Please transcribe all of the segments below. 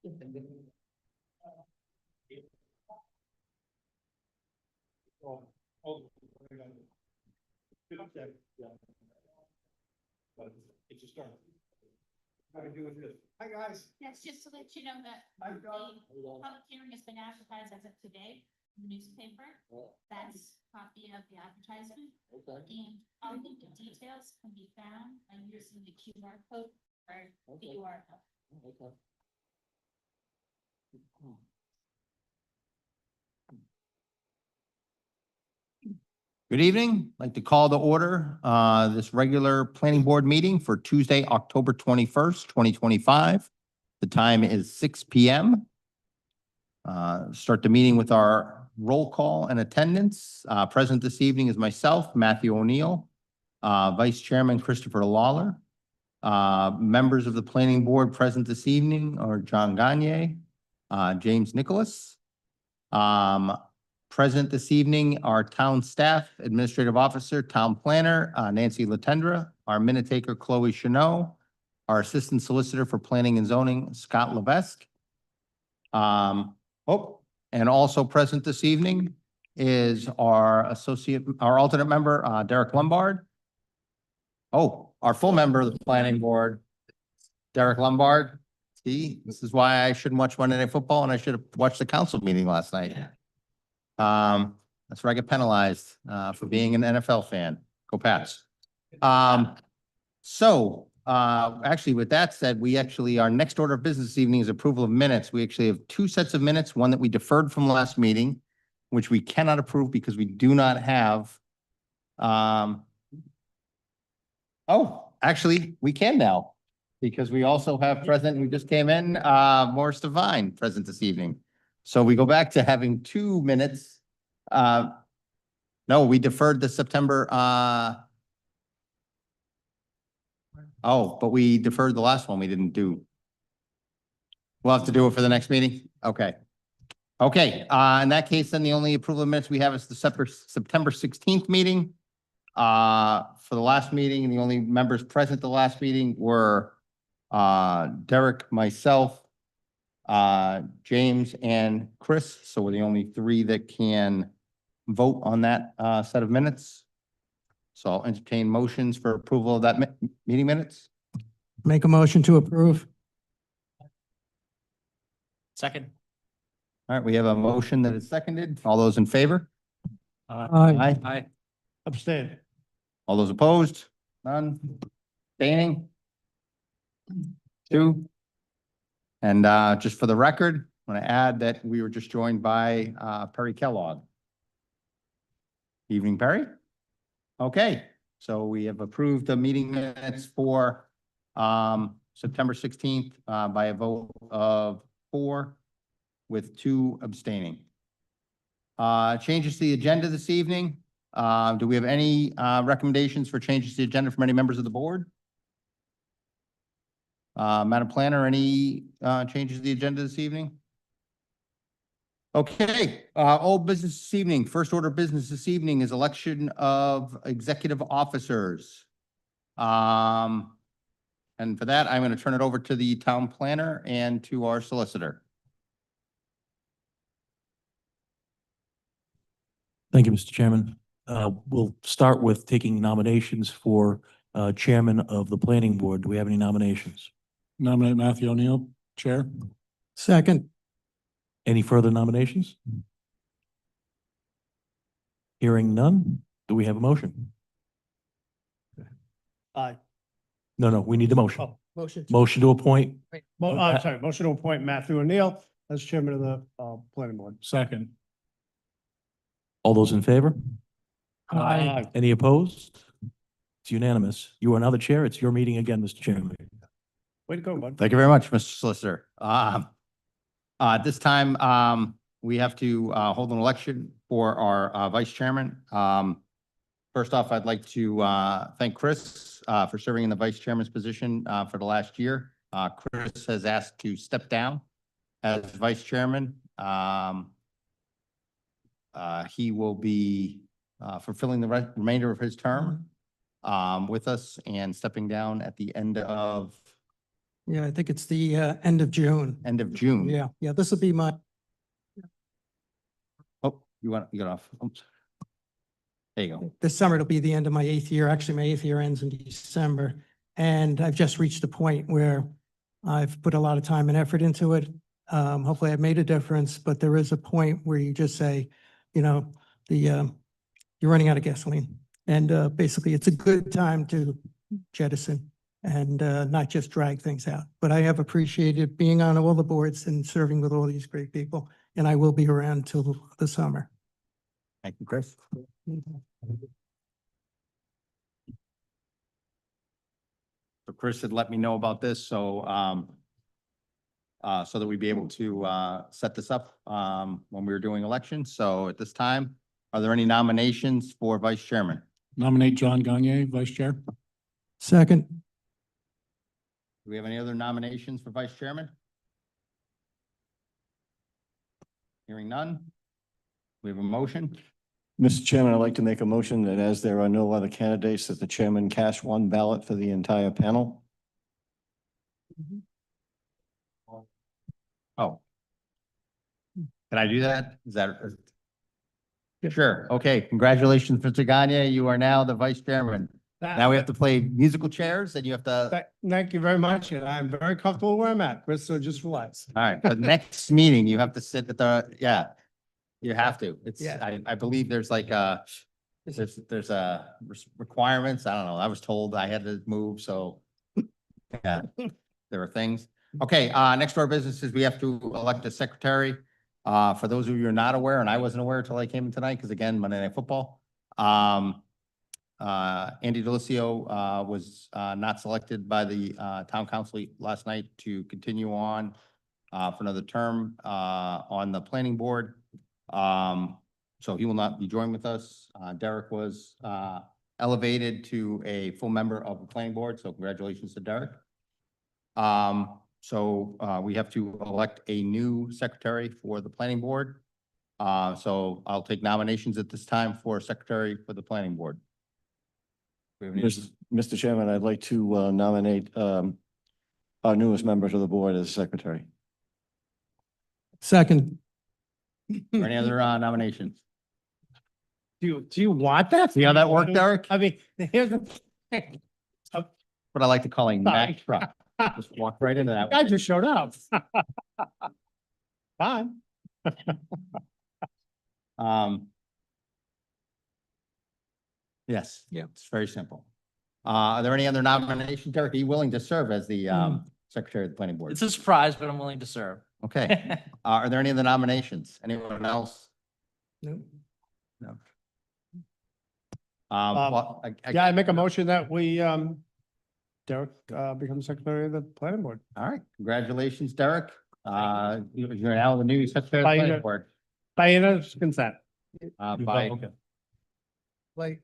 It's a start. How to do with this? Hi, guys. Yes, just to let you know that the public hearing has been advertised as of today in the newspaper. That's a copy of the advertisement. Okay. And all of the details can be found by using the QR code or the URL. Okay. Good evening. I'd like to call to order this regular planning board meeting for Tuesday, October 21st, 2025. The time is 6 p.m. Start the meeting with our roll call and attendance. Present this evening is myself, Matthew O'Neill, Vice Chairman Christopher Lawler. Members of the planning board present this evening are John Gagne, James Nicholas. Present this evening, our town staff, administrative officer, town planner, Nancy Latendra, our minute taker, Chloe Chanot, our assistant solicitor for planning and zoning, Scott Levesque. And also present this evening is our alternate member, Derek Lombard. Oh, our full member of the planning board, Derek Lombard. See, this is why I shouldn't watch Monday Night Football and I should have watched the council meeting last night. That's where I get penalized, for being an NFL fan. Go Pats. Actually, with that said, our next order of business this evening is approval of minutes. We actually have two sets of minutes, one that we deferred from last meeting, which we cannot approve because we do not have, actually, we can now, because we also have present, who just came in, Morris Devine present this evening. So we go back to having 2 minutes. No, we deferred the September, but we deferred the last one we didn't do. We'll have to do it for the next meeting? Okay. Okay, in that case, then the only approval of minutes we have is the September 16th meeting. For the last meeting, the only members present the last meeting were Derek, myself, James, and Chris. So we're the only three that can vote on that set of minutes. So I'll entertain motions for approval of that meeting minutes. Make a motion to approve. Second. All right, we have a motion that is seconded. All those in favor? Aye. Aye. Abstain. All those opposed? None? Abstaining? 2. And just for the record, I want to add that we were just joined by Perry Kellogg. Evening, Perry. Okay, so we have approved the meeting minutes for September 16th by a vote of 4 with 2 abstaining. Changes to the agenda this evening. Do we have any recommendations for changes to the agenda from any members of the board? Madam Planner, any changes to the agenda this evening? Okay, old business this evening. First order of business this evening is election of executive officers. And for that, I'm going to turn it over to the town planner and to our solicitor. Thank you, Mr. Chairman. We'll start with taking nominations for chairman of the planning board. Do we have any nominations? Nominate Matthew O'Neill, Chair. Second. Any further nominations? Hearing none, do we have a motion? Aye. No, we need the motion. Oh, motion. Motion to appoint. Sorry, motion to appoint Matthew O'Neill as chairman of the planning board. Second. All those in favor? Aye. Any opposed? It's unanimous. You are now the chair. It's your meeting again, Mr. Chairman. Way to go, bud. Thank you very much, Mr. Solicitor. At this time, we have to hold an election for our vice chairman. First off, I'd like to thank Chris for serving in the vice chairman's position for the last year. Chris has asked to step down as vice chairman. He will be fulfilling the remainder of his term with us and stepping down at the end of Yeah, I think it's the end of June. end of June. Yeah, this will be my, Oh, you got off. Oops. There you go. this summer it'll be the end of my 8th year. Actually, my 8th year ends in December. And I've just reached a point where I've put a lot of time and effort into it. Hopefully I've made a difference, but there is a point where you just say, you know, you're running out of gasoline. And basically it's a good time to jettison and not just drag things out. But I have appreciated being on all the boards and serving with all these great people. And I will be around till the summer. Thank you, Chris. So Chris had let me know about this, so so that we'd be able to set this up when we were doing elections. So at this time, are there any nominations for vice chairman? Nominate John Gagne, Vice Chair. Second, Do we have any other nominations for vice chairman? Hearing none. We have a motion. Mr. Chairman, I'd like to make a motion that as there are no other candidates, that the chairman cast one ballot for the entire panel. Oh. Can I do that? Is that? Sure. Okay. Congratulations, Mr. Gagne. You are now the vice chairman. Now we have to play musical chairs and you have to, Thank you very much, and I'm very comfortable where I'm at, Chris, so just relax. all right, but next meeting, you have to sit at the, yeah. You have to. It's, Yeah. I believe there's like there's requirements. I don't know. I was told I had to move, so. Yeah, there are things. Okay, next to our business is we have to elect a secretary. For those of you who are not aware, and I wasn't aware until I came in tonight, because again, Monday Night Football. Andy Delicio was not selected by the town council last night to continue on for another term on the planning board. So he will not be joining with us. Derek was elevated to a full member of the planning board, so congratulations to Derek. So we have to elect a new secretary for the planning board. So I'll take nominations at this time for secretary for the planning board. Do we have any- Mr. Chairman, I'd like to nominate our newest member to the board as secretary. second. or any other nominations? Do you want that? See how that worked, Derek? I mean, here's the thing. What I like to call a Mack truck. Just walk right into that. I just showed up. Fine. Yes. Yeah. It's very simple. Are there any other nominations? Derek, are you willing to serve as the secretary of the planning board? It's a surprise, but I'm willing to serve. Okay. Are there any other nominations? Anyone else? No. No. Yeah, I make a motion that we, Derek, become secretary of the planning board. All right. Congratulations, Derek. You're now the new secretary of the By planning uni- board. By unanimous consent. By, Like,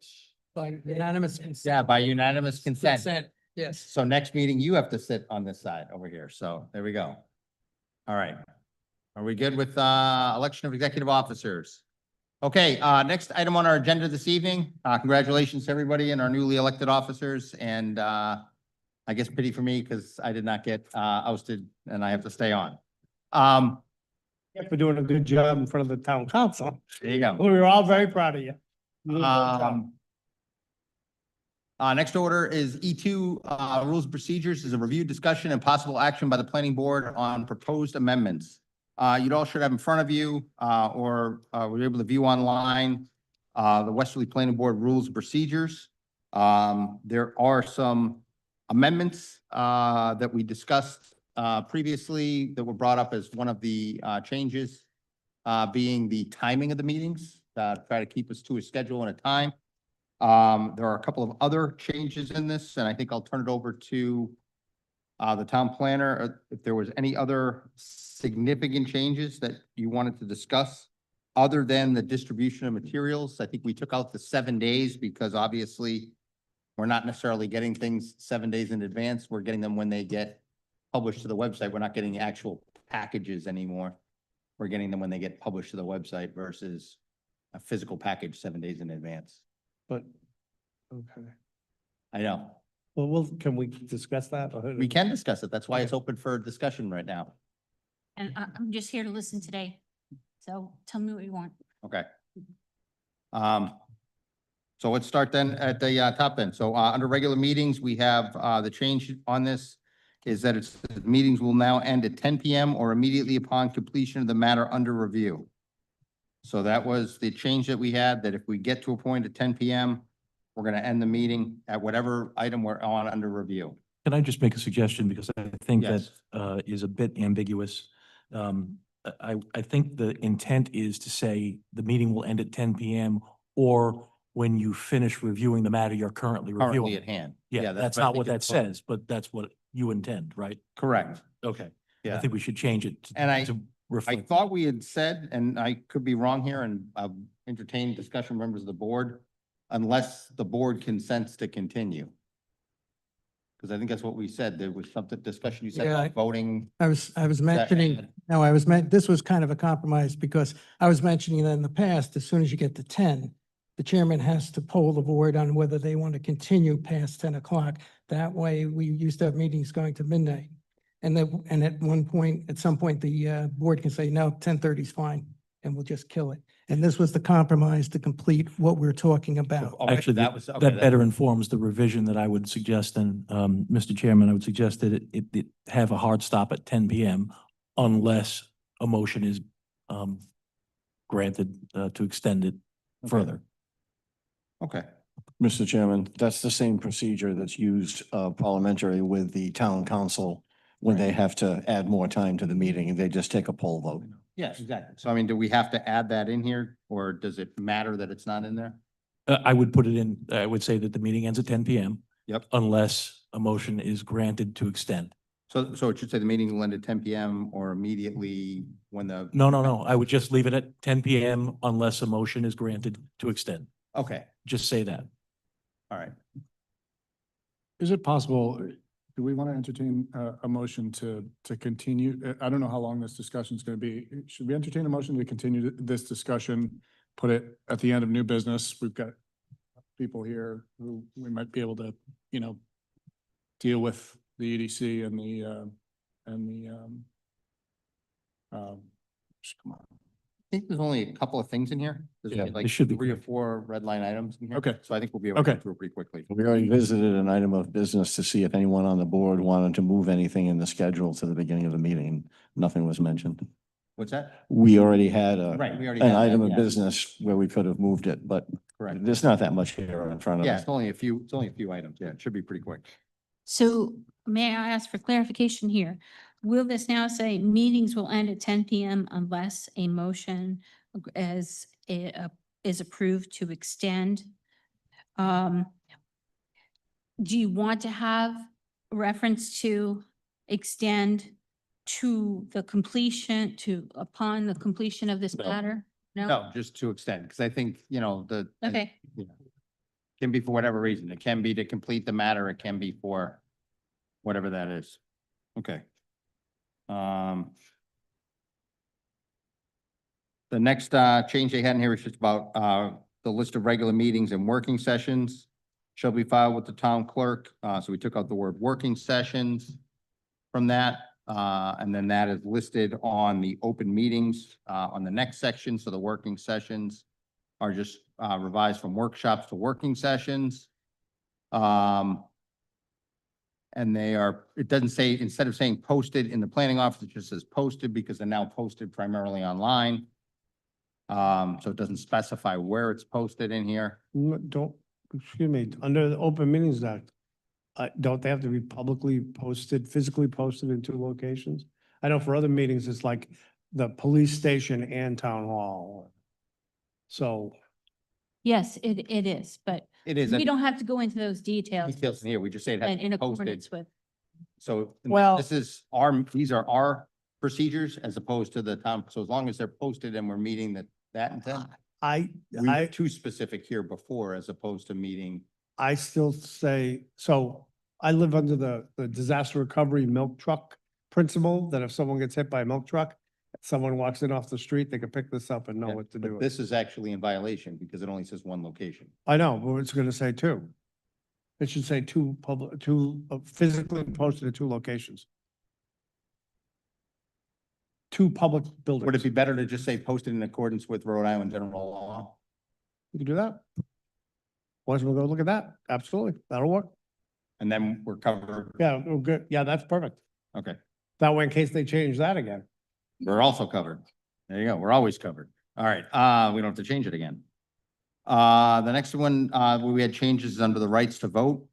by unanimous consent. yeah, by unanimous consent. Yes. So next meeting, you have to sit on this side over here. So there we go. All right. Are we good with election of executive officers? Okay, next item on our agenda this evening. Congratulations to everybody and our newly elected officers. And I guess pity for me because I did not get ousted and I have to stay on. For doing a good job in front of the town council. There you go. We were all very proud of you. You did a good job. Next order is E2, rules and procedures is a review, discussion, and possible action by the planning board on proposed amendments. You'd all should have in front of you, or were able to view online, the Westerly Planning Board rules and procedures. There are some amendments, that we discussed, previously that were brought up as one of the, changes, being the timing of the meetings, try to keep us to a schedule and a time. There are a couple of other changes in this, and I think I'll turn it over to the town planner, if there was any other significant changes that you wanted to discuss other than the distribution of materials. I think we took out the 7 days because obviously we're not necessarily getting things 7 days in advance. We're getting them when they get published to the website. We're not getting the actual packages anymore. We're getting them when they get published to the website versus a physical package 7 days in advance. But, okay. I know. Well, can we discuss that? We can discuss it. That's why it's open for discussion right now. And I'm just here to listen today. So tell me what you want. Okay. So let's start then at the top then. So under regular meetings, we have the change on this is that it's, the meetings will now end at 10 PM or immediately upon completion of the matter under review. So that was the change that we had, that if we get to a point at 10 PM, we're going to end the meeting at whatever item we're on under review. Can I just make a suggestion, because I think that Yes. is a bit ambiguous. I think the intent is to say the meeting will end at 10 PM or when you finish reviewing the matter you're currently Currently reviewing. at hand. Yeah, that's I not think what that it's supposed- says, but that's what you intend, right? Correct. Okay. I Yeah. think we should change it And to I reflect. thought we had said, and I could be wrong here, and I've entertained discussion members of the board, unless the board consents to continue. Because I think that's what we said. There was something, discussion you said Yeah, about voting. I was that mentioning, had- no, this was kind of a compromise because I was mentioning that in the past, as soon as you get to 10, the chairman has to poll the board on whether they want to continue past 10 o'clock. That way, we used to have meetings going to midnight. And then, and at one point, at some point, the board can say, no, 10:30 is fine, and we'll just kill it. And this was the compromise to complete what we're talking about. Okay, Actually, that was, okay, that better informs the revision that I would suggest. And, Mr. Chairman, I would suggest that it have a hard stop at 10 PM unless a motion is, granted, to extend it further. Okay, Mr. Chairman, that's the same procedure that's used parliamentary with the town council when they have to add more time to the meeting. They just take a poll vote. yeah, exactly. So I mean, do we have to add that in here, or does it matter that it's not in there? I would put it in, I would say that the meeting ends at 10 PM. Yep. Unless a motion is granted to extend. So it should say the meeting will end at 10 PM or immediately when the, No. I would just leave it at 10 PM unless a motion is granted to extend. okay, Just say that. all right. Is it possible, do we want to entertain a motion to continue? I don't know how long this discussion is going to be. Should we entertain a motion to continue this discussion? Put it at the end of new business. We've got people here who we might be able to, deal with the EDC and come on. I think there's only a couple of things in here. There's Yeah, only like it should be 3 or 4 red line items in here. Okay. So I think we'll be able to Okay. go through it pretty quickly. We already visited an item of business to see if anyone on the board wanted to move anything in the schedule to the beginning of the meeting. Nothing was mentioned. What's that? We already had Right, we already an had that, item of yeah. business where we could have moved it, but Correct. there's not that much here in front of Yeah, us. it's only a few items. Yeah, it should be pretty quick. So may I ask for clarification here? Will this now say meetings will end at 10 PM unless a motion is approved to extend? Do you want to have reference to extend to the completion, upon the completion of this No. matter? No, just to extend, because I think, Okay, can be for whatever reason. It can be to complete the matter. It can be for whatever that is. Okay. The next change they had in here is just about the list of regular meetings and working sessions shall be filed with the town clerk. So we took out the word working sessions from that. And then that is listed on the open meetings on the next section. So the working sessions are just revised from workshops to working sessions. And they are, it doesn't say, instead of saying posted in the planning office, it just says posted because they're now posted primarily online. So it doesn't specify where it's posted in here. Don't, excuse me, under the Open Meetings Act, don't they have to be publicly posted, physically posted in 2 locations? I know for other meetings, it's like the police station and town hall. So, yes, it is, but It is. we don't have to go into those details. Details in here. We just say it has And to in be posted. accordance with, So Well- this is these are our procedures as opposed to the town. So as long as they're posted and we're meeting that intent. We were I too specific here before as opposed to meeting. still say, so I live under the disaster recovery milk truck principle, that if someone gets hit by a milk truck, someone walks in off the street, they can pick this up and know Yeah, what to but do. this is actually in violation because it only says one location. I know, but it's gonna say 2. It should say physically posted at two locations. Two public buildings. Would it be better to just say posted in accordance with Rhode Island general law? You can do that. Once we go look at that, absolutely, that'll work. And then we're covered. Yeah, we're good. Yeah, that's perfect. Okay, That way, in case they change that again. we're also covered. There you go. We're always covered. All right, we don't have to change it again. The next one, where we had changes under the rights to vote.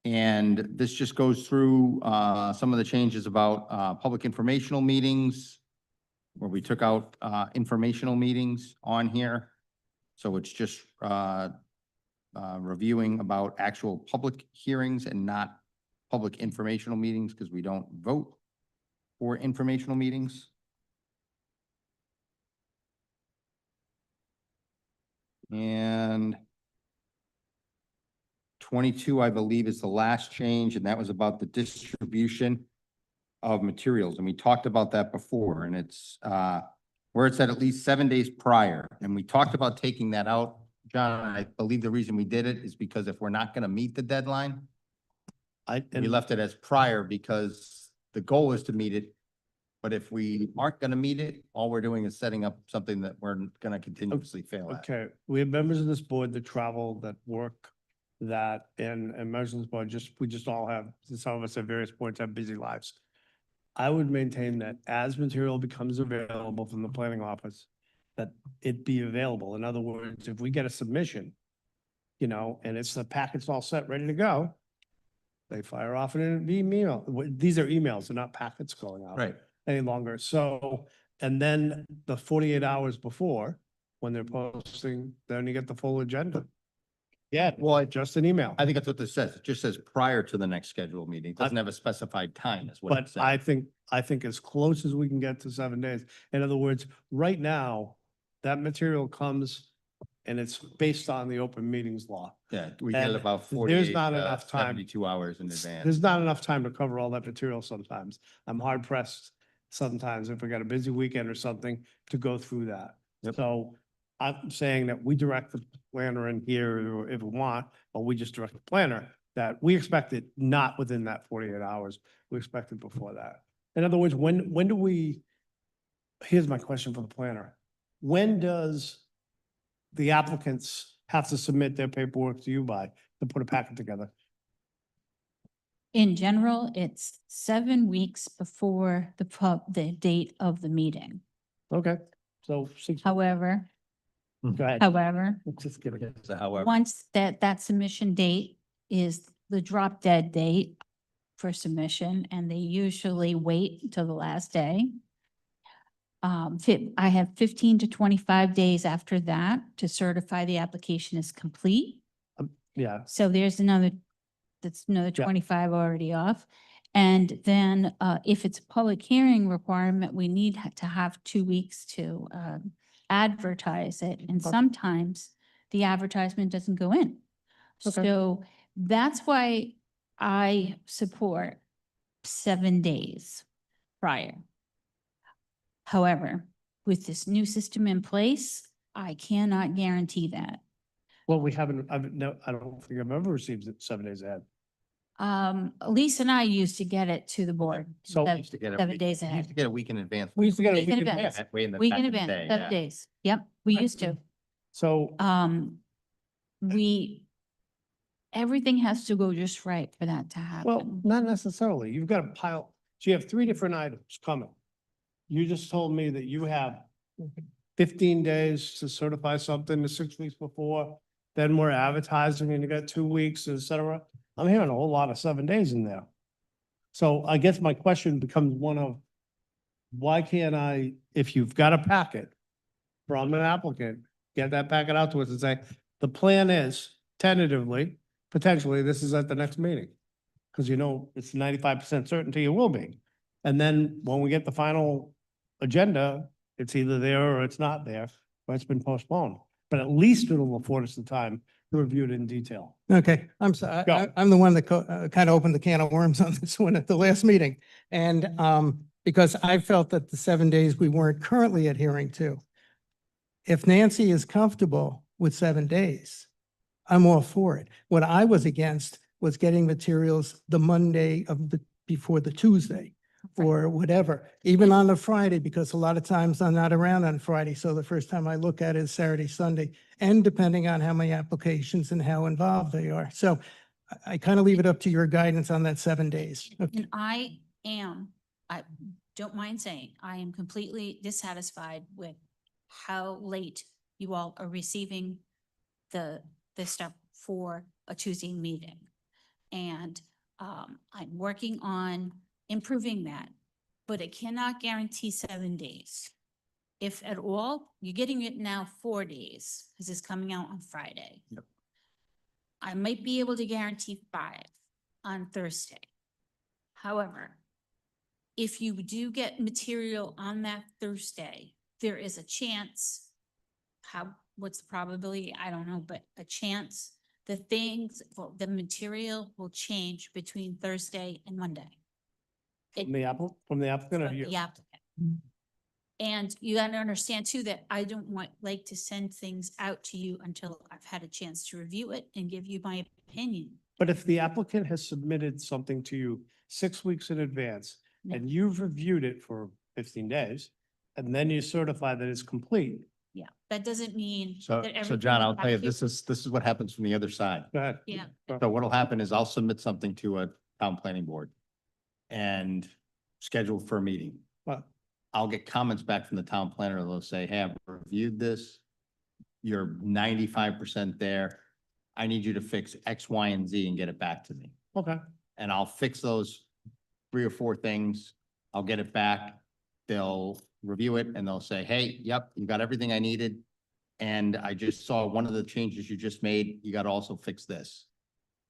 And this just goes through, some of the changes about, public informational meetings, where we took out, informational meetings on here. So it's just, reviewing about actual public hearings and not public informational meetings, because we don't vote for informational meetings. And 22, I believe, is the last change, and that was about the distribution of materials. And we talked about that before, and it's where it's at least 7 days prior. And we talked about taking that out. John, I believe the reason we did it is because if we're not going to meet the deadline, we left it as prior because the goal is to meet it. But if we aren't going to meet it, all we're doing is setting up something that we're going to continuously fail at. Okay, we have members of this board that travel, that work, that, and members of this board, we just all have, some of us at various points have busy lives. I would maintain that as material becomes available from the planning office, that it be available. In other words, if we get a submission, and it's the packet's all set, ready to go, they fire off an email. These are emails, they're not packets going out Right. any longer. So, and then the 48 hours before, when they're posting, then you get the full agenda. Yeah, well, Just an email. I think that's what this says. It just says prior to the next scheduled meeting. It doesn't have a specified time is what it But says. I think as close as we can get to 7 days. In other words, right now, that material comes and it's based on the open meetings law. Yeah, we get it and about there's 48 not to enough time. 72 hours in advance. There's not enough time to cover all that material sometimes. I'm hard pressed sometimes if we got a busy weekend or something to go through that. Yep. So I'm saying that we direct the planner in here if we want, but we just direct the planner that we expect it not within that 48 hours. We expect it before that. In other words, when do we, here's my question for the planner. When does the applicants have to submit their paperwork to you by to put a packet together? In general, it's 7 weeks before the date of the meeting. Okay, so 6, However, go ahead. Let's just give it. So however, once that submission date is the drop dead date for submission, and they usually wait until the last day. I have 15 to 25 days after that to certify the application is complete. Yeah, So that's another Yeah. 25 already off. And then if it's a public hearing requirement, we need to have 2 weeks to advertise it. And Okay. sometimes the advertisement doesn't go in. Okay. So that's why I support 7 days prior. However, with this new system in place, I cannot guarantee that. well, we haven't, I don't think I've ever received it 7 days ahead. Lisa and I used to get it to the board So- we used to get a 7 week- days we ahead. used to get a week in advance. We used to get a Week in week in advance. advance. That way in the Week back in in the advance, day, 7 yeah. days. Yep, we used to. So, Everything has to go just right for that to well, happen. not necessarily. You've got a pile, so you have 3 different items coming. You just told me that you have 15 days to certify something to 6 weeks before. Then we're advertising and you got 2 weeks, et cetera. I'm hearing a whole lot of 7 days in there. So I guess my question becomes one of, why can't I, if you've got a packet from an applicant, get that packet out to us and say, the plan is tentatively, potentially, this is at the next meeting. Because it's 95% certainty it will be. And then when we get the final agenda, it's either there or it's not there, or it's been postponed. But at least it'll afford us the time to review it in detail. Okay, I'm sorry. Go. I'm the one that kind of opened the can of worms on this one at the last meeting. And because I felt that the 7 days we weren't currently adhering to. If Nancy is comfortable with 7 days. I'm all for it. What I was against was getting materials the Monday before the Tuesday or whatever, even on the Friday, because a lot of times I'm not around on Friday. So the first time I look at it is Saturday, Sunday, and depending on how many applications and how involved they are. So I kind of leave it up to your guidance on that 7 days. Okay. And I don't mind saying, I am completely dissatisfied with how late you all are receiving the stuff for a Tuesday meeting. And I'm working on improving that, but it cannot guarantee 7 days. If at all, you're getting it now 4 days, because it's coming out on Friday. Yep. I might be able to guarantee 5 on Thursday. However, if you do get material on that Thursday, there is a chance, what's the probability? I don't know, but a chance the material will change between Thursday and Monday. From the applicant or From you? the applicant. And you gotta understand too, that I don't like to send things out to you until I've had a chance to review it and give you my opinion. But if the applicant has submitted something to you 6 weeks in advance Yeah. and you've reviewed it for 15 days, and then you certify that it's complete, Yeah, that doesn't mean. So, that so everything John, is I'll tell you, accurate. this is what happens from the other side. go ahead. Yeah. So what'll happen is I'll submit something to a town planning board and schedule for a meeting. But I'll get comments back from the town planner. They'll say, hey, I've reviewed this. You're 95% there. I need you to fix X, Y, and Z and get it back to me. okay, And I'll fix those 3 or 4 things. I'll get it back. They'll review it and they'll say, hey, yep, you got everything I needed. And I just saw one of the changes you just made. You got to also fix this.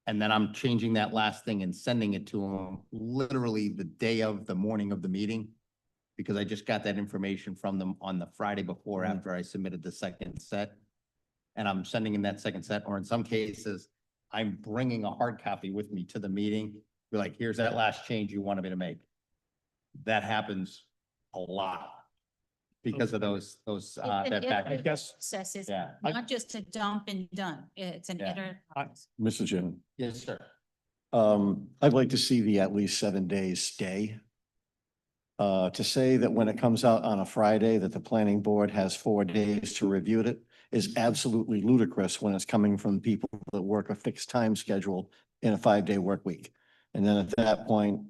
And then I'm changing that last thing and sending it to them literally the day of the morning of the meeting. Because I just got that information from them on the Friday before after I submitted the second set. And I'm sending in that second set, or in some cases, I'm bringing a hard copy with me to the meeting. Be like, here's that last change you wanted me to make. That happens a lot because of those, It's an that back. iterative process. It's Yeah. not just a dump and done. It's an Yeah. iterative I- process. Mr. Chairman, Yes, sir. I'd like to see the at least 7 days stay. To say that when it comes out on a Friday that the planning board has 4 days to review it is absolutely ludicrous when it's coming from people that work a fixed time schedule in a 5-day work week. And then at that point,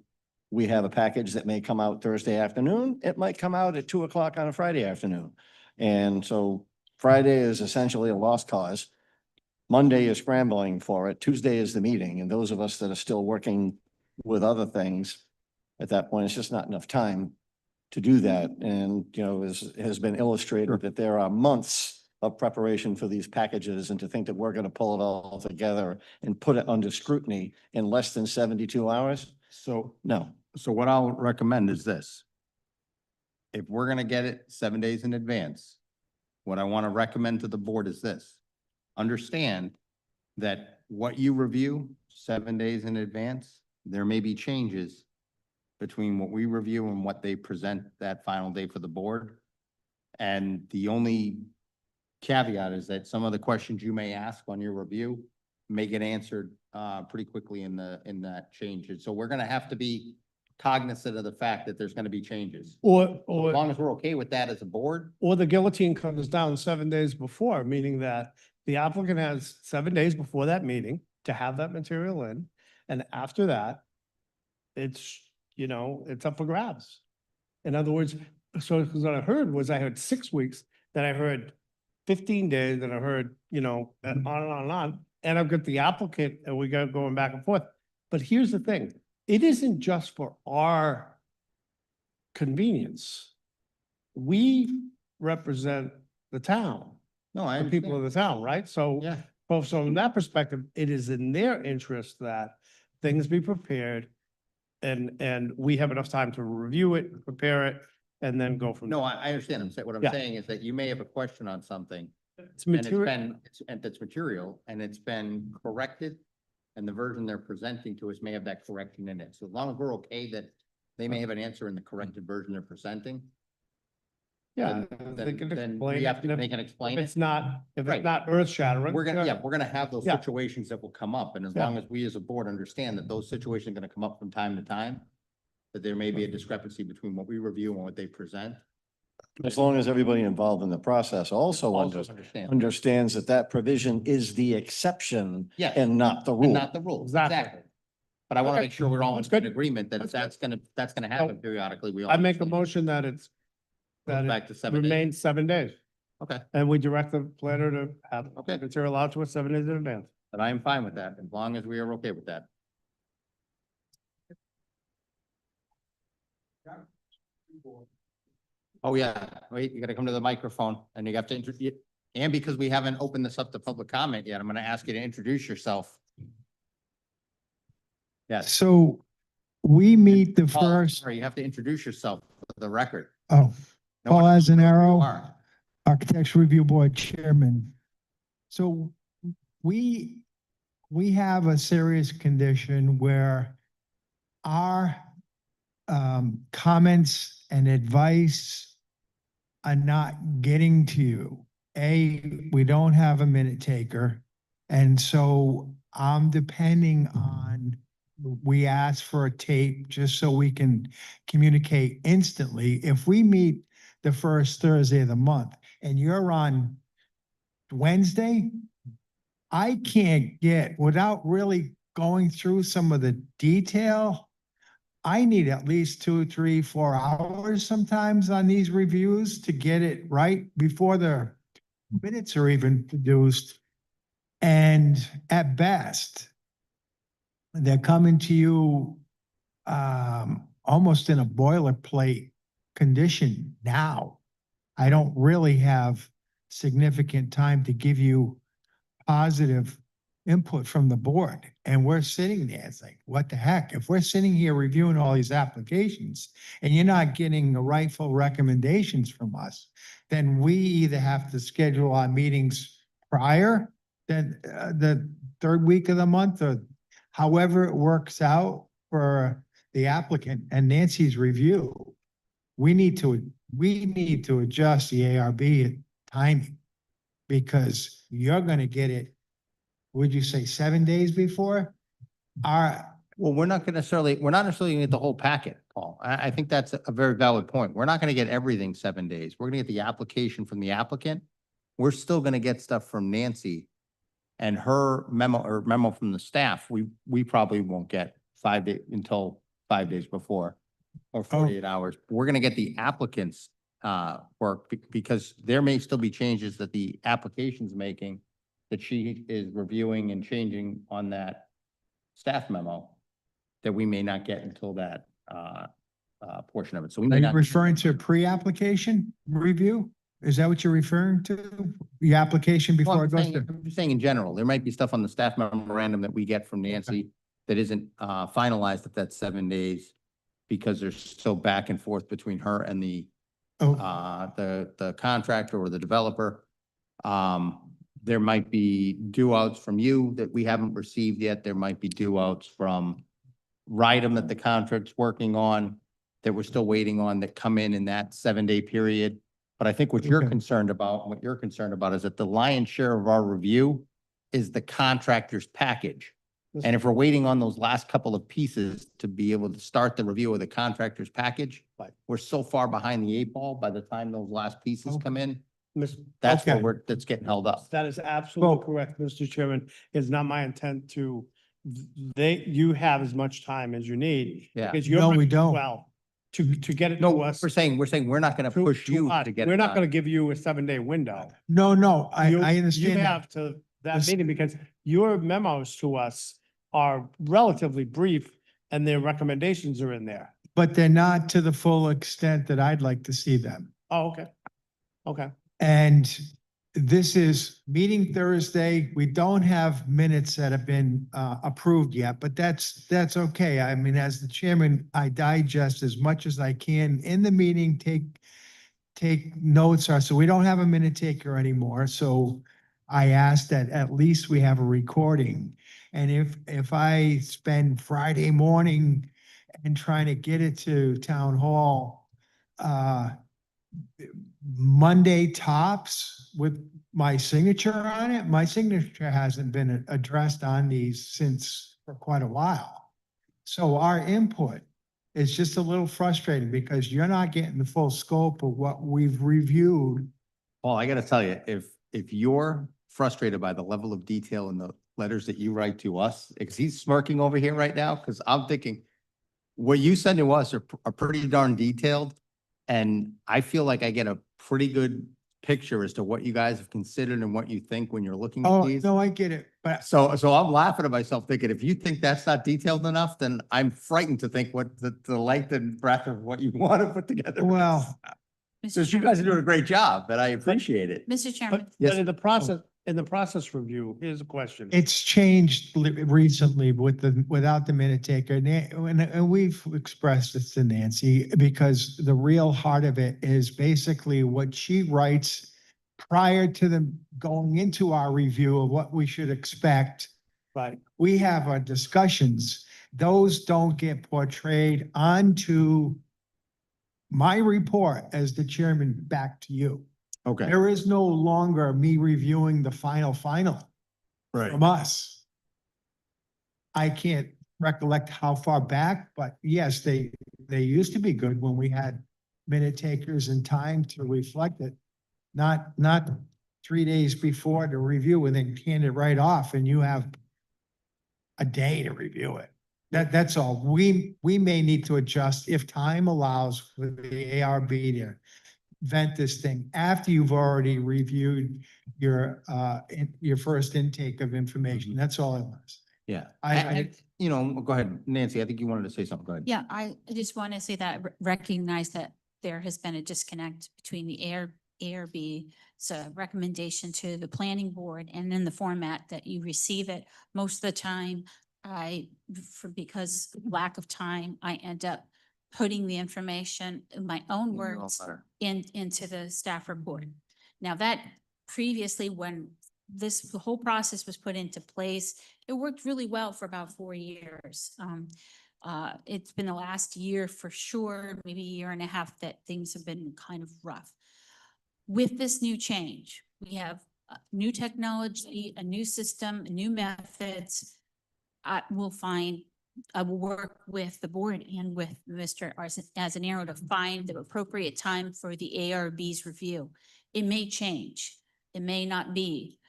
we have a package that may come out Thursday afternoon. It might come out at 2 o'clock on a Friday afternoon. And so Friday is essentially a lost cause. Monday is scrambling for it. Tuesday is the meeting. And those of us that are still working with other things, at that point, it's just not enough time to do that. And, you know, has been illustrated that there are months of preparation for these packages, and to think that we're going to pull it all together and put it under scrutiny in less than 72 hours? So, No. so what I'll recommend is this. If we're gonna get it 7 days in advance, what I want to recommend to the board is this. Understand that what you review 7 days in advance, there may be changes between what we review and what they present that final day for the board. And the only caveat is that some of the questions you may ask on your review may get answered pretty quickly in that change. And so we're gonna have to be cognizant of the fact that there's gonna be changes. Or, So as or, long as we're okay with that as a board, or the guillotine comes down 7 days before, meaning that the applicant has 7 days before that meeting to have that material in. And after that, it's, you know, it's up for grabs. In other words, so 'cause what I heard was I heard 6 weeks, then I heard 15 days, then I heard, you know, and on and on and on. And I've got the applicant and we got going back and forth. But here's the thing, it isn't just for our convenience. We represent the town, no, I the people of understand. the town, right? So, Yeah, well, so from that perspective, it is in their interest that things be prepared and we have enough time to review it, prepare it, and then go from. no, there. I understand. What I'm Yeah. saying is that you may have a question on something It's and it's material, been, and it's material and it's been corrected. And the version they're presenting to us may have that correction in it. So as long as we're okay that they may have an answer in the corrected version they're presenting, Yeah. then, they can then explain we it, have and to, if- they can explain If it. it's not, if Right. it's not earth shattering. We're gonna, yeah, we're gonna have those Yeah. situations that will come up, and as Yeah. long as we as a board understand that those situations are gonna come up from time to time, that there may be a discrepancy between what we review and what they present. As long as everybody involved in the process also Understand. understands that that provision is the exception Yes. and not the And rule. not the rules, Exactly. exactly. But I wanna Okay. make sure we're all That's in good. agreement that if That's that's gonna happen periodically, we all. I make a understand. motion that Goes that back it to 7 days. remains 7 days. Okay, And we direct the planner to have Okay. material out to us 7 days in advance. but I am fine with that, as long as we are okay with that. Oh, yeah, wait, you gotta come to the microphone and you have to introduce, and because we haven't opened this up to public comment yet, I'm gonna ask you to introduce yourself. Yes. So we meet the Paul, first, sorry, you have to introduce yourself for the record. oh, No Paul one knows who you Azanaro, are. Architects Review Board Chairman. So we have a serious condition where our comments and advice are not getting to you. We don't have a minute taker. And so I'm depending on, we ask for a tape just so we can communicate instantly. If we meet the first Thursday of the month and you're on Wednesday, I can't get, without really going through some of the detail, I need at least 2, 3, 4 hours sometimes on these reviews to get it right before the minutes are even produced. And at best, they're coming to you almost in a boilerplate condition now. I don't really have significant time to give you positive input from the board. And we're sitting there, it's like, what the heck? If we're sitting here reviewing all these applications and you're not getting the rightful recommendations from us, then we either have to schedule our meetings prior, then the third week of the month, or however it works out for the applicant and Nancy's review. We need to adjust the ARB timing because you're gonna get it, would you say 7 days before? Well, we're not necessarily gonna get the whole packet, Paul. I think that's a very valid point. We're not gonna get everything 7 days. We're gonna get the application from the applicant. We're still gonna get stuff from Nancy and her memo from the staff. We probably won't get 5 days until 5 days before or 48 hours. We're gonna get the applicant's work because there may still be changes that the application's making that she is reviewing and changing on that staff memo that we may not get until that portion of it. So we Are may you not. referring to pre-application review? Is that what you're referring to? The application Well, before it goes to? I'm just saying in general, there might be stuff on the staff memorandum that we get from Nancy that isn't finalized if that's 7 days because there's so back and forth between her and the contractor or the developer. There might be due outs from you that we haven't received yet. There might be due outs from Rydam that the contract's working on, that we're still waiting on, that come in that 7-day period. But I think what you're Okay. concerned about, is that the lion's share of our review is the contractor's package. And if we're waiting on those last couple of pieces to be able to start the review of the contractor's package, we're so far behind the 8 ball by the time those last pieces come in. That's Okay. where that's getting held up. That is absolutely correct, Mr. Chairman. It's not my intent to, you have as much time as you need. Yeah. Because you're. No, we don't. Well, to get it No, to us. we're saying we're not gonna push you us. to get. We're it not done. gonna give you a 7-day window. No, You- I understand You that. have to that This- meeting because your memos to us are relatively brief and their recommendations are in there. But they're not to the full extent that I'd like to see them. Oh, okay. Okay. And this is meeting Thursday. We don't have minutes that have been approved yet, but that's okay. I mean, as the chairman, I digest as much as I can in the meeting, take notes, so we don't have a minute taker anymore. So I asked that at least we have a recording. And if I spend Friday morning and trying to get it to town hall, Monday tops with my signature on it. My signature hasn't been addressed on these since for quite a while. So our input is just a little frustrating because you're not getting the full scope of what we've reviewed. Paul, I gotta tell you, if you're frustrated by the level of detail in the letters that you write to us, because he's smirking over here right now, because I'm thinking what you send to us are pretty darn detailed. And I feel like I get a pretty good picture as to what you guys have considered and what you think when you're looking at Oh, these. no, I get it, but So I'm laughing at myself thinking, if you think that's not detailed enough, then I'm frightened to think what the length and breadth of what you want to put together is. well, So you guys are doing a great job, and I appreciate it. Mr. Chairman, But Yes. in the process review, here's a question. it's changed recently without the minute taker. And we've expressed this to Nancy because the real heart of it is basically what she writes prior to them going into our review of what we should expect. Right. We have our discussions. Those don't get portrayed onto my report as the chairman back to you. Okay. There is no longer me reviewing the final from us. I can't recollect how far back, but yes, they used to be good when we had minute takers and time to reflect it. Not 3 days before to review and then hand it right off and you have a day to review it. That's all. We may need to adjust if time allows for the ARB to vent this thing after you've already reviewed your first intake of information. That's all I want to say. Yeah. I- You know, go ahead, Nancy, I think you wanted to say something. Go ahead. yeah, I just want to say that I recognize that there has been a disconnect between the ARB's recommendation to the planning board and in the format that you receive it. Most of the time, because lack of time, I end up putting the information in my own words into the staff report. Now that previously, when the whole process was put into place, it worked really well for about 4 years. It's been the last year for sure, maybe a year and a half that things have been kind of rough. With this new change, we have new technology, a new system, new methods. I will work with the board and with Mr. Azanero to find the appropriate time for the ARB's review. It may change. It may not be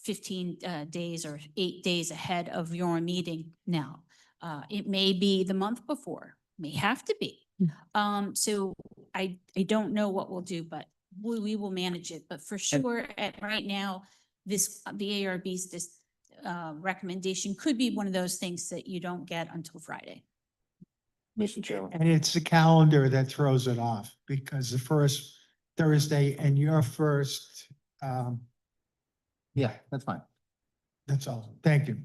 15 days or 8 days ahead of your meeting now. It may be the month before, may have to be. So I don't know what we'll do, but we will manage it. But for sure, right now, the ARB's recommendation could be one of those things that you don't get until Friday. Mr. Chairman. And it's the calendar that throws it off because the first Thursday and your first, Yeah, that's fine. that's all. Thank you.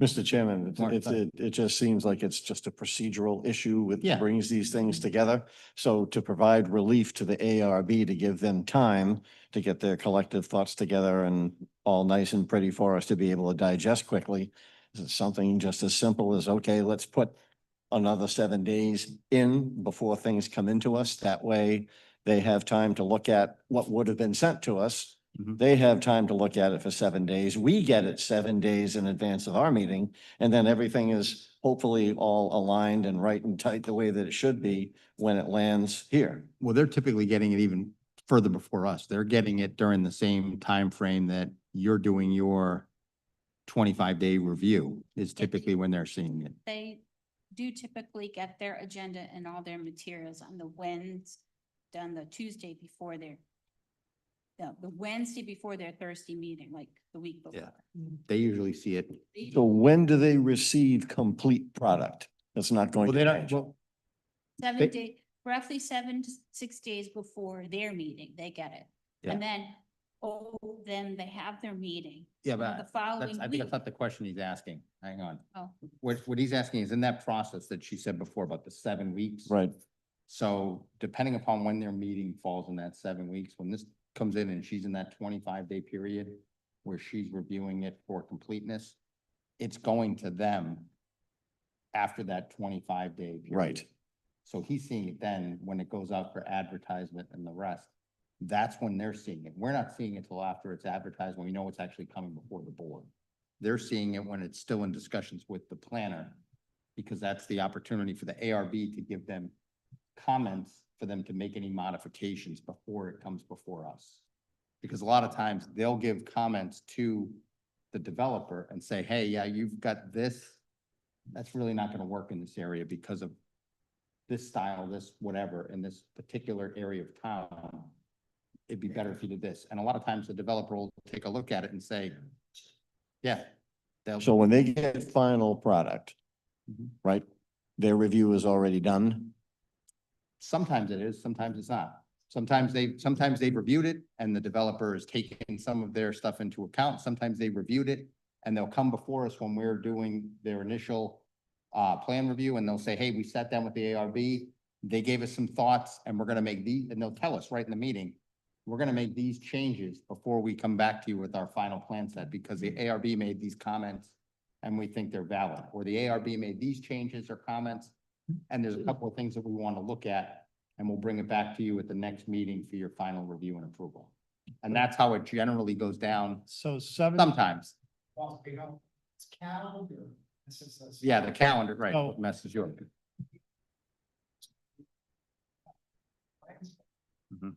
Mr. Chairman, Mark, go ahead. it just seems like it's just a procedural issue with, Yeah. brings these things together. So to provide relief to the ARB, to give them time to get their collective thoughts together and all nice and pretty for us to be able to digest quickly. Is it something just as simple as, okay, let's put another 7 days in before things come into us? That way they have time to look at what would have been sent to us. Mhm. They have time to look at it for 7 days. We get it 7 days in advance of our meeting. And then everything is hopefully all aligned and right and tight the way that it should be when it lands here. Well, they're typically getting it even further before us. They're getting it during the same time frame that you're doing your 25-day review is typically when they're seeing it. They do typically get their agenda and all their materials on the Tuesday before the Wednesday before their Thursday meeting, like the week before. Yeah. They usually see it. So when do they receive complete product? That's not going Well, to they don't, change. well, 7 days, roughly 7 to 6 days before their meeting, they get it. Yeah. And then, then they have their meeting. yeah, And but the following I think week. that's not the question he's asking. Hang on. Oh. What he's asking is in that process that she said before about the 7 weeks. Right. So depending upon when their meeting falls in that 7 weeks, when this comes in and she's in that 25-day period where she's reviewing it for completeness, it's going to them after that 25-day period. Right. So he's seeing it then when it goes out for advertisement and the rest. That's when they're seeing it. We're not seeing it till after it's advertised, when we know it's actually coming before the board. They're seeing it when it's still in discussions with the planner, because that's the opportunity for the ARB to give them comments for them to make any modifications before it comes before us. Because a lot of times they'll give comments to the developer and say, hey, yeah, you've got this. That's really not gonna work in this area because of this style, this whatever, in this particular area of town. It'd be better if you did this. And a lot of times the developer will take a look at it and say, yeah. So when they get final product, Mhm. right, their review is already done. Sometimes it is, sometimes it's not. Sometimes they've reviewed it and the developer is taking some of their stuff into account. Sometimes they reviewed it and they'll come before us when we're doing their initial plan review, and they'll say, hey, we sat down with the ARB. They gave us some thoughts and we're gonna make these, and they'll tell us right in the meeting, we're gonna make these changes before we come back to you with our final plan set, because the ARB made these comments and we think they're valid, or the ARB made these changes or comments, and there's a couple of things that we want to look at, and we'll bring it back to you at the next meeting for your final review and approval. And that's how it generally goes down So seven. sometimes. Well, you know, it's calendar. This is a- Yeah, the calendar, right, Oh. messes you up. Mhm.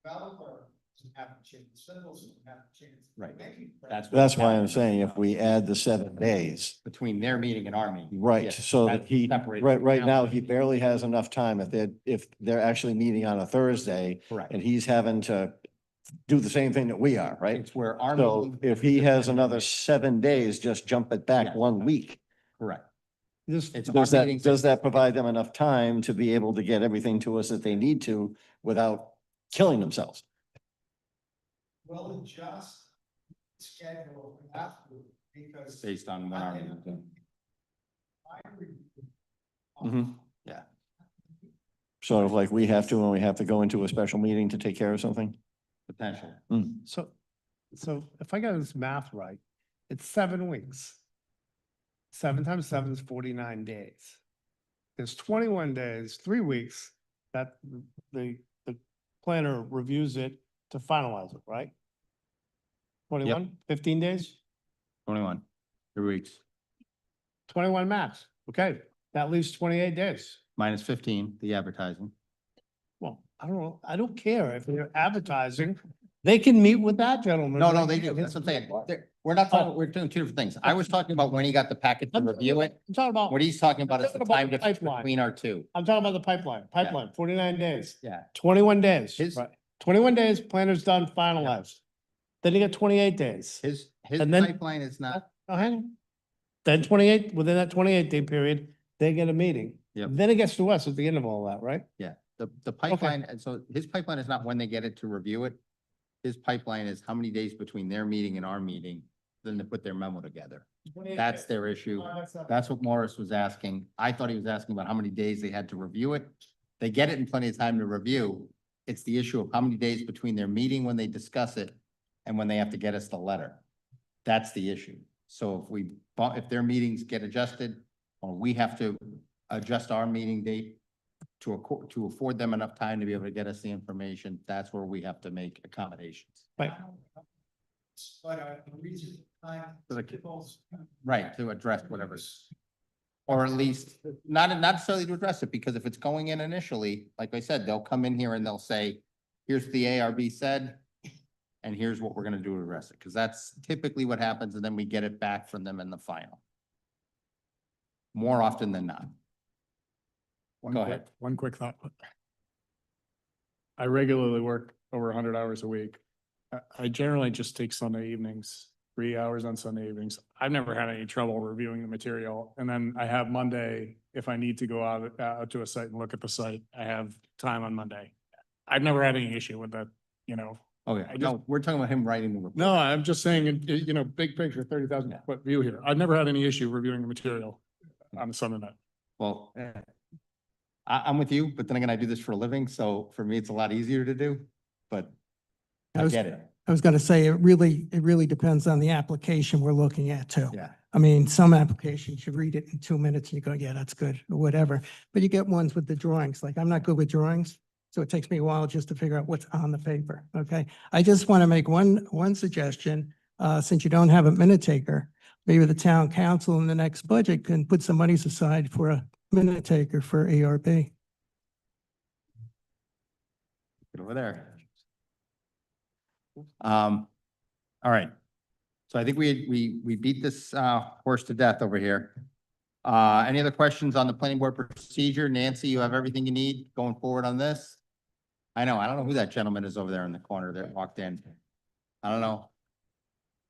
Developer doesn't have to change the symbols, doesn't have to change. Right. Maybe- That's why I'm saying if we add the 7 days, Between their meeting and our meeting. right, Yeah, so that that's he, separated right, from right now, calendar. he barely has enough time if they're actually meeting on a Thursday Correct. and he's having to do the same thing that we are, right? It's where our So meeting. if he has another 7 days, just jump it back Yeah. 1 week. Correct. This, It's our Does that, meetings. does that provide them enough time to be able to get everything to us that they need to without killing themselves? We'll adjust schedule after, because. Based on when our meeting's done. Mhm. Yeah. Sort of like we have to when we have to go into a special meeting to take care of something? Potential. so if I got this math right, it's 7 weeks. 7 times 7 is 49 days. There's 21 days, 3 weeks that the planner reviews it to finalize it, right? 21, 15 days, 21, 3 weeks, 21 max. Okay, that leaves 28 days. minus 15, the advertising. Well, I don't know. I don't care if they're advertising. They can meet with that gentleman. No, they do. That's what I'm saying. We're not talking, we're doing two different things. I was talking about when he got the packet to review it. I'm talking about, What he's talking about is the I'm talking time about the difference pipeline. between our two. I'm talking about the pipeline, 49 days, Yeah. 21 days. His- right. 21 days, planner's done, finalized. Then you get 28 days. His And then- pipeline is not, Oh, hang on. Then 28, within that 28-day period, they get a meeting. Yep. Then it gets to us at the end of all that, right? yeah, the pipeline, and so his pipeline is not when they get it to review it. His pipeline is how many days between their meeting and our meeting, then they put their memo together. That's their issue. That's what Morris was asking. I thought he was asking about how many days they had to review it. They get it in plenty of time to review. It's the issue of how many days between their meeting when they discuss it and when they have to get us the letter. That's the issue. So if their meetings get adjusted, or we have to adjust our meeting date to afford them enough time to be able to get us the information, that's where we have to make accommodations. Right. But the reason time. For the- Right, to address whatever's. Or at least, not necessarily to address it, because if it's going in initially, like I said, they'll come in here and they'll say, here's what the ARB said, and here's what we're gonna do to address it, because that's typically what happens, and then we get it back from them in the final. More often than not. Go ahead. One quick thought. I regularly work over 100 hours a week. I generally just take Sunday evenings, 3 hours on Sunday evenings. I've never had any trouble reviewing the material. And then I have Monday, if I need to go out to a site and look at the site, I have time on Monday. I've never had any issue with that, you know. Okay, I no, we're talking about him writing the report. No, I'm just saying, you know, big picture, 30,000 foot view here. I've never had any issue reviewing the material on a Sunday night. Well, I'm with you, but then again, I do this for a living, so for me, it's a lot easier to do, but I get it. I was gonna say, it really depends on the application we're looking at too. Yeah, I mean, some applications, you read it in 2 minutes and you go, yeah, that's good, or whatever. But you get ones with the drawings, like I'm not good with drawings. So it takes me a while just to figure out what's on the paper, okay? I just want to make one suggestion, since you don't have a minute taker, maybe the town council in the next budget can put some monies aside for a minute taker for ARB. Get over there. All right. So I think we beat this horse to death over here. Any other questions on the planning board procedure? Nancy, you have everything you need going forward on this? I don't know who that gentleman is over there in the corner that walked in. I don't know.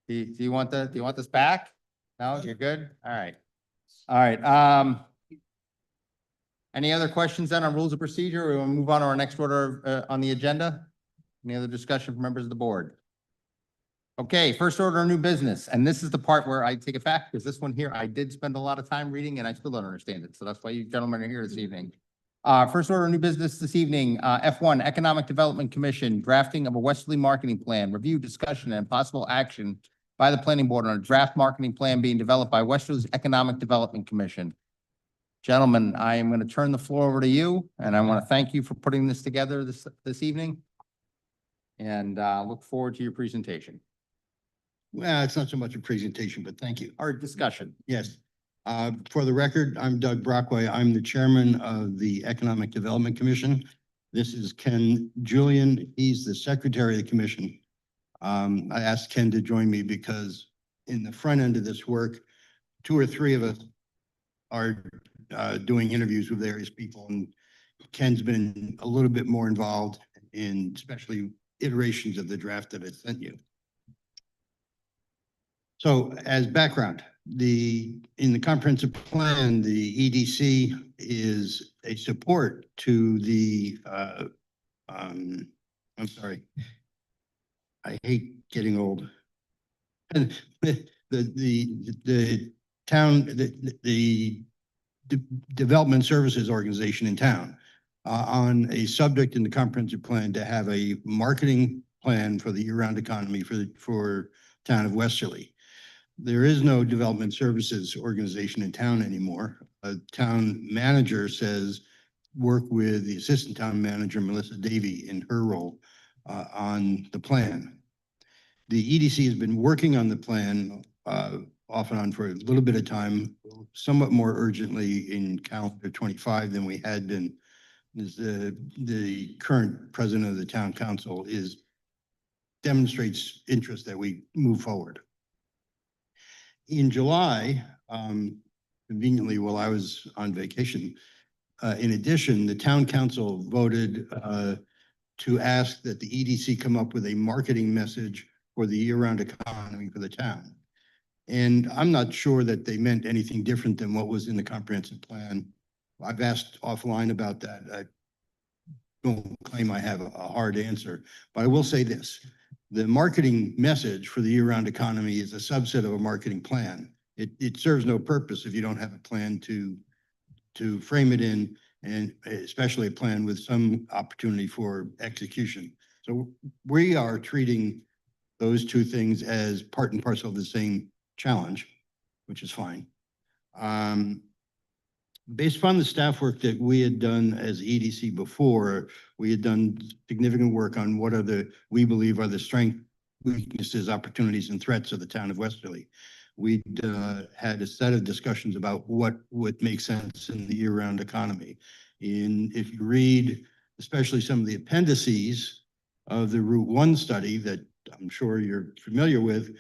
Do you want do you want this back? No, you're good? All right. All right. Any other questions then on rules of procedure? We will move on to our next order on the agenda. Any other discussion from members of the board? Okay, first order of new business, and this is the part where I take it back, because this one here, I did spend a lot of time reading and I still don't understand it, so that's why you gentlemen are here this evening. First order of new business this evening, F1 Economic Development Commission, drafting of a Westerly marketing plan, review, discussion, and possible action by the planning board on a draft marketing plan being developed by Westerly's Economic Development Commission. Gentlemen, I am going to turn the floor over to you, and I want to thank you for putting this together this evening, and look forward to your presentation. Well, it's not so much a presentation, but thank you. Our discussion. Yes. For the record, I'm Doug Brockway. I'm the chairman of the Economic Development Commission. This is Ken Julian. He's the secretary of the commission. I asked Ken to join me because in the front end of this work, 2 or 3 of us are doing interviews with various people, and Ken's been a little bit more involved in especially iterations of the draft that I sent you. So as background, in the comprehensive plan, the EDC is a support to the, I'm sorry, I hate getting old. And the town, the development services organization in town on a subject in the comprehensive plan to have a marketing plan for the year-round economy for town of Westerly. There is no development services organization in town anymore. A town manager says, work with the assistant town manager, Melissa Davy, in her role on the plan. The EDC has been working on the plan off and on for a little bit of time, somewhat more urgently in calendar 25 than we had been. The current president of the town council demonstrates interest that we move forward. In July, conveniently while I was on vacation, in addition, the town council voted to ask that the EDC come up with a marketing message for the year-round economy for the town. And I'm not sure that they meant anything different than what was in the comprehensive plan. I've asked offline about that. I don't claim I have a hard answer, but I will say this. The marketing message for the year-round economy is a subset of a marketing plan. It serves no purpose if you don't have a plan to frame it in, and especially a plan with some opportunity for execution. So we are treating those 2 things as part and parcel of the same challenge, which is fine. Based upon the staff work that we had done as EDC before, we had done significant work on what we believe are the strengths, weaknesses, opportunities, and threats of the town of Westerly. We had a set of discussions about what would make sense in the year-round economy. If you read, especially some of the appendices of the Route 1 study that I'm sure you're familiar with,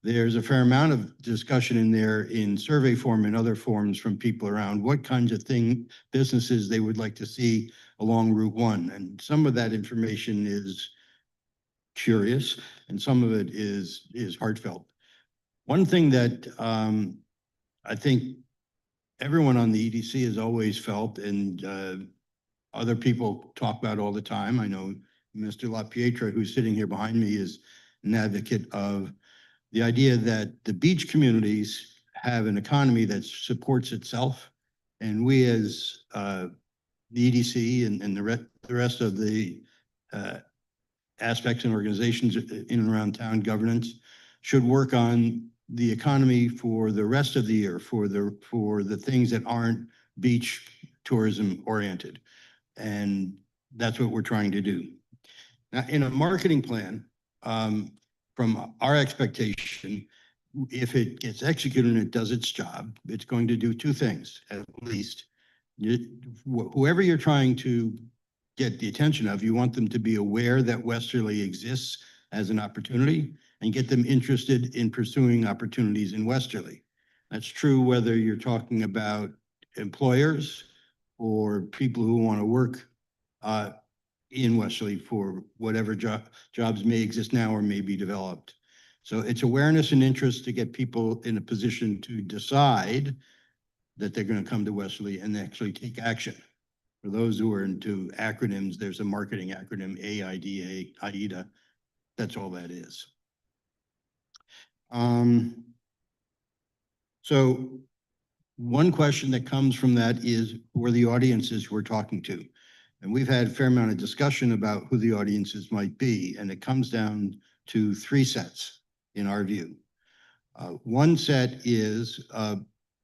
there's a fair amount of discussion in there in survey form and other forms from people around what kinds of businesses they would like to see along Route 1. And some of that information is curious and some of it is heartfelt. One thing that I think everyone on the EDC has always felt, and other people talk about all the time. I know Mr. LaPietra, who's sitting here behind me, is an advocate of the idea that the beach communities have an economy that supports itself. And we as the EDC and the rest of the aspects and organizations in and around town governance should work on the economy for the rest of the year, for the things that aren't beach tourism oriented. And that's what we're trying to do. Now, in a marketing plan, from our expectation, if it gets executed and it does its job, it's going to do two things, at least. Whoever you're trying to get the attention of, you want them to be aware that Westerly exists as an opportunity and get them interested in pursuing opportunities in Westerly. That's true whether you're talking about employers or people who want to work in Westerly for whatever jobs may exist now or may be developed. So it's awareness and interest to get people in a position to decide that they're going to come to Westerly and actually take action. For those who are into acronyms, there's a marketing acronym, AIDA. That's all that is. So one question that comes from that is, who are the audiences we're talking to? And we've had a fair amount of discussion about who the audiences might be, and it comes down to three sets in our view. One set is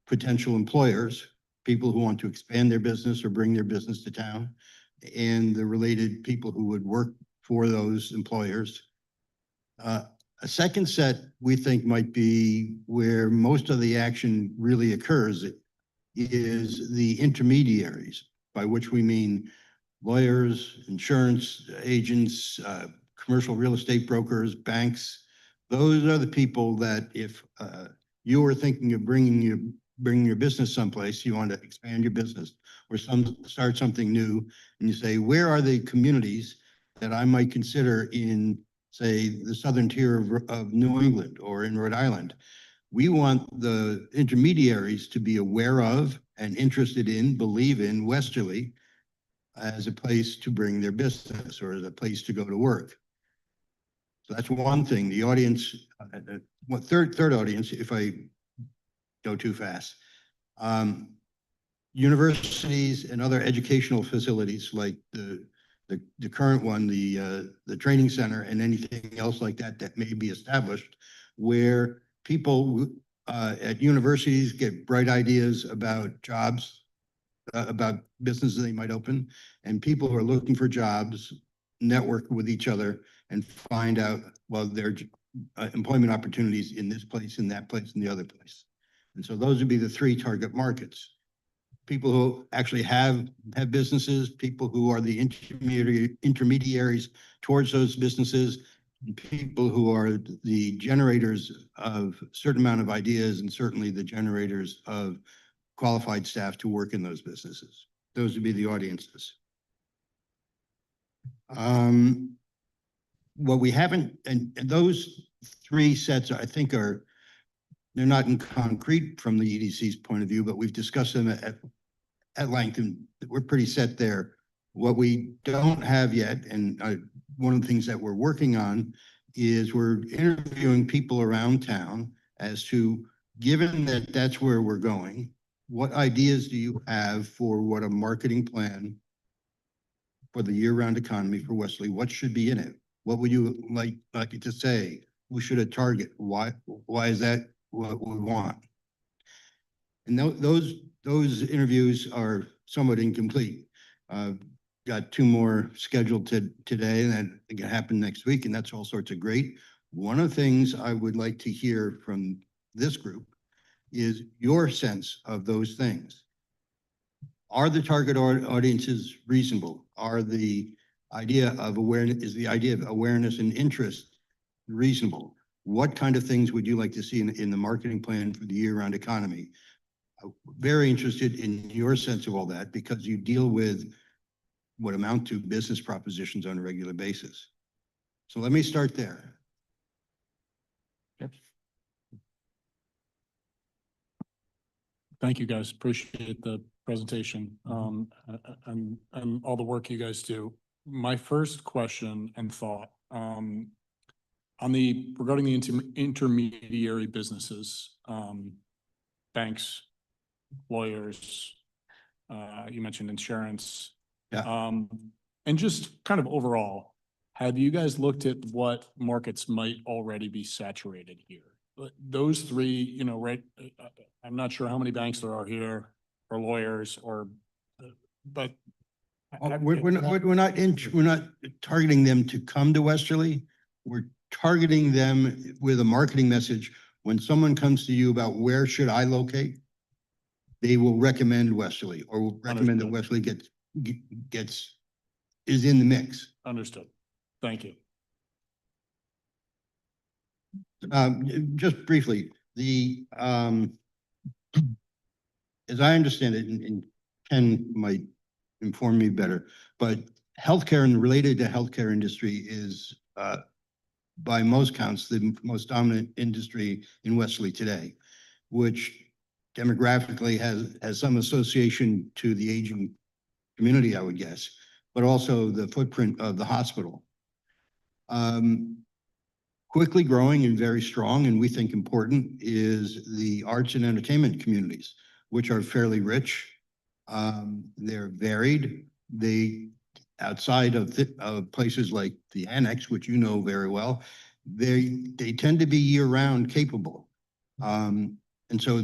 potential employers, people who want to expand their business or bring their business to town, and the related people who would work for those employers. A second set we think might be where most of the action really occurs is the intermediaries, by which we mean lawyers, insurance agents, commercial real estate brokers, banks. Those are the people that if you were thinking of bringing your business someplace, you want to expand your business or start something new, and you say, where are the communities that I might consider in, say, the southern tier of New England or in Rhode Island? We want the intermediaries to be aware of and interested in, believe in Westerly as a place to bring their business or as a place to go to work. So that's one thing. The audience, third audience, if I go too fast. Universities and other educational facilities like the current one, the training center and anything else like that that may be established, where people at universities get bright ideas about jobs, about businesses they might open, and people who are looking for jobs network with each other and find out, well, there are employment opportunities in this place, in that place, and the other place. And so those would be the three target markets. People who actually have businesses, people who are the intermediaries towards those businesses, and people who are the generators of a certain amount of ideas and certainly the generators of qualified staff to work in those businesses. Those would be the audiences. What we haven't, and those three sets, I think they're not in concrete from the EDC's point of view, but we've discussed them at length, and we're pretty set there. What we don't have yet, and one of the things that we're working on, is we're interviewing people around town as to, given that that's where we're going, what ideas do you have for what a marketing plan for the year-round economy for Westerly? What should be in it? What would you like it to say? Who should it target? Why is that what we want? And those interviews are somewhat incomplete. Got two more scheduled today, and that can happen next week, and that's all sorts of great. One of the things I would like to hear from this group is your sense of those things. Are the target audiences reasonable? Is the idea of awareness and interest reasonable? What kind of things would you like to see in the marketing plan for the year-round economy? I'm very interested in your sense of all that, because you deal with what amount to business propositions on a regular basis. So let me start there. Yep. Thank you, guys. Appreciate the presentation and all the work you guys do. My first question and thought regarding the intermediary businesses, banks, lawyers, you mentioned insurance. Yeah. And just kind of overall, have you guys looked at what markets might already be saturated here? those three, you know, right, I'm not sure how many banks there are here or lawyers or, but. We're not targeting them to come to Westerly. We're targeting them with a marketing message. When someone comes to you about where should I locate, they will recommend Westerly or will recommend that Understood. Westerly is in the mix. Understood. Thank you. Just briefly, as I understand it, and Ken might inform me better, but healthcare and related to healthcare industry is, by most counts, the most dominant industry in Westerly today, which demographically has some association to the aging community, I would guess, but also the footprint of the hospital. Quickly growing and very strong, and we think important, is the arts and entertainment communities, which are fairly rich. They're varied. Outside of places like the Annex, which you know very well, they tend to be year-round capable. And so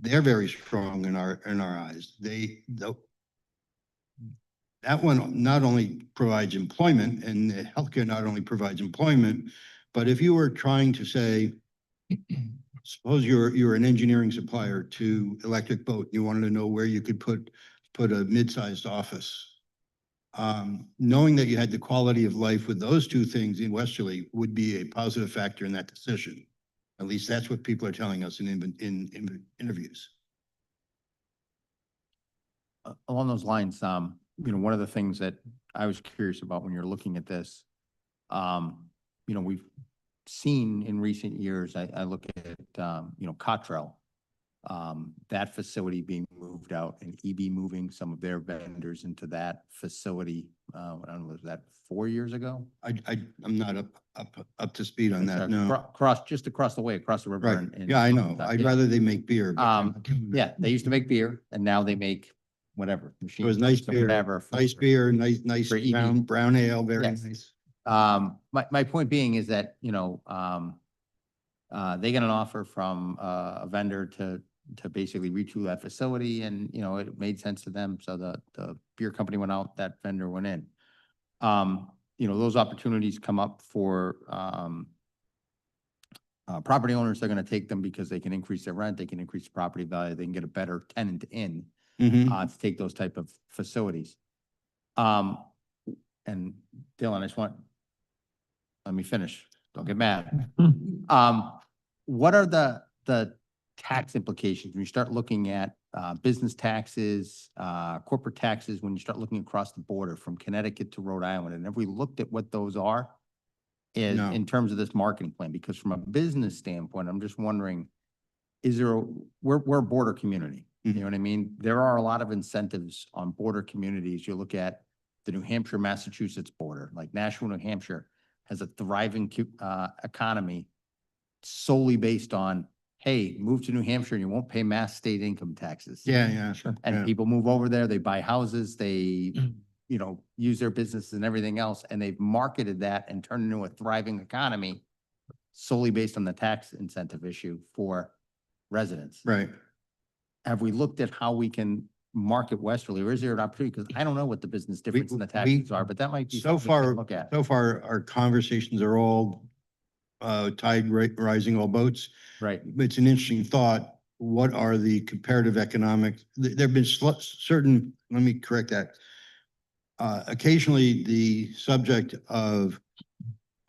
they're very strong in our eyes. That one not only provides employment, and healthcare not only provides employment, but if you were trying to say, suppose you're an engineering supplier to Electric Boat, you wanted to know where you could put a mid-sized office. Knowing that you had the quality of life with those two things in Westerly would be a positive factor in that decision. At least that's what people are telling us in interviews. Along those lines, you know, one of the things that I was curious about when you're looking at this, you know, we've seen in recent years, I look at, you know, Cottrell, that facility being moved out and EB moving some of their vendors into that facility. I don't know, was that 4 years ago? I'm not up to speed on that, no. Just across the way, across the river. Right, yeah, I know. I'd rather they make beer. Yeah, they used to make beer and now they make whatever. It was nice beer, nice beer, nice For EB. brown ale, very Yes. nice. My point being is that, you know, they got an offer from a vendor to basically retool that facility and, you know, it made sense to them. So the beer company went out, that vendor went in. You know, those opportunities come up for property owners. They're going to take them because they can increase their rent, they can increase the property value, they can get a better tenant in to take those type of facilities. And Dylan, let me finish. Don't get mad. What are the tax implications when you start looking at business taxes, corporate taxes, when you start looking across the border from Connecticut to Rhode Island? And have we looked at what those are No. in terms of this marketing plan? Because from a business standpoint, I'm just wondering, we're a border community. You know what I mean? There are a lot of incentives on border communities. You look at the New Hampshire, Massachusetts border, like Nashua, New Hampshire has a thriving economy solely based on, hey, move to New Hampshire and you won't pay mass state income taxes. Yeah, sure. And people move over there, they buy houses, they, you know, use their businesses and everything else, and they've marketed that and turned into a thriving economy solely based on the tax incentive issue for residents. Right. Have we looked at how we can market Westerly, or is there an opportunity? Because I don't know what the business difference in the taxes are, but that might be So something we can far, look at. our conversations are all rising all boats. Right. It's an interesting thought. What are the comparative economics? There've been certain, let me correct that. Occasionally the subject of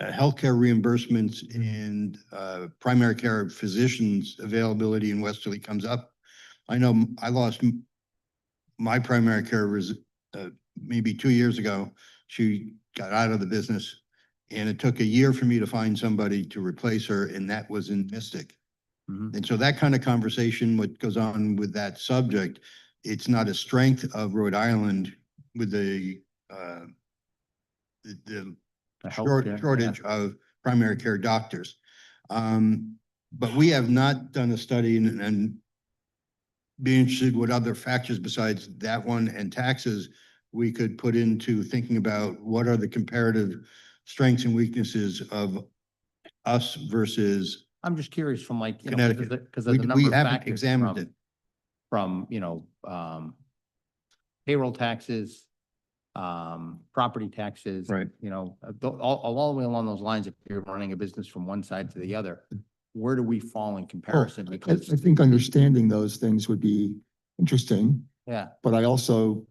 healthcare reimbursements and primary care physicians availability in Westerly comes up. I know I lost my primary care was maybe 2 years ago. She got out of the business and it took a year for me to find somebody to replace her, and that was in Mystic. And so that kind of conversation, what goes on with that subject, it's not a strength of Rhode Island with the shortage of primary care doctors. But we have not done a study and be interested what other factors besides that one and taxes we could put into thinking about what are the comparative strengths and weaknesses of us versus I'm just curious from like, you know, Connecticut. because of the number We of haven't factors examined it. from, you know, payroll taxes, property taxes. Right. You know, all the way along those lines, if you're running a business from one side to the other, where do we fall in comparison? Because, I think understanding those things would be interesting, yeah, but I also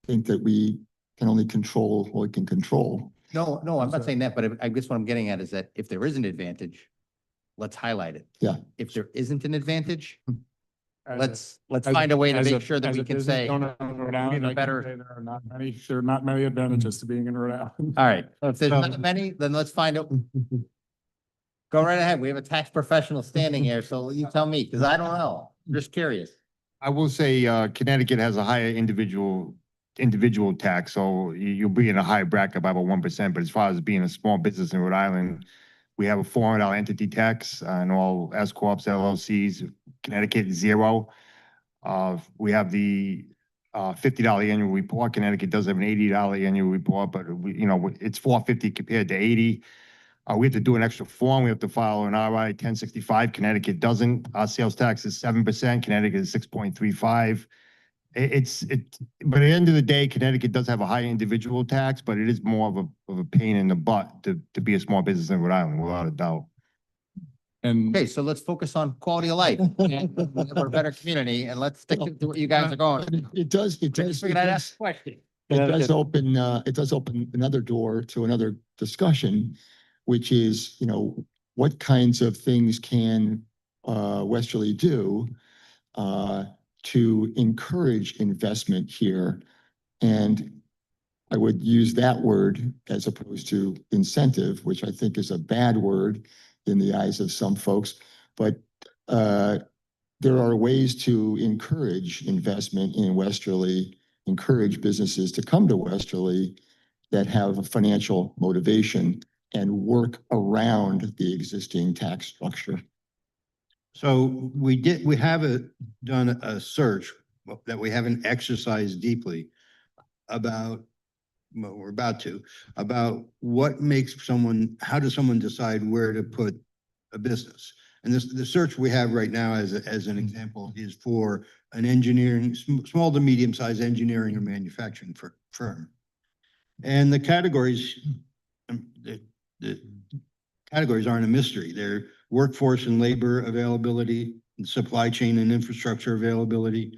think that we can only control what we can control. no, I'm not So- saying that, but I guess what I'm getting at is that if there is an advantage, let's highlight it. Yeah. If there isn't an advantage, As a- let's as find a way to as make sure that as we a can business say, owner in Rhode Island, in a I can better- say there are not many advantages to being in Rhode Island. all right, if there's So- not many, then let's find out. Go right ahead. We have a tax professional standing here, so you tell me, because I don't know. Just curious. I will say, Connecticut has a higher individual tax, so you'll be in a higher bracket by about 1%. But as far as being a small business in Rhode Island, we have a $400 entity tax on all S corps, LLCs. Connecticut is 0. We have the $50 annual report. Connecticut does have an $80 annual report, but it's $450 compared to 80. We have to do an extra form. We have to file an RI 1065. Connecticut doesn't. Our sales tax is 7%. Connecticut is 6.35. But at the end of the day, Connecticut does have a high individual tax, but it is more of a pain in the butt to be a small business in Rhode Island, without a doubt. And Okay, so let's focus on quality of life. We're a better community, and let's stick to what you guys are going. It does, I just figured I'd ask a question. it does open another door to another discussion, which is, what kinds of things can Westerly do to encourage investment here? And I would use that word as opposed to incentive, which I think is a bad word in the eyes of some folks. But there are ways to encourage investment in Westerly, encourage businesses to come to Westerly that have a financial motivation and work around the existing tax structure. So we have done a search that we haven't exercised deeply about, well, we're about what makes someone, how does someone decide where to put a business? And the search we have right now as an example is for an engineering, small to medium-sized engineering or manufacturing firm. And the categories, the categories aren't a mystery. They're workforce and labor availability, and supply chain and infrastructure availability,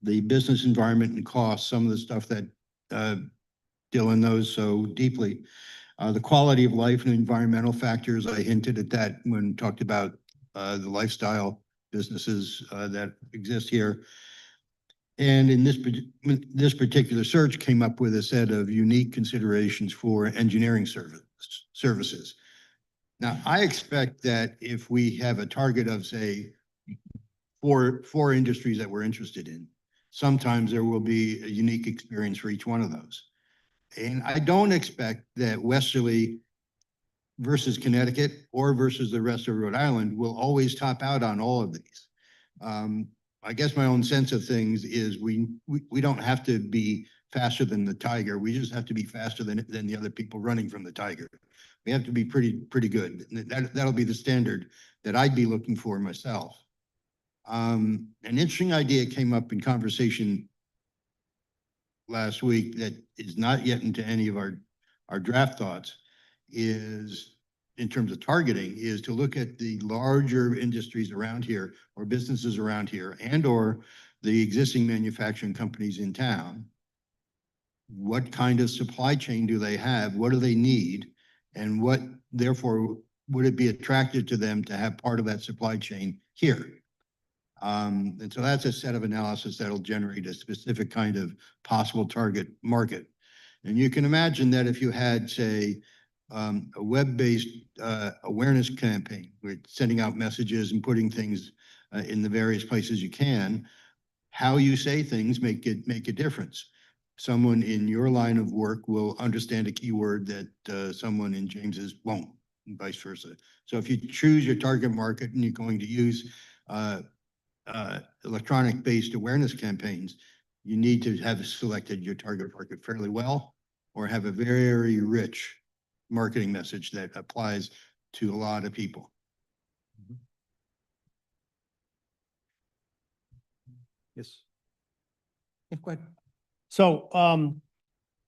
the business environment and costs, some of the stuff that Dylan knows so deeply. The quality of life and environmental factors, I hinted at that when we talked about the lifestyle businesses that exist here. And in this particular search came up with a set of unique considerations for engineering services. Now, I expect that if we have a target of, say, four industries that we're interested in, sometimes there will be a unique experience for each one of those. And I don't expect that Westerly versus Connecticut or versus the rest of Rhode Island will always top out on all of these. I guess my own sense of things is we don't have to be faster than the tiger. We just have to be faster than the other people running from the tiger. We have to be pretty good. That'll be the standard that I'd be looking for myself. An interesting idea came up in conversation last week that is not yet into any of our draft thoughts, is in terms of targeting, is to look at the larger industries around here or businesses around here and or the existing manufacturing companies in town. What kind of supply chain do they have? What do they need? And what, therefore, would it be attractive to them to have part of that supply chain here? And so that's a set of analysis that'll generate a specific kind of possible target market. And you can imagine that if you had, say, a web-based awareness campaign, with sending out messages and putting things in the various places you can, how you say things make a difference. Someone in your line of work will understand a keyword that someone in James's won't, and vice versa. So if you choose your target market and you're going to use electronic-based awareness campaigns, you need to have selected your target market fairly well, or have a very rich marketing message that applies to a lot of people. Yes. Yeah, go ahead. So,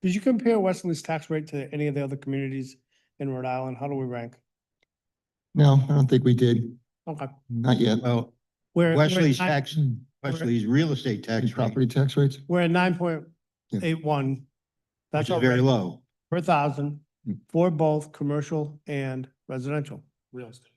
did you compare Westerly's tax rate to any of the other communities in Rhode Island? How do we rank? No, I don't think we did. Okay. Not yet. Well, We're Wesley's at tax, Wesley's real estate tax rate, Property tax rates? we're at 9.81. which That's is our very rate low. per thousand Mm. for both commercial and residential real estate.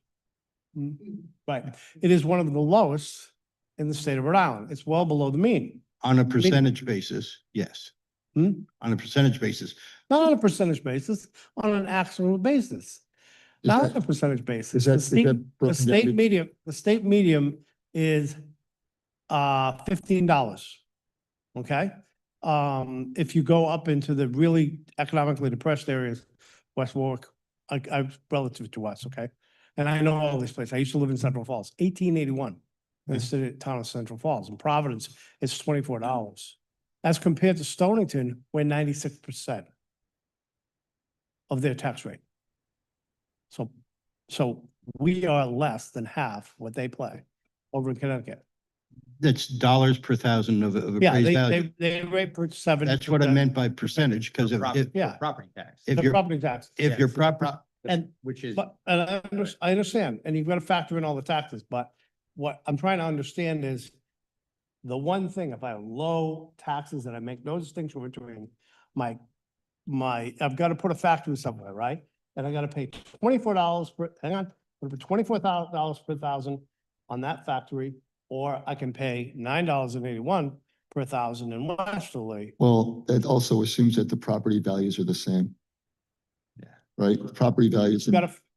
Right. It is one of the lowest in the state of Rhode Island. It's well below the mean. On a percentage basis, yes. Hmm? On a percentage basis. Not on a percentage basis, on an actual basis. Is Not that- on a percentage basis. is that- The is state- that the broken down state to- medium, the state medium is $15. Okay? If you go up into the really economically depressed areas, West Warwick, I relative to us, okay? And I know all these places. I used to live in Central Falls, 1881 in the city, town of Central Falls. In Providence, it's $24. As compared to Stonington, we're 96% of their tax rate. So we are less than half what they pay over in Connecticut. That's dollars per thousand of Yeah, appraised value. they rate per 7. That's what I meant by percentage, because if, Yeah. Property tax. if The you're, property tax. if your property, And, Which is. but, and I understand, and you've got to factor in all the taxes, but what I'm trying to understand is the one thing, if I have low taxes and I make no distinction between my, I've got to put a factory somewhere, right? And I got to pay $24 per, hang on, I'm gonna put $24,000 per thousand on that factory, or I can pay $9.81 per thousand in Westerly. Well, that also assumes that the property values are the same. Yeah. Right? Property values.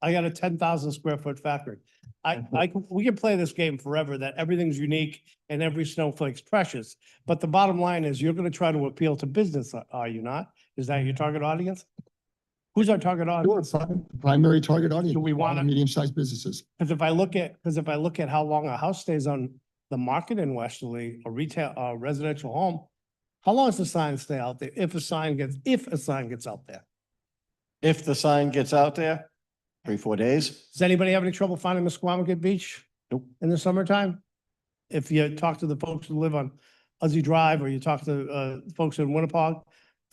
I got a 10,000 square foot factory. We can play this game forever, that everything's unique and every snowflake's precious. But the bottom line is you're gonna try to appeal to business, are you not? Is that your target audience? Who's our target audience? Primary target audience. Do we small and wanna- Medium-sized businesses. Because if I look at how long a house stays on the market in Westerly, a retail, residential home, how long does the sign stay out there? If a sign gets out there? If the sign gets out there, 3-4 days. Does anybody have any trouble finding Musqueamacet Beach? Nope. In the summertime? If you talk to the folks who live on Uzzy Drive, or you talk to folks in Winnapogue,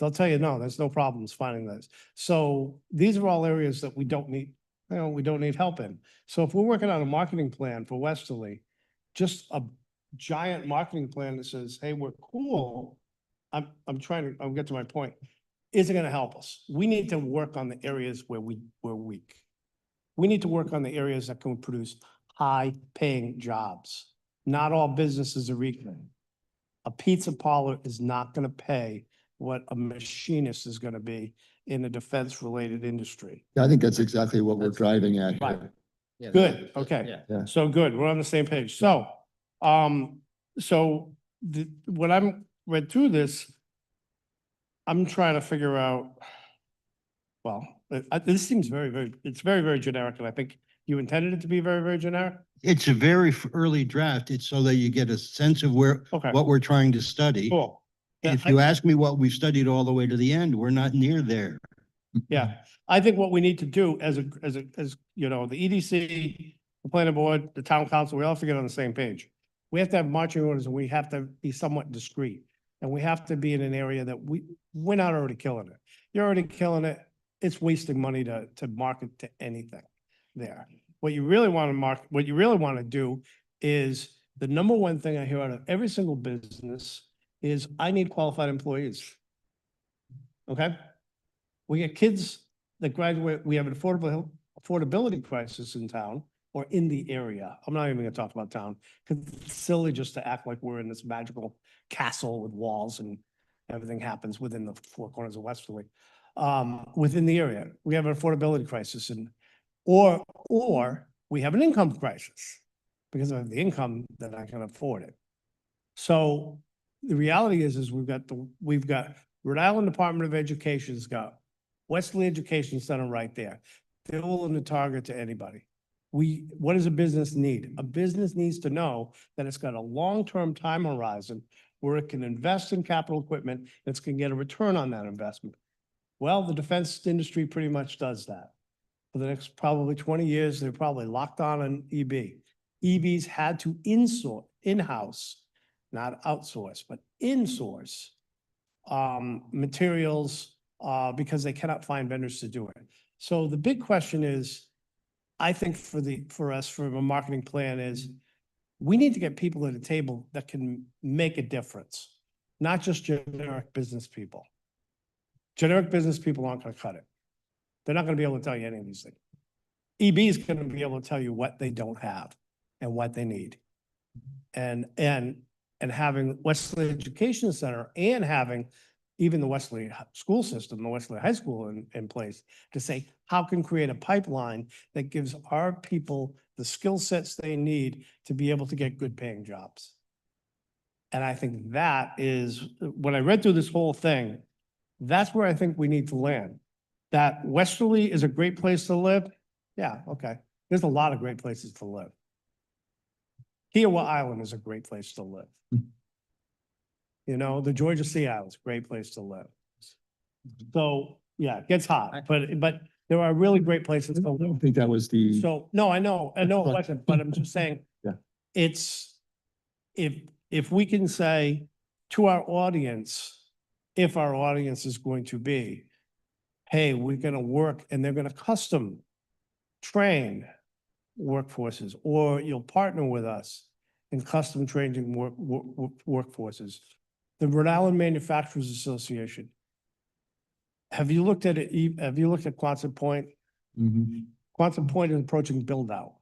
they'll tell you, no, there's no problems finding those. So these are all areas that we don't need help in. So if we're working on a marketing plan for Westerly, just a giant marketing plan that says, hey, we're cool. I'll get to my point. Isn't gonna help us. We need to work on the areas where we're weak. We need to work on the areas that can produce high-paying jobs. Not all businesses are equal. A pizza parlor is not gonna pay what a machinist is gonna be in a defense-related industry. Yeah, I think that's exactly what we're driving at Right. here. Yeah, Good, okay. Yeah. Yeah. So good, we're on the same page. So, when I'm read through this, I'm trying to figure out, well, this seems it's very, very generic, and I think you intended it to be very, very generic. it's a very early draft. It's so that you get a sense of Okay, what we're trying to study. cool. Yeah, If you ask me what we've studied all the way to the end, we're not near there. Yeah, I think what we need to do as you know, the EDC, the planning board, the town council, we all have to get on the same page. We have to have marching orders, and we have to be somewhat discreet. And we have to be in an area that we're not already killing it. You're already killing it. It's wasting money to market to anything there. What you really want to do is, the number one thing I hear out of every single business is, I need qualified employees. Okay? We get kids that graduate, we have an affordability crisis in town or in the area. I'm not even gonna talk about town, because it's silly just to act like we're in this magical castle with walls and everything happens within the four corners of Westerly. Within the area, we have an affordability crisis, or we have an income crisis. Because of the income, that I can afford it. So the reality is we've got Rhode Island Department of Education's got Westerly Education Center right there. They're willing to target to anybody. What does a business need? A business needs to know that it's got a long-term time horizon where it can invest in capital equipment, and it's can get a return on that investment. Well, the defense industry pretty much does that. for the next probably 20 years, they're probably locked on EV. EVs had to in-house, not outsource, but in-source materials because they cannot find vendors to do it. So the big question is, I think for us, for a marketing plan is, we need to get people at the table that can make a difference, not just generic business people. Generic business people aren't gonna cut it. They're not gonna be able to tell you any of these things. EB is gonna be able to tell you what they don't have and what they need. And having Westerly Education Center and having even the Westerly school system, the Westerly High School in place to say, how can create a pipeline that gives our people the skill sets they need to be able to get good paying jobs. And I think that is, when I read through this whole thing, that's where I think we need to land. That Westerly is a great place to live. Yeah, okay. There's a lot of great places to live. Kiowa Island is a great place to live. You know, the Georgia Sea Islands, great place to live. So, yeah, it gets hot, but there are really great places to I live. don't think that was the. So, no, I know it wasn't, but I'm just saying. Yeah. It's, if we can say to our audience, if our audience is going to be, hey, we're gonna work and they're gonna custom train workforces, or you'll partner with us in custom training workforces. The Rhode Island Manufacturers Association. Have you looked at it? Have you looked at Quonset Point? Mhm. Quonset Point is approaching build out.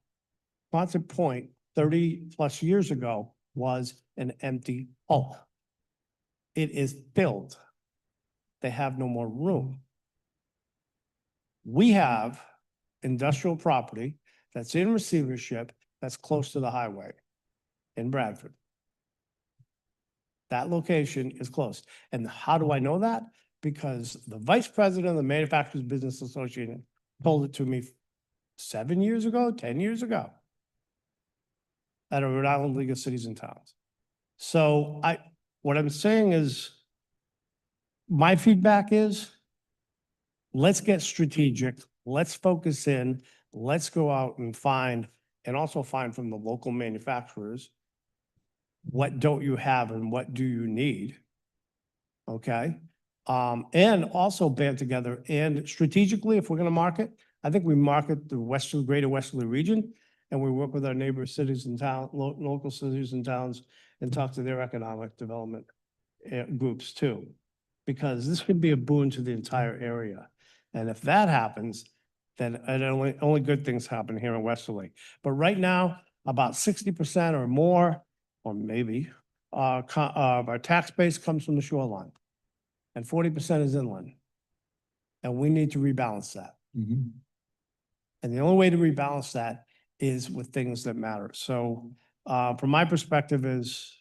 Quonset Point 30+ years ago was an empty hulk. It is filled. They have no more room. We have industrial property that's in receivership that's close to the highway in Bradford. That location is close. And how do I know that? Because the vice president of the Manufacturers Business Association told it to me 7 years ago, 10 years ago at a Rhode Island League of Cities and Towns. So what I'm saying is, my feedback is, let's get strategic, let's focus in, let's go out and find, and also find from the local manufacturers, what don't you have and what do you need? Okay? And also band together and strategically, if we're gonna market, I think we market the greater Westerly region, and we work with our neighbor cities and town, local cities and towns, and talk to their economic development groups too. Because this could be a boon to the entire area. And if that happens, then only good things happen here in Westerly. But right now, about 60% or more, or maybe, of our tax base comes from the shoreline. And 40% is inland. And we need to rebalance that. Mhm. And the only way to rebalance that is with things that matter. So, from my perspective is,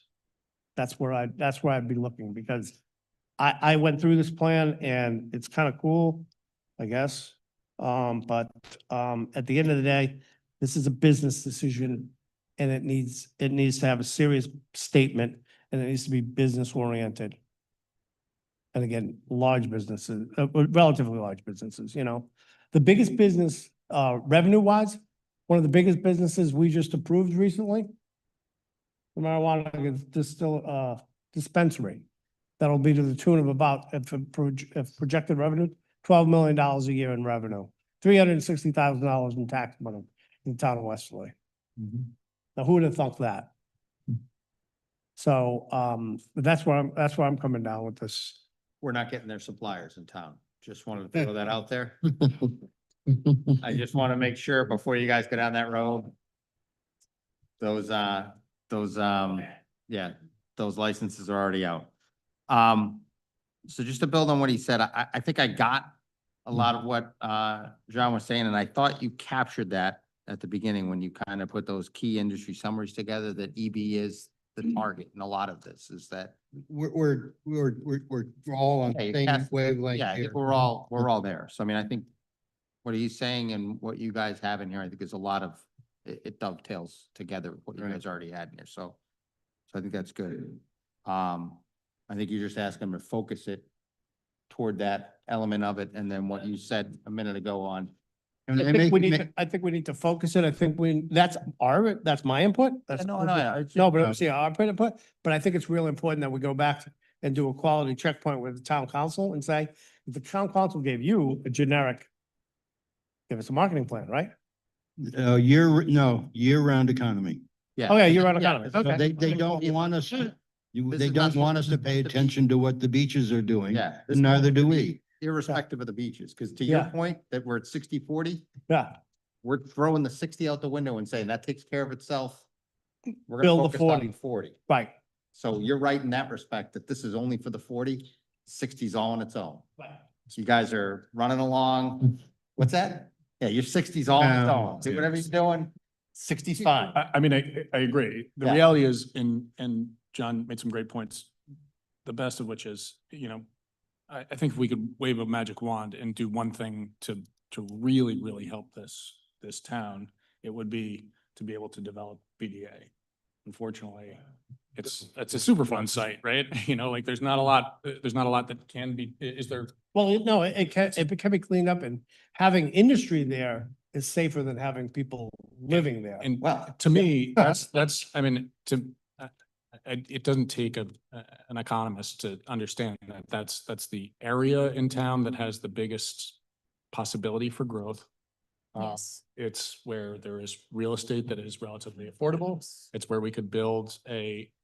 that's where I'd be looking, because I went through this plan and it's kind of cool, I guess. But at the end of the day, this is a business decision, and it needs to have a serious statement, and it needs to be business oriented. And again, large businesses, relatively large businesses, you know. The biggest business, revenue wise, one of the biggest businesses we just approved recently, the marijuana dispensary. That'll be to the tune of about, if projected revenue, $12 million a year in revenue, $360,000 in tax money in the town of Westerly. Mhm. Now, who would have thought that? So, but that's where I'm coming down with this. We're not getting their suppliers in town. Just wanted to throw that out there. I just want to make sure before you guys go down that road. Those licenses are already out. So just to build on what he said, I think I got a lot of what, John was saying, and I thought you captured that at the beginning when you kind of put those key industry summaries together, that EB is the target in a lot of this, is that. We're all on Yeah, you the same cast- wavelength Yeah, I here. think we're all there. So I mean, I think what he's saying and what you guys have in here, I think is a lot of, it dovetails together with what you guys already had in here. So I think that's good. I think you just ask them to focus it toward that element of it. And then what you said a minute ago on And I they think make, we need, I think we need to focus it. I think that's my input. That's. No, but see, our input, but I think it's real important that we go back and do a quality checkpoint with the town council and say, if the town council gave you a generic, give us a marketing plan, right? year-round economy. Yeah. Oh, yeah, you're on Yeah, economy. So Okay. they don't want us, This they is not don't want supposed us to to be pay supposed to be- attention to what the beaches are doing. Yeah. And neither do we. Irrespective of the beaches, because to your Yeah. point that we're at 60-40, Yeah, we're throwing the 60 out the window and saying that takes care of itself. We're Build gonna the focus on 40. 40. right. So you're right in that respect, that this is only for the 40, 60's all on its own. So you guys are running along. What's that? Yeah, your 60's all on its own. Do whatever you're doing. 60's fine. I mean, I agree. The Yeah. reality is, and John made some great points. The best of which is, I think if we could wave a magic wand and do one thing to really, really help this town, it would be to be able to develop BDA. Unfortunately, it's a super fun site, right? Like there's not a lot that can be, is there? Well, no, it can be cleaned up, and having industry there is safer than having people living there. And Well, to me, I mean, it doesn't take an economist to understand that that's the area in town that has the biggest possibility for growth. Yes. It's where there is real estate that is relatively affordable. It's where we could build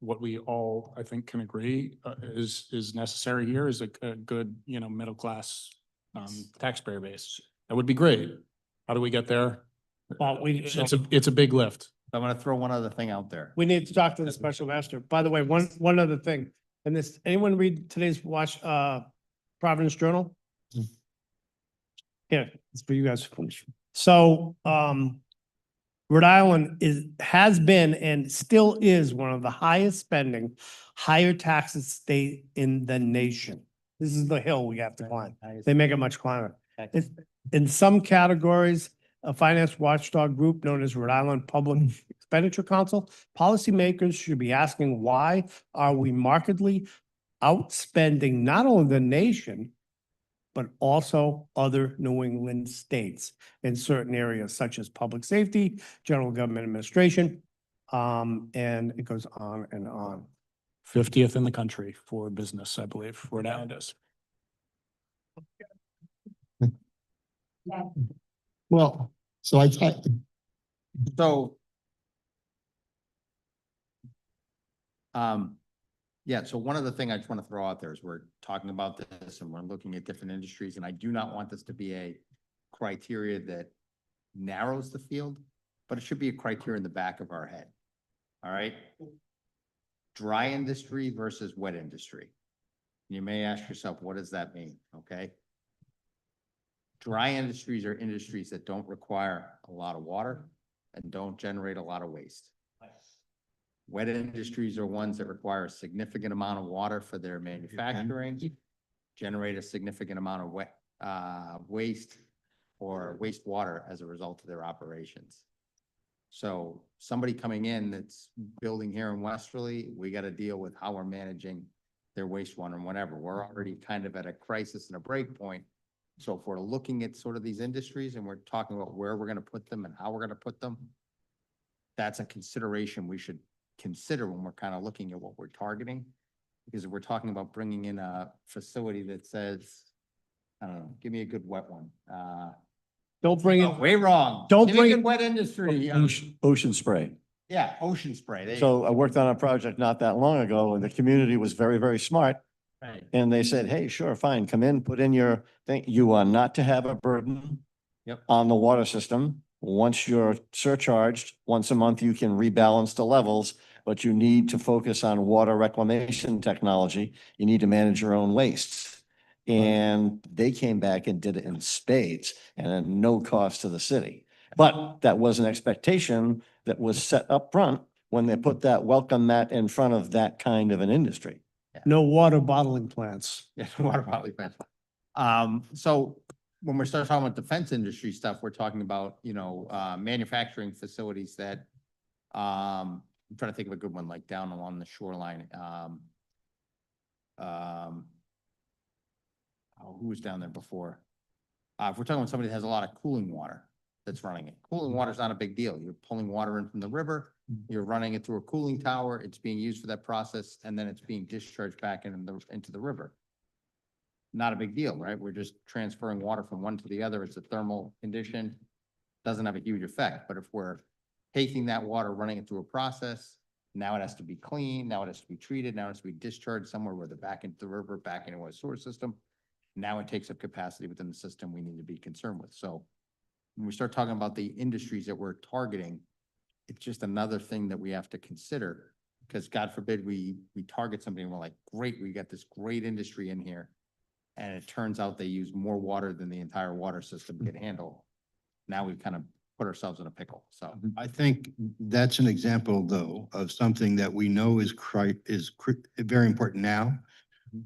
what we all, I think, can agree is necessary here is a good, middle class taxpayer base. That would be great. How do we get there? Well, It's a big lift. I'm gonna throw one other thing out there. we need to talk to the special master. By the way, one other thing, and this, anyone read today's Providence Journal? Here, it's for you guys. So, Rhode Island has been and still is one of the highest spending, higher taxes state in the nation. This is the hill we have to climb. They make it much climber. In some categories, a finance watchdog group known as Rhode Island Public Expenditure Council, policymakers should be asking, why are we markedly outspending not only the nation, but also other New England states in certain areas such as public safety, general government administration, and it goes on and on. 50th in the country for business, I believe, Rhode Island is. Well, so So. Yeah, so one other thing I just want to throw out there is we're talking about this and we're looking at different industries, and I do not want this to be a criteria that narrows the field, but it should be a criteria in the back of our head. All right? Dry industry versus wet industry. You may ask yourself, what does that mean? Okay. Dry industries are industries that don't require a lot of water and don't generate a lot of waste. Wet industries are ones that require a significant amount of water for their manufacturing, generate a significant amount of waste or wastewater as a result of their operations. So somebody coming in that's building here in Westerly, we got to deal with how we're managing their wastewater and whatever. We're already kind of at a crisis and a break point. So if we're looking at sort of these industries and we're talking about where we're going to put them and how we're going to put them, that's a consideration we should consider when we're kind of looking at what we're targeting. Because if we're talking about bringing in a facility that says, I don't know, give me a good wet one. Don't bring it. Way wrong. Don't Give me a bring good wet industry. Ocean spray. Yeah, ocean spray. There you So go. I worked on a project not that long ago and the community was very, very smart. Right. And they said, hey, sure, fine, come in, put in your thing. You are not to have a burden Yep. on the water system. Once you're surcharged, once a month, you can rebalance the levels, but you need to focus on water reclamation technology. You need to manage your own waste. And they came back and did it in spades and at no cost to the city. But that was an expectation that was set up front when they put that welcome mat in front of that kind of an industry. No water bottling plants. Yeah, water bottle plants. So when we start talking about defense industry stuff, we're talking about, manufacturing facilities that, I'm trying to think of a good one, like down along the shoreline. Who was down there before? If we're talking about somebody that has a lot of cooling water, that's running it. Cooling water is not a big deal. You're pulling water in from the river, you're running it through a cooling tower, it's being used for that process, and then it's being discharged back into the river. Not a big deal, right? We're just transferring water from one to the other. It's a thermal condition. Doesn't have a huge effect, but if we're taking that water, running it through a process, now it has to be cleaned, now it has to be treated, now it has to be discharged somewhere, whether back into the river, back into a sewer system. Now it takes up capacity within the system we need to be concerned with. So when we start talking about the industries that we're targeting, it's just another thing that we have to consider. Because God forbid we target somebody and we're like, great, we got this great industry in here. And it turns out they use more water than the entire water system can handle. Now we've kind of put ourselves in a pickle, so. I think that's an example, though, of something that we know is very important now.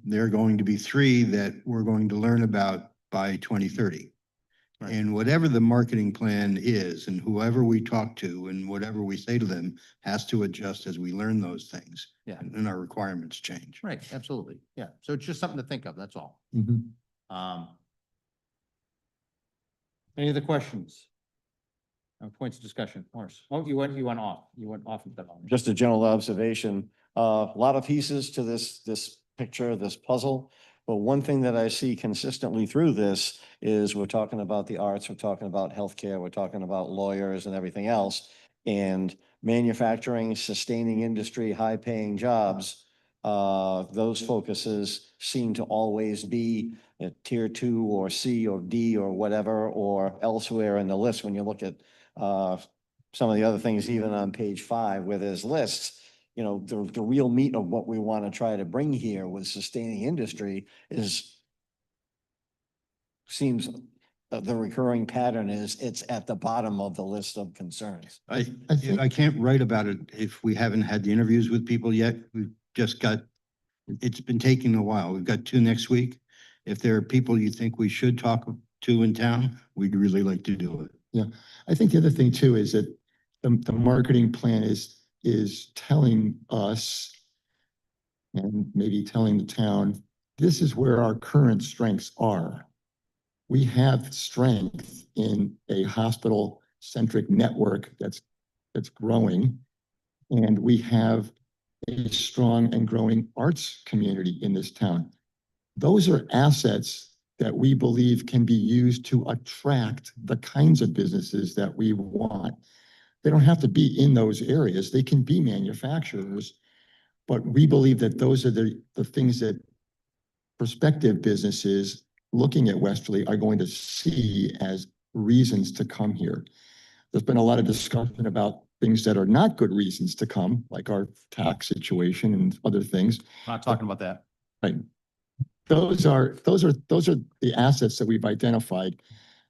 There are going to be 3 that we're going to learn about by 2030. Right. And whatever the marketing plan is, and whoever we talk to and whatever we say to them has to adjust as we learn those things. Yeah. And our requirements change. Right, absolutely. Yeah, so it's just something to think of, that's all. Mhm. Any other questions? Points of discussion, Morris? Oh, you went off. You went off. Just a general observation, a lot of pieces to this picture, this puzzle. But one thing that I see consistently through this is we're talking about the arts, we're talking about healthcare, we're talking about lawyers and everything else. And manufacturing, sustaining industry, high-paying jobs, those focuses seem to always be at tier 2 or C or D or whatever, or elsewhere in the list when you look at some of the other things, even on page 5, where there's lists. You know, the real meat of what we want to try to bring here with sustaining industry seems the recurring pattern is it's at the bottom of the list of concerns. I can't write about it if we haven't had the interviews with people yet. We've just got, it's been taking a while. We've got 2 next week. If there are people you think we should talk to in town, we'd really like to do it. Yeah, I think the other thing too is that the marketing plan is telling us and maybe telling the town, this is where our current strengths are. We have strength in a hospital-centric network that's growing, and we have a strong and growing arts community in this town. Those are assets that we believe can be used to attract the kinds of businesses that we want. They don't have to be in those areas. They can be manufacturers, but we believe that those are the things that prospective businesses looking at Westerly are going to see as reasons to come here. There's been a lot of discussion about things that are not good reasons to come, like our tax situation and other things. Not talking about that. Right. Those are the assets that we've identified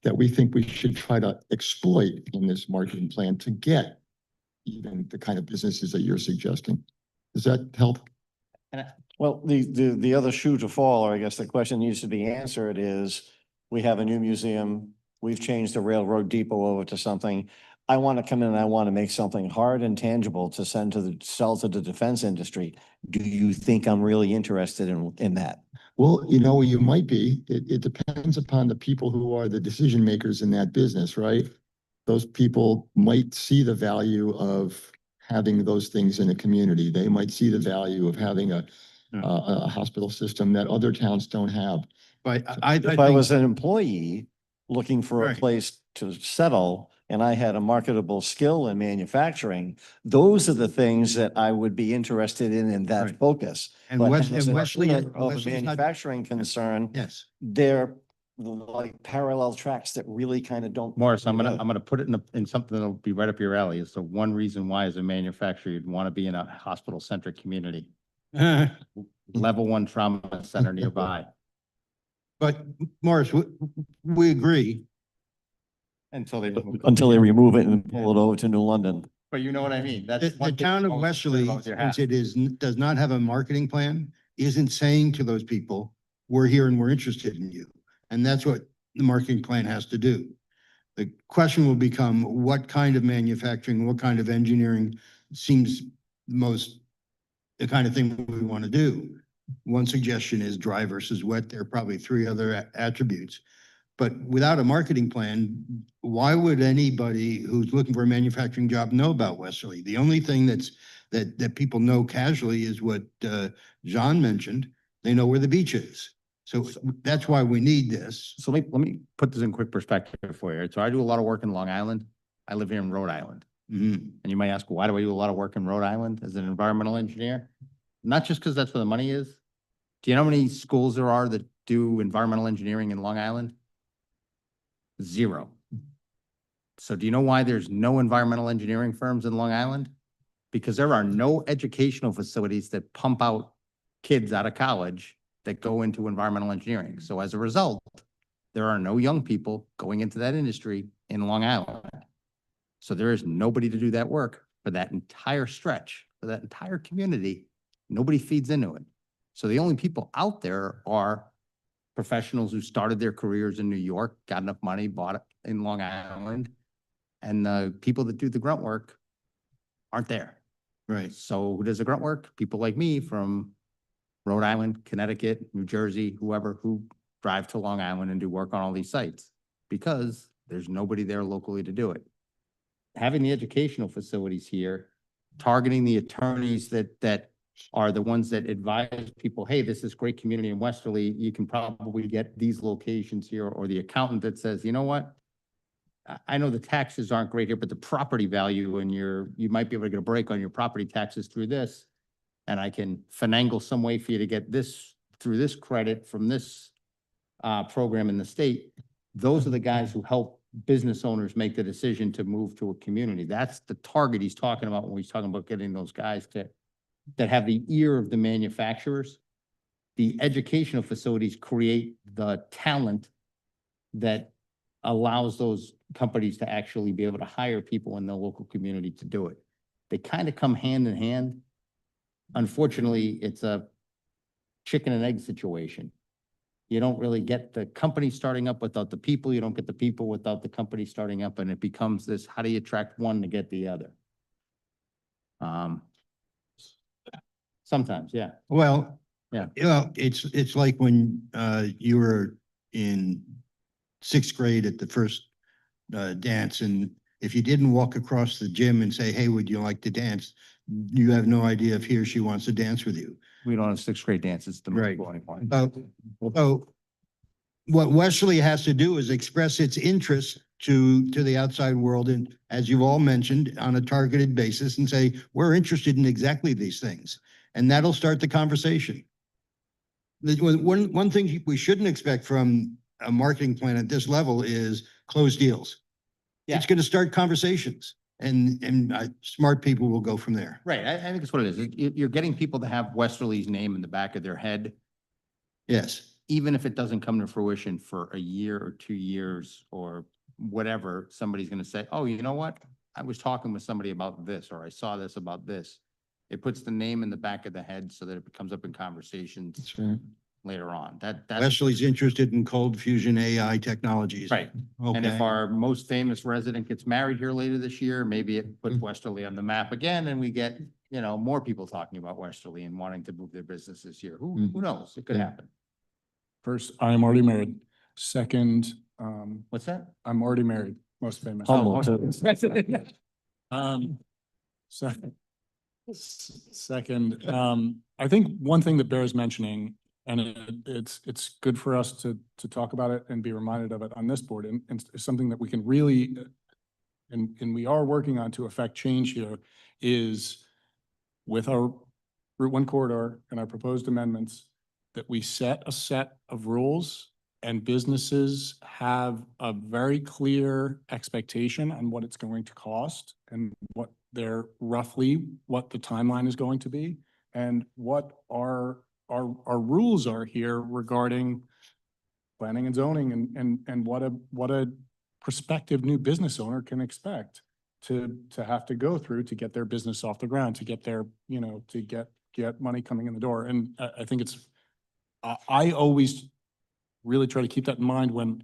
that we think we should try to exploit in this marketing plan to get even the kind of businesses that you're suggesting. Does that help? Well, the other shoe to fall, or I guess the question needs to be answered is, we have a new museum, we've changed the railroad depot over to something. I want to come in and I want to make something hard and tangible to sell to the defense industry. Do you think I'm really interested in that? Well, you know, you might be. It depends upon the people who are the decision makers in that business, right? Those people might see the value of having those things in a community. They might see the value of having a hospital system that other towns don't have. But If I was an employee looking for a Right. place to settle and I had a marketable skill in manufacturing, those are the things that I would be interested in that Right. focus. And But West- as and a Wesley- of a Wesley's not- manufacturing concern, Yes. they're like parallel tracks that really kind of don't. Morris, I'm gonna put it in something that'll be right up your alley. It's the one reason why as a manufacturer, you'd want to be in a hospital-centric community. Level 1 trauma center nearby. But Morris, we agree. Until they. remove it and pull it over to New London. But you know what I mean? The That's one thing town of most Westerly, about your hat. since does not have a marketing plan, isn't saying to those people, we're here and we're interested in you. And that's what the marketing plan has to do. The question will become, what kind of manufacturing, what kind of engineering seems most the kind of thing we want to do? One suggestion is dry versus wet. There are probably 3 other attributes. But without a marketing plan, why would anybody who's looking for a manufacturing job know about Westerly? The only thing that people know casually is what John mentioned. They know where the beach is. So that's why we need this. So let me put this in quick perspective for you. So I do a lot of work in Long Island. I live here in Rhode Island. Mhm. And you might ask, why do I do a lot of work in Rhode Island as an environmental engineer? Not just because that's where the money is. Do you know how many schools there are that do environmental engineering in Long Island? 0. So do you know why there's no environmental engineering firms in Long Island? Because there are no educational facilities that pump out kids out of college that go into environmental engineering. So as a result, there are no young people going into that industry in Long Island. So there is nobody to do that work for that entire stretch, for that entire community. Nobody feeds into it. So the only people out there are professionals who started their careers in New York, got enough money, bought it in Long Island, and the people that do the grunt work aren't there. Right. So who does the grunt work? People like me from Rhode Island, Connecticut, New Jersey, whoever, who drive to Long Island and do work on all these sites because there's nobody there locally to do it. Having the educational facilities here, targeting the attorneys that are the ones that advise people, hey, this is great community in Westerly, you can probably get these locations here, or the accountant that says, you know what? I know the taxes aren't great here, but the property value and you might be able to get a break on your property taxes through this. And I can finagle some way for you to get this through this credit from this program in the state. Those are the guys who help business owners make the decision to move to a community. That's the target he's talking about when he's talking about getting those guys that have the ear of the manufacturers. The educational facilities create the talent that allows those companies to actually be able to hire people in the local community to do it. They kind of come hand in hand. Unfortunately, it's a chicken and egg situation. You don't really get the company starting up without the people. You don't get the people without the company starting up, and it becomes this, how do you attract one to get the other? Sometimes, yeah. Well, Yeah. you know, it's like when you were in 6th grade at the first dance, and if you didn't walk across the gym and say, hey, would you like to dance? You have no idea if he or she wants to dance with you. We don't have 6th grade dances. The Right. boring one. So what Westerly has to do is express its interest to the outside world, and as you've all mentioned, on a targeted basis, and say, we're interested in exactly these things. And that'll start the conversation. One thing we shouldn't expect from a marketing plan at this level is closed deals. Yeah. It's going to start conversations, and smart people will go from there. Right. I think that's what it is. You're getting people to have Westerly's name in the back of their head, Yes. even if it doesn't come to fruition for a year or 2 years or whatever. Somebody's going to say, oh, you know what? I was talking with somebody about this, or I saw this about this. It puts the name in the back of the head so that it comes up in conversations That's right. later on. That's Westerly's interested in cold fusion AI technologies. right. And if Okay. our most famous resident gets married here later this year, maybe it puts Westerly on the map again, and we get, more people talking about Westerly and wanting to move their businesses here. Who knows? It could Yeah. happen. First, I am already married. Second, What's that? I'm already married, most famous. Oh, So, second, I think one thing that bears mentioning, and it's good for us to talk about it and be reminded of it on this board, and it's something that we can really, and we are working on to affect change here, is with our Route 1 corridor and our proposed amendments, that we set a set of rules and businesses have a very clear expectation on what it's going to cost and what what the timeline is going to be, and what our rules are here regarding planning and zoning, and what a prospective new business owner can expect to have to go through to get their business off the ground, to get their, to get money coming in the door. And I think I always really try to keep that in mind when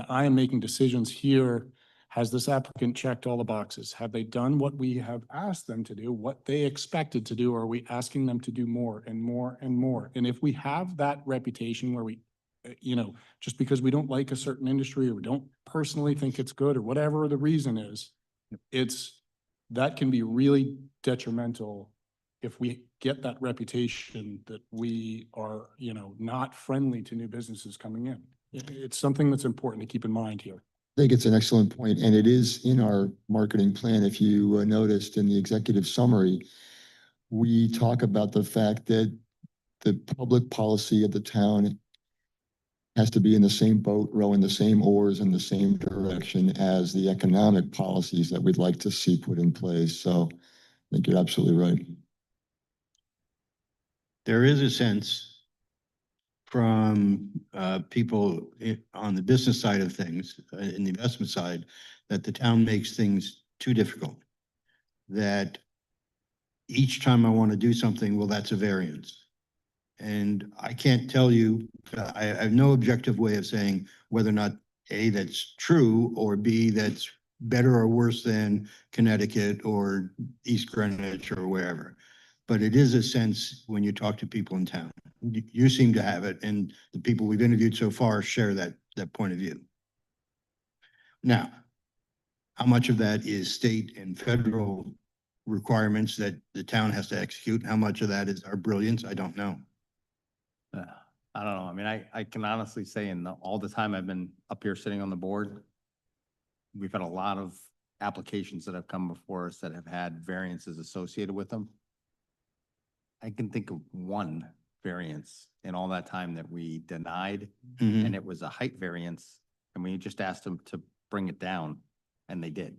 I am making decisions here. Has this applicant checked all the boxes? Have they done what we have asked them to do, what they expected to do? Or are we asking them to do more and more and more? And if we have that reputation where we you know, just because we don't like a certain industry or we don't personally think it's good or whatever the reason is, that can be really detrimental if we get that reputation that we are, you know, not friendly to new businesses coming in. It's something that's important to keep in mind here. I think it's an excellent point, and it is in our marketing plan. If you noticed in the executive summary, we talk about the fact that the public policy of the town has to be in the same boat, rowing the same oars in the same direction as the economic policies that we'd like to see put in place. So I think you're absolutely right. There is a sense from people on the business side of things, in the investment side, that the town makes things too difficult. That each time I want to do something, well, that's a variance. And I can't tell you, I have no objective way of saying whether or not A, that's true, or B, that's better or worse than Connecticut or East Greenwich or wherever. But it is a sense when you talk to people in town. You seem to have it, and the people we've interviewed so far share that point of view. Now, how much of that is state and federal requirements that the town has to execute? How much of that is our brilliance? I don't know. I don't know. I mean, I can honestly say all the time I've been up here sitting on the board, we've had a lot of applications that have come before us that have had variances associated with them. I can think of one variance in all that time that we denied, Mhm. and it was a height variance, and we just asked them to bring it down, and they did.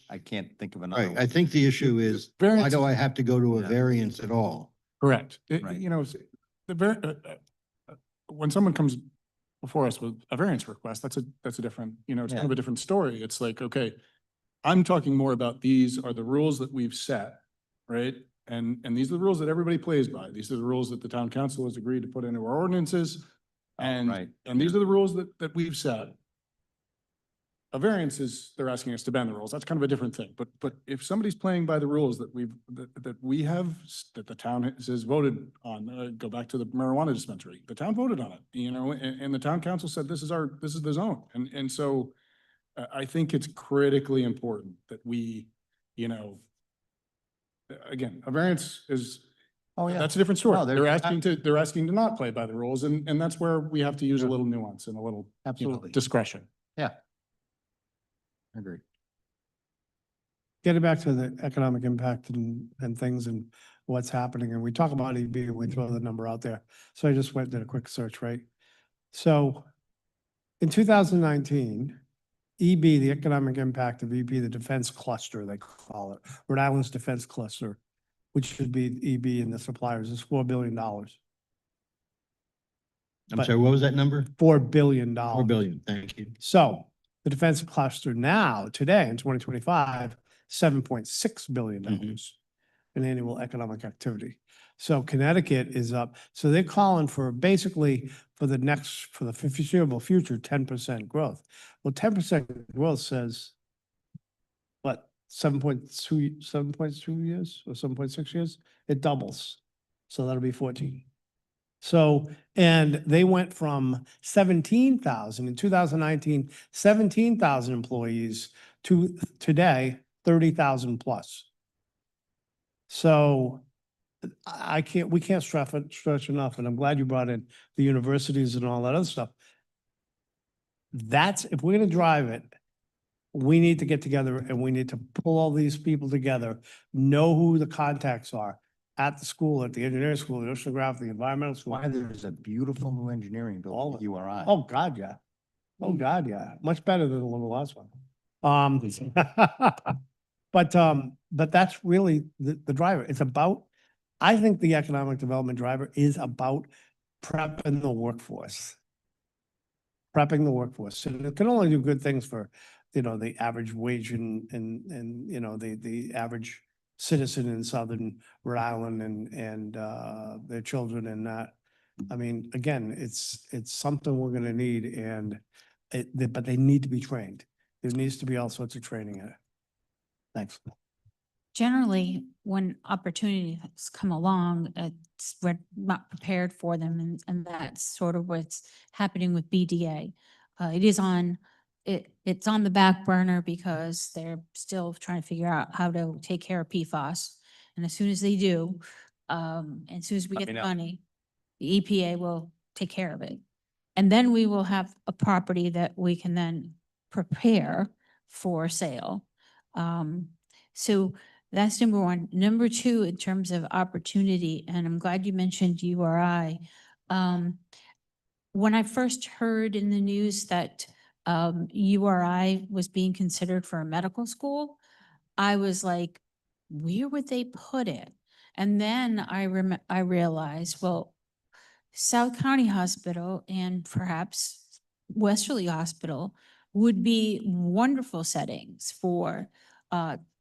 I can't think of another. Right, I think the issue is, why Variance- do I have to go to a Yeah. variance at all? Correct. Right. You know, when someone comes before us with a variance request, that's a different, you know, it's kind of a different story. It's like, okay, I'm talking more about these are the rules that we've set, right? And these are the rules that everybody plays by. These are the rules that the town council has agreed to put into our ordinances. Right. And these are the rules that we've set. A variance is, they're asking us to bend the rules. That's kind of a different thing. But if somebody's playing by the rules that that the town has voted on, go back to the marijuana dispensary, the town voted on it, you know, and the town council said, this is the zone. And so I think it's critically important that we, you know, again, a variance is, Oh, yeah. that's a different story. No, They're asking to not play by the rules, and that's where we have to use a little nuance and a little, you know, Absolutely. discretion. Yeah. I agree. Getting back to the economic impact and things and what's happening, and we talk about EB, we throw the number out there. So I just went and did a quick search, right? So in 2019, EB, the economic impact of EB, the defense cluster, they call it, Rhode Island's defense cluster, which should be EB and the suppliers, is $4 billion. I'm But- sorry, what was that number? $4 billion. 4 billion, thank you. So the defense cluster now, today in 2025, $7.6 billion in annual economic activity. So Connecticut is up. So they're calling for basically for the foreseeable future, 10% growth. Well, 10% growth says, what, 7.2 years or 7.6 years? It doubles. So that'll be 14. So, and they went from 17,000 in 2019, 17,000 employees to today, 30,000 plus. So we can't stretch enough, and I'm glad you brought in the universities and all that other stuff. If we're gonna drive it, we need to get together and we need to pull all these people together, know who the contacts are at the school, at the engineering school, the oceanographic, the environmental school. Why there's a beautiful new engineering building at URI. Oh, God, yeah. Oh, God, yeah. Much better than the little last one. But that's really the driver. It's about, I think the economic development driver is about prepping the workforce. Prepping the workforce. And it can only do good things for, you know, the average wage and, you know, the average citizen in Southern Rhode Island and their children and that. I mean, again, it's something we're gonna need but they need to be trained. There needs to be all sorts of training in it. Thanks. generally, when opportunities come along, we're not prepared for them, and that's sort of what's happening with BDA. It's on the back burner because they're still trying to figure out how to take care of PFAS. And as soon as they do, and as soon as we Let get me the know. money, the EPA will take care of it. And then we will have a property that we can then prepare for sale. So that's number one. Number two, in terms of opportunity, and I'm glad you mentioned URI. When I first heard in the news that URI was being considered for a medical school, I was like, where would they put it? And then I realized, well, South County Hospital and perhaps Westerly Hospital would be wonderful settings for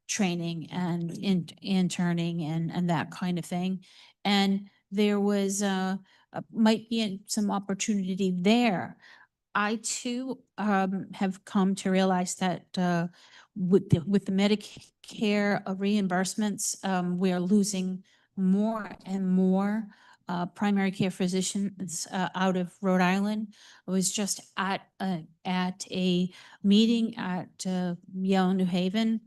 training and interning and that kind of thing. And there was might be some opportunity there. I too have come to realize that with the Medicare reimbursements, we are losing more and more primary care physicians out of Rhode Island. I was just at a meeting at Yale New Haven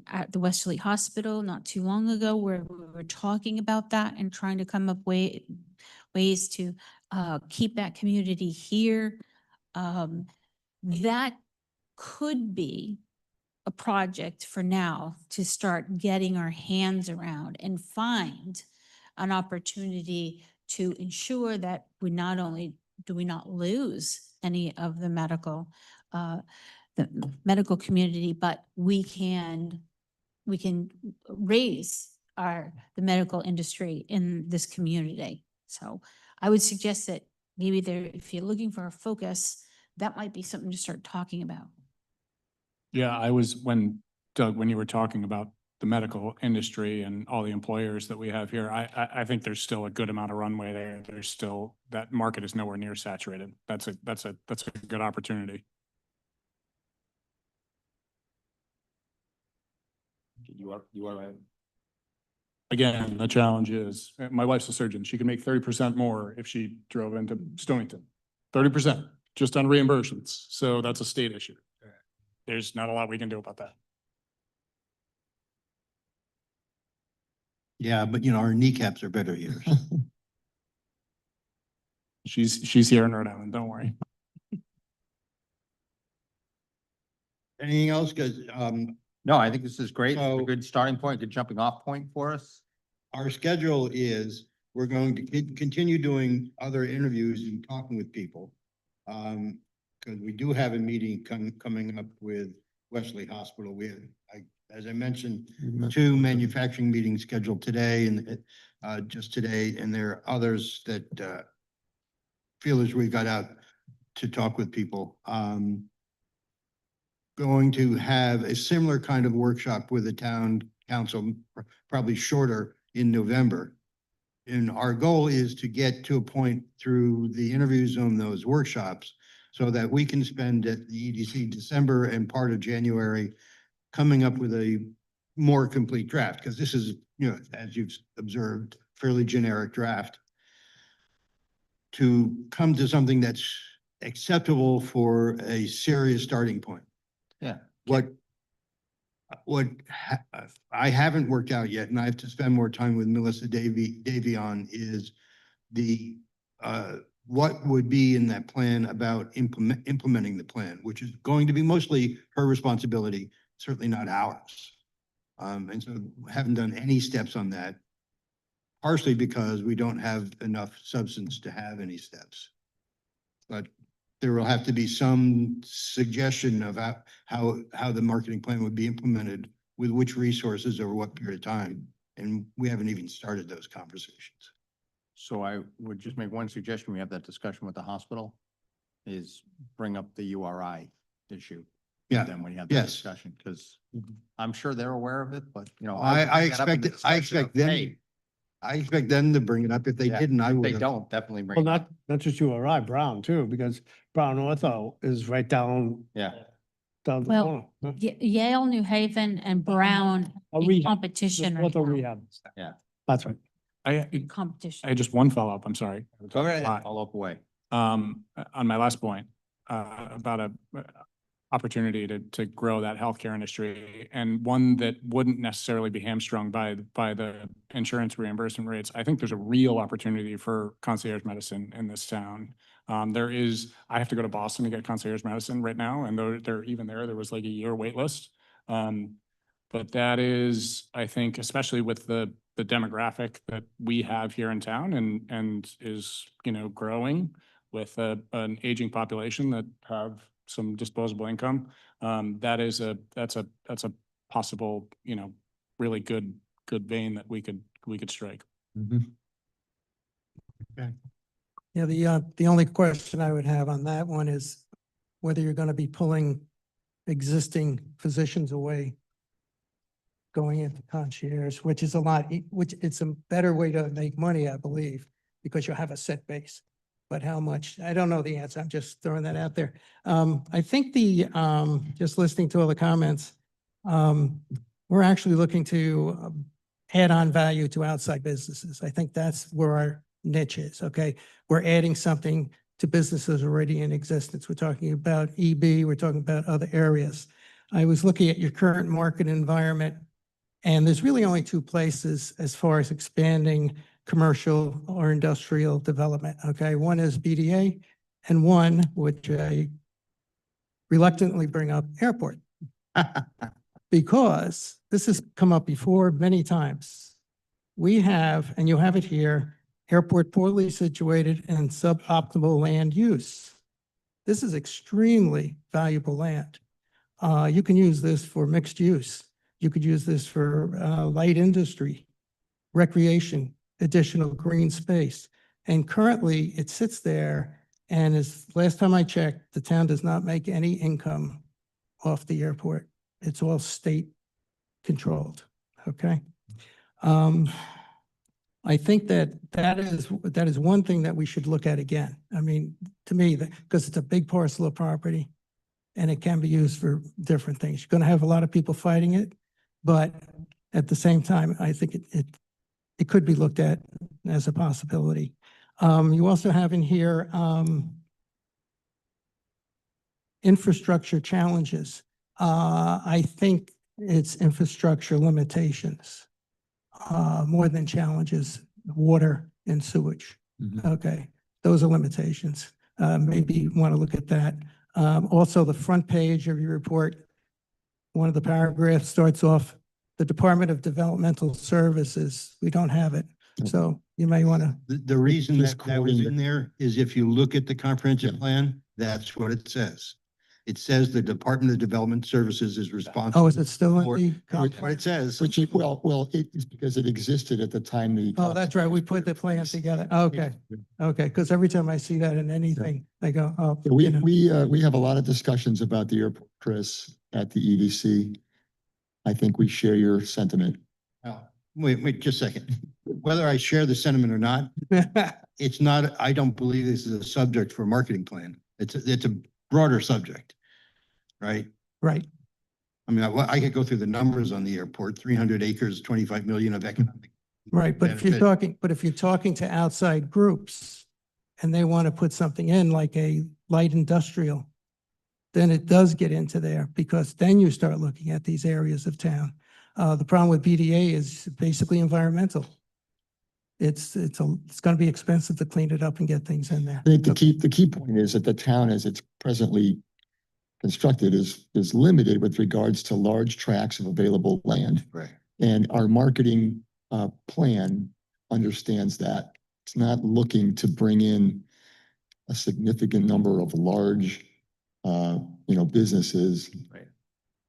at the Westerly Hospital not too long ago, where we were talking about that and trying to come up ways to keep that community here. That could be a project for now to start getting our hands around and find an opportunity to ensure that we not only do we not lose any of the medical community, but we can raise the medical industry in this community. So I would suggest that maybe if you're looking for a focus, that might be something to start talking about. Yeah, Doug, when you were talking about the medical industry and all the employers that we have here, I think there's still a good amount of runway there. There's still, that market is nowhere near saturated. That's a good opportunity. You are right. Again, the challenge is, my wife's a surgeon. She can make 30% more if she drove into Stonington. 30% just on reimbursements. So that's a state issue. There's not a lot we can do about that. Yeah, but our kneecaps are better here. She's here in Rhode Island, don't worry. Anything else? Cause, No, I think this is great. It's a So- good starting point, good jumping off point for us. our schedule is, we're going to continue doing other interviews and talking with people. Cause we do have a meeting coming up with Westerly Hospital. We have, as I mentioned, 2 manufacturing meetings scheduled today and, just today, and there are others that, feelers we got out to talk with people. Going to have a similar kind of workshop with the town council, probably shorter, in November. And our goal is to get to a point through the interviews on those workshops so that we can spend at the EDC December and part of January coming up with a more complete draft, because this is, as you've observed, fairly generic draft, to come to something that's acceptable for a serious starting point. Yeah. What I haven't worked out yet, and I have to spend more time with Melissa Davy on, is the, what would be in that plan about implementing the plan, which is going to be mostly her responsibility, certainly not ours. And so haven't done any steps on that, partially because we don't have enough substance to have any steps. But there will have to be some suggestion of how the marketing plan would be implemented, with which resources over what period of time. And we haven't even started those conversations. So I would just make one suggestion. We have that discussion with the hospital, is bring up the URI issue. Yeah. Then when you have that Yes. discussion, because I'm sure they're aware of it, but I expect them to bring it up. If they didn't, I If would. they don't, definitely Well, bring it up. not just URI, Brown too, because Brown Ortho is right down. Yeah. down the Well, corner. Huh? Yale, New Haven and Brown A in rehab. competition right Ortho now. rehab. Yeah. That's right. I Competition. had just one follow-up, I'm sorry. Go right ahead, Hi. follow up away. On my last point, about a opportunity to grow that healthcare industry, and one that wouldn't necessarily be hamstrung by the insurance reimbursement rates. I think there's a real opportunity for concierge medicine in this town. I have to go to Boston to get concierge medicine right now, and there was like a year wait list. But that is, I think, especially with the demographic that we have here in town and is, growing with an aging population that have some disposable income. That's a possible, really good vein that we could strike. Yeah, the only question I would have on that one is whether you're going to be pulling existing physicians away going into concierge, which is which it's a better way to make money, I believe, because you'll have a set base. But how much? I don't know the answer. I'm just throwing that out there. I think just listening to all the comments, we're actually looking to add on value to outside businesses. I think that's where our niche is, okay? We're adding something to businesses already in existence. We're talking about EB, we're talking about other areas. I was looking at your current market environment, and there's really only two places as far as expanding commercial or industrial development, okay? One is BDA, and one, which I reluctantly bring up, airport. Because this has come up before many times. We have, and you have it here, airport poorly situated and suboptimal land use. This is extremely valuable land. You can use this for mixed use. You could use this for light industry, recreation, additional green space. And currently it sits there, and last time I checked, the town does not make any income off the airport. It's all state controlled, okay? I think that is one thing that we should look at again. I mean, to me, because it's a big parcel of property and it can be used for different things. You're going to have a lot of people fighting it, but at the same time, I think it could be looked at as a possibility. You also have in here infrastructure challenges. I think it's infrastructure limitations more than challenges, water and sewage. Okay, those are limitations. Maybe you want to look at that. Also, the front page of your report, one of the paragraphs starts off, the Department of Developmental Services. We don't have it. So you may want to. The reason Just that was quoting in there is if you look at the comprehensive plan, that's what it says. It says the Department of Development Services is responsible. Oh, is it still for- in That's what it says. Which, well, it's because it existed at the time the. Oh, that's right. We put the plans together. Okay. Okay. Because every time I see that in anything, I go, oh. We, you know. we have a lot of discussions about the airport, Chris, at the EDC. I think we share your sentiment. Wait, just a second. Whether I share the sentiment or not, it's not, I don't believe this is a subject for a marketing plan. It's a broader subject, right? Right. I mean, I could go through the numbers on the airport, 300 acres, 25 million of economic. Right. But if you're benefit. talking to outside groups and they want to put something in like a light industrial, then it does get into there, because then you start looking at these areas of town. The problem with BDA is basically environmental. It's going to be expensive to clean it up and get things in there. I think the key point is that the town, as it's presently constructed, is limited with regards to large tracts of available land. Right. And our marketing plan understands that. It's not looking to bring in a significant number of large, businesses. Right.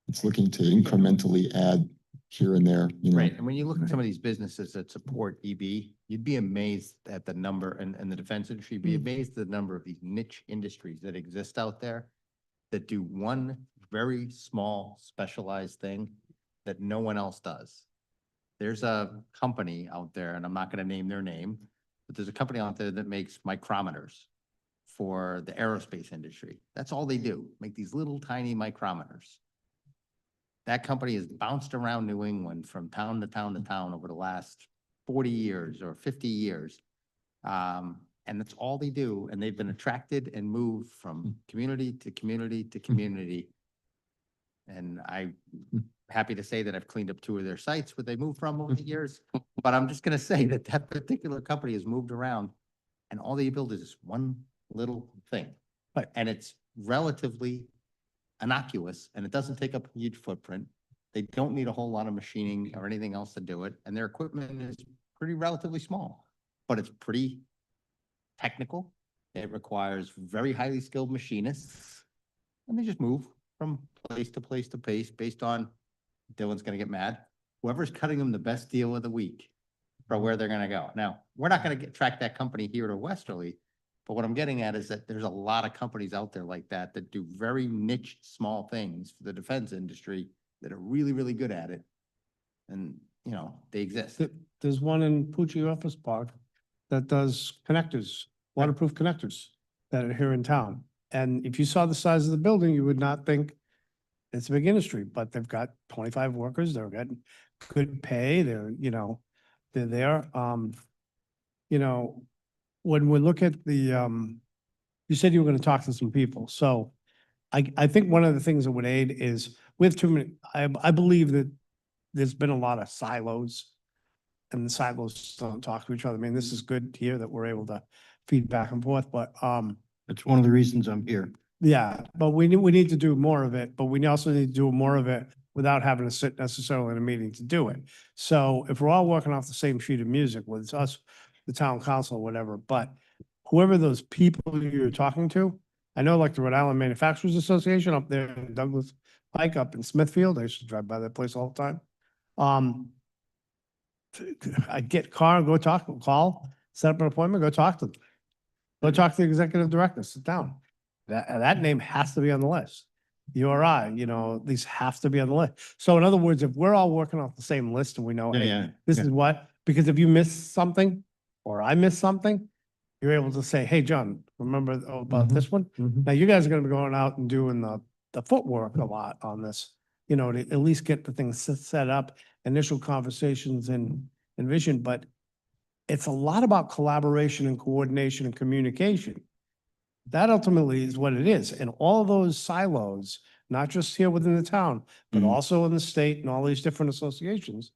It's looking to incrementally add here and there, Right, and when you look at some of these businesses that support EB, you'd be amazed at the number, and the defense industry, you'd be amazed at the number of these niche industries that exist out there that do one very small specialized thing that no one else does. There's a company out there, and I'm not gonna name their name, but there's a company out there that makes micrometers for the aerospace industry. That's all they do, make these little tiny micrometers. That company has bounced around New England from town to town to town over the last 40 years or 50 years. And that's all they do. And they've been attracted and moved from community to community to community. And I'm happy to say that I've cleaned up 2 of their sites where they moved from over the years. But I'm just gonna say that that particular company has moved around and all they build is this one little thing. And it's relatively innocuous and it doesn't take up a huge footprint. They don't need a whole lot of machining or anything else to do it. And their equipment is pretty relatively small, but it's pretty technical. It requires very highly skilled machinists. And they just move from place to place to place based on, Dylan's gonna get mad, whoever's cutting them the best deal of the week for where they're gonna go. Now, we're not gonna track that company here to Westerly, but what I'm getting at is that there's a lot of companies out there like that that do very niche, small things for the defense industry that are really, really good at it. And, you know, they exist. There's one in Pucci Office Park that does connectors, waterproof connectors that are here in town. And if you saw the size of the building, you would not think it's a big industry, but they've got 25 workers, they're getting good pay, they're, you know, they're there. You know, when we look at the, you said you were gonna talk to some people, so I think one of the things that would aid is with too many, I believe that there's been a lot of silos and the silos don't talk to each other. I mean, this is good here that we're able to feed back and forth, but, That's one of the reasons I'm here. yeah, but we need to do more of it, but we also need to do more of it without having to sit necessarily in a meeting to do it. So if we're all working off the same sheet of music, whether it's us, the town council, or whatever, but whoever those people you're talking to, I know like the Rhode Island Manufacturers Association up there in Douglas Pike up in Smithfield, I used to drive by that place all the time. I'd get car, go talk, call, set up an appointment, go talk to them. Go talk to the executive director, sit down. That name has to be on the list. You or I, you know, these have to be on the list. So in other words, if we're all working off the same list and we know, hey, Yeah, this is what, because if you miss something or I miss something, you're able to say, hey, John, remember about this one? Now you guys are gonna be going out and doing the footwork a lot on this, you know, to at least get the things set up, initial conversations and vision, but it's a lot about collaboration and coordination and communication. That ultimately is what it is. And all those silos, not just here within the town, but also in the state and all these different associations.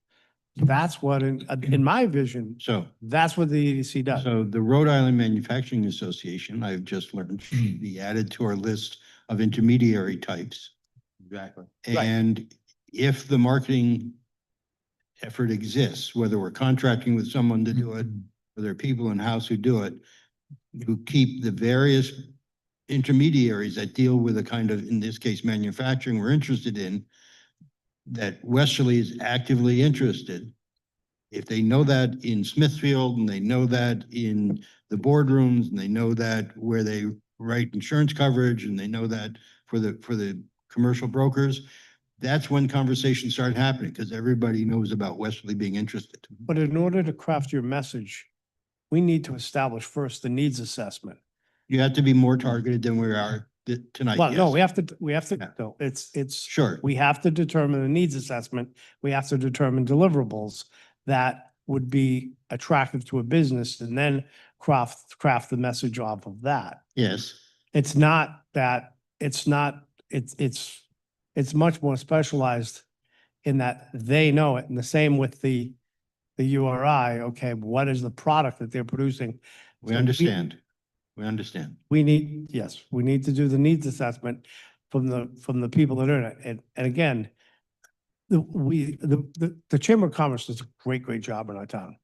That's what, in my vision, So, that's what the EDC does. so the Rhode Island Manufacturing Association, I've just learned, should be added to our list of intermediary types. Exactly. And if the marketing effort exists, whether we're contracting with someone to do it, or there are people in-house who do it, who keep the various intermediaries that deal with the kind of, in this case, manufacturing we're interested in, that Westerly is actively interested. If they know that in Smithfield and they know that in the boardrooms and they know that where they write insurance coverage and they know that for the commercial brokers, that's when conversations start happening because everybody knows about Westerly being interested. But in order to craft your message, we need to establish first the needs assessment. You have to be more targeted than we are tonight. Well, no, yes. we have to, Yeah. no, it's, Sure. we have to determine the needs assessment. We have to determine deliverables that would be attractive to a business and then craft the message off of that. Yes. It's not that, it's much more specialized in that they know it. And the same with the URI, okay, what is the product that they're producing? We So understand. We understand. We need, yes, we need to do the needs assessment from the people that are in it. And again, the Chamber of Commerce does a great job in our town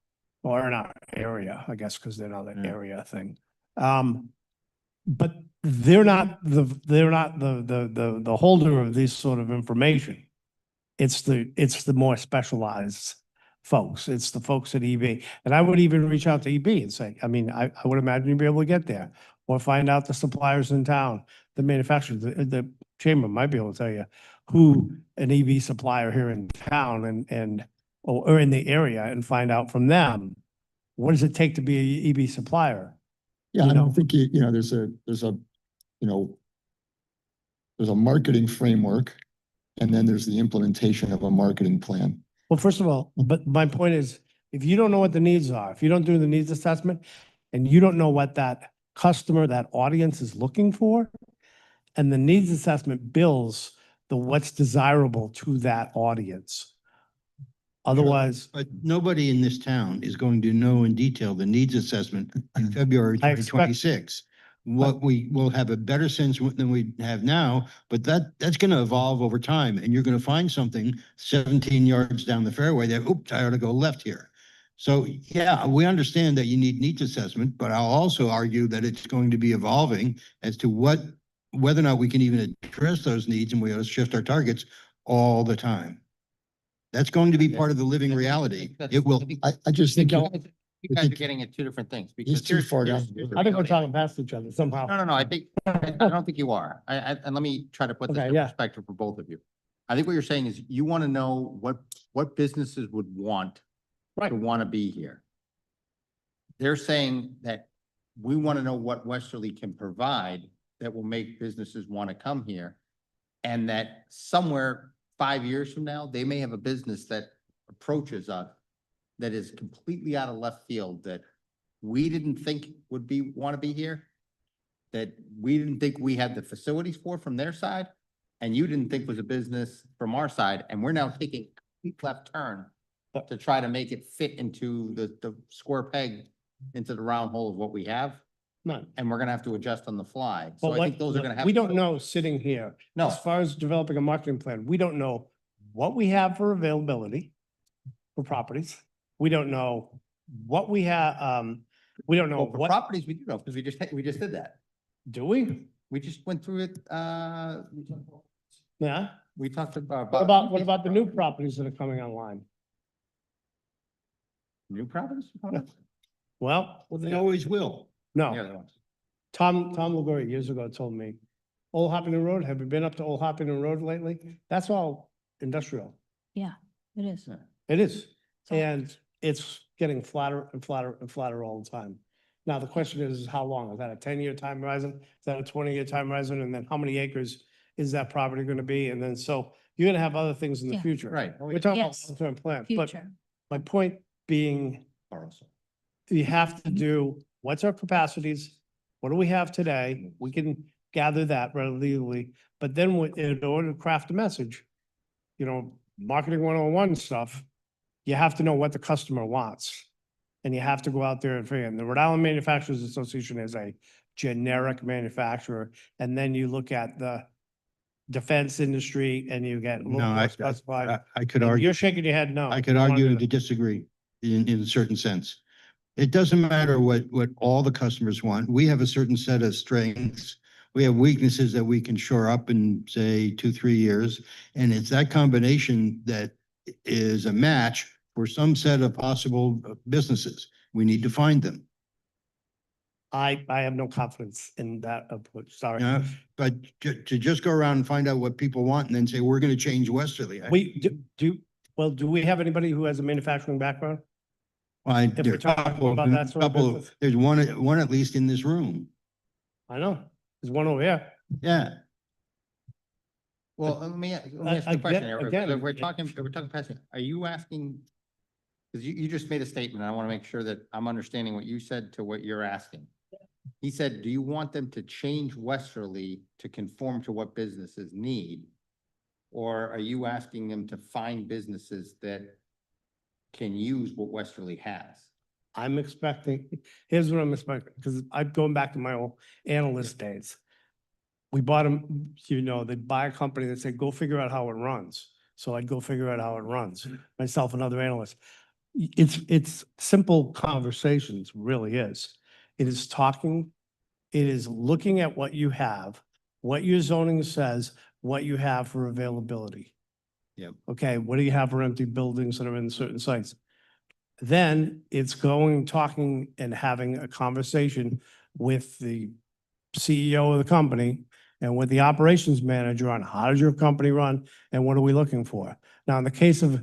or in our area, I guess, because they're not an Yeah. area thing. But they're not the holder of this sort of information. It's the more specialized folks. It's the folks at EB. And I would even reach out to EB and say, I mean, I would imagine you'd be able to get there or find out the suppliers in town, the manufacturers, the chamber might be able to tell you who an EV supplier here in town or in the area and find out from them, what does it take to be a EV supplier? Yeah, You I know. don't think, there's a, you know, there's a marketing framework and then there's the implementation of a marketing plan. Well, first of all, but my point is, if you don't know what the needs are, if you don't do the needs assessment and you don't know what that customer, that audience is looking for, and the needs assessment bills the what's desirable to that audience. Otherwise, But nobody in this town is going to know in detail the needs assessment in February I twenty expect- twenty-six. What we will have a better sense than we have now, but that's gonna evolve over time, and you're gonna find something 17 yards down the fairway that, oops, I ought to go left here. So, yeah, we understand that you need needs assessment, but I'll also argue that it's going to be evolving as to whether or not we can even address those needs, and we ought to shift our targets all the time. That's going to be part of the living reality. It will. I just think. You guys are getting at two different things. because He's too here's- far here's- down. here's the I think we're reality. talking past each other somehow. No, I think, I don't think you are. And let me try to put this Okay, in yeah. perspective for both of you. I think what you're saying is you want to know what businesses would want to want to be here. They're saying that we want to know what Westerly can provide that will make businesses want to come here. And that somewhere 5 years from now, they may have a business that approaches us that is completely out of left field that we didn't think would want to be here, that we didn't think we had the facilities for from their side, and you didn't think was a business from our side, and we're now taking a complete left turn to try to make it fit into the square peg into the round hole of what we have, None. and we're gonna have to adjust on the fly. So But I think those are gonna have. we don't know sitting here. No. As far as developing a marketing plan, we don't know what we have for availability for properties. We don't know what we have, we don't know Well, for what, properties, we do know, because we just did that. do we? We just went through it, Yeah. we talked about. What about the new properties that are coming online? New properties? Well, They always will. no. Yeah, they want. Tom Lagori years ago told me, Old Hoppington Road, have you been up to Old Hoppington Road lately? That's all industrial. Yeah, it is. It is. So- And it's getting flatter and flatter and flatter all the time. Now, the question is how long? Is that a 10-year time horizon? Is that a 20-year time horizon? And then how many acres is that property going to be? And then, so you're going to have other things in the Yeah. future. Right. We're talking about Yes. long-term plan, but Future. my point being, Also. you have to do, what's our capacities? What do we have today? We can gather that relatively, but then in order to craft a message, marketing 101 stuff, you have to know what the customer wants. And you have to go out there and figure, and the Rhode Island Manufacturers Association is a generic manufacturer. And then you look at the defense industry and you get a little No, more specified. I could And argue. you're shaking your head no. I could You wanna argue do to that. disagree in a certain sense. It doesn't matter what all the customers want. We have a certain set of strengths. We have weaknesses that we can shore up in, say, 2-3 years. And it's that combination that is a match for some set of possible businesses. We need to find them. I have no confidence in that approach, sorry. Yeah, but to just go around and find out what people want and then say, we're gonna change Westerly. Do we have anybody who has a manufacturing background? If we're There are talking about that sort of business. There's one at least in this room. I know, there's one over here. Yeah. Well, let me ask you a question. Eric. again, If we're talking passing, are you asking? Because you just made a statement. I want to make sure that I'm understanding what you said to what you're asking. He said, do you want them to change Westerly to conform to what businesses need? Or are you asking them to find businesses that can use what Westerly has? I'm expecting, here's what I'm expecting, because I'm going back to my old analyst days. We bought them, they'd buy a company that said, go figure out how it runs. So I'd go figure out how it runs, myself and other analysts. It's simple conversations, really is. It is talking, it is looking at what you have, what your zoning says, what you have for availability. Yep. Okay, what do you have for empty buildings that are in certain sites? Then it's talking and having a conversation with the CEO of the company and with the operations manager on how does your company run and what are we looking for? Now, in the case of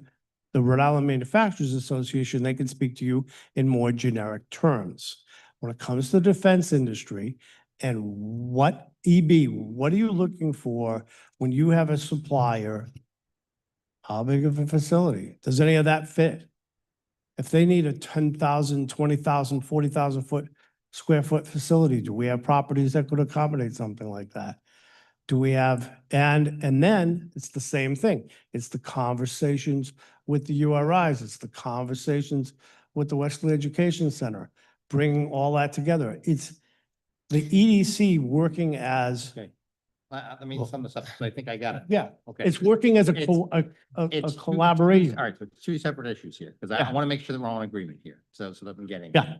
the Rhode Island Manufacturers Association, they can speak to you in more generic terms. when it comes to the defense industry, and what, EB, what are you looking for when you have a supplier? How big of a facility? Does any of that fit? If they need a 10,000, 20,000, 40,000 square foot facility, do we have properties that could accommodate something like that? Do we have, and then it's the same thing. It's the conversations with the URIs. It's the conversations with the Westerly Education Center, bringing all that together. It's the EDC working as, Okay. Let me sum this up, so I think I got it. yeah, Okay. it's working as a It's two- collaboration. All right, so it's two separate issues here, because I Yeah. want to make sure that we're all in agreement here, so that I'm getting. Yeah.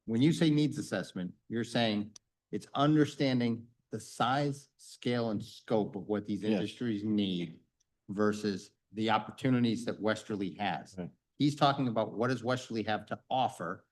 When you say needs assessment, you're saying it's understanding the size, scale, and scope of what these Yes. industries need versus the opportunities that Westerly has. Right. He's talking about what does Westerly have to offer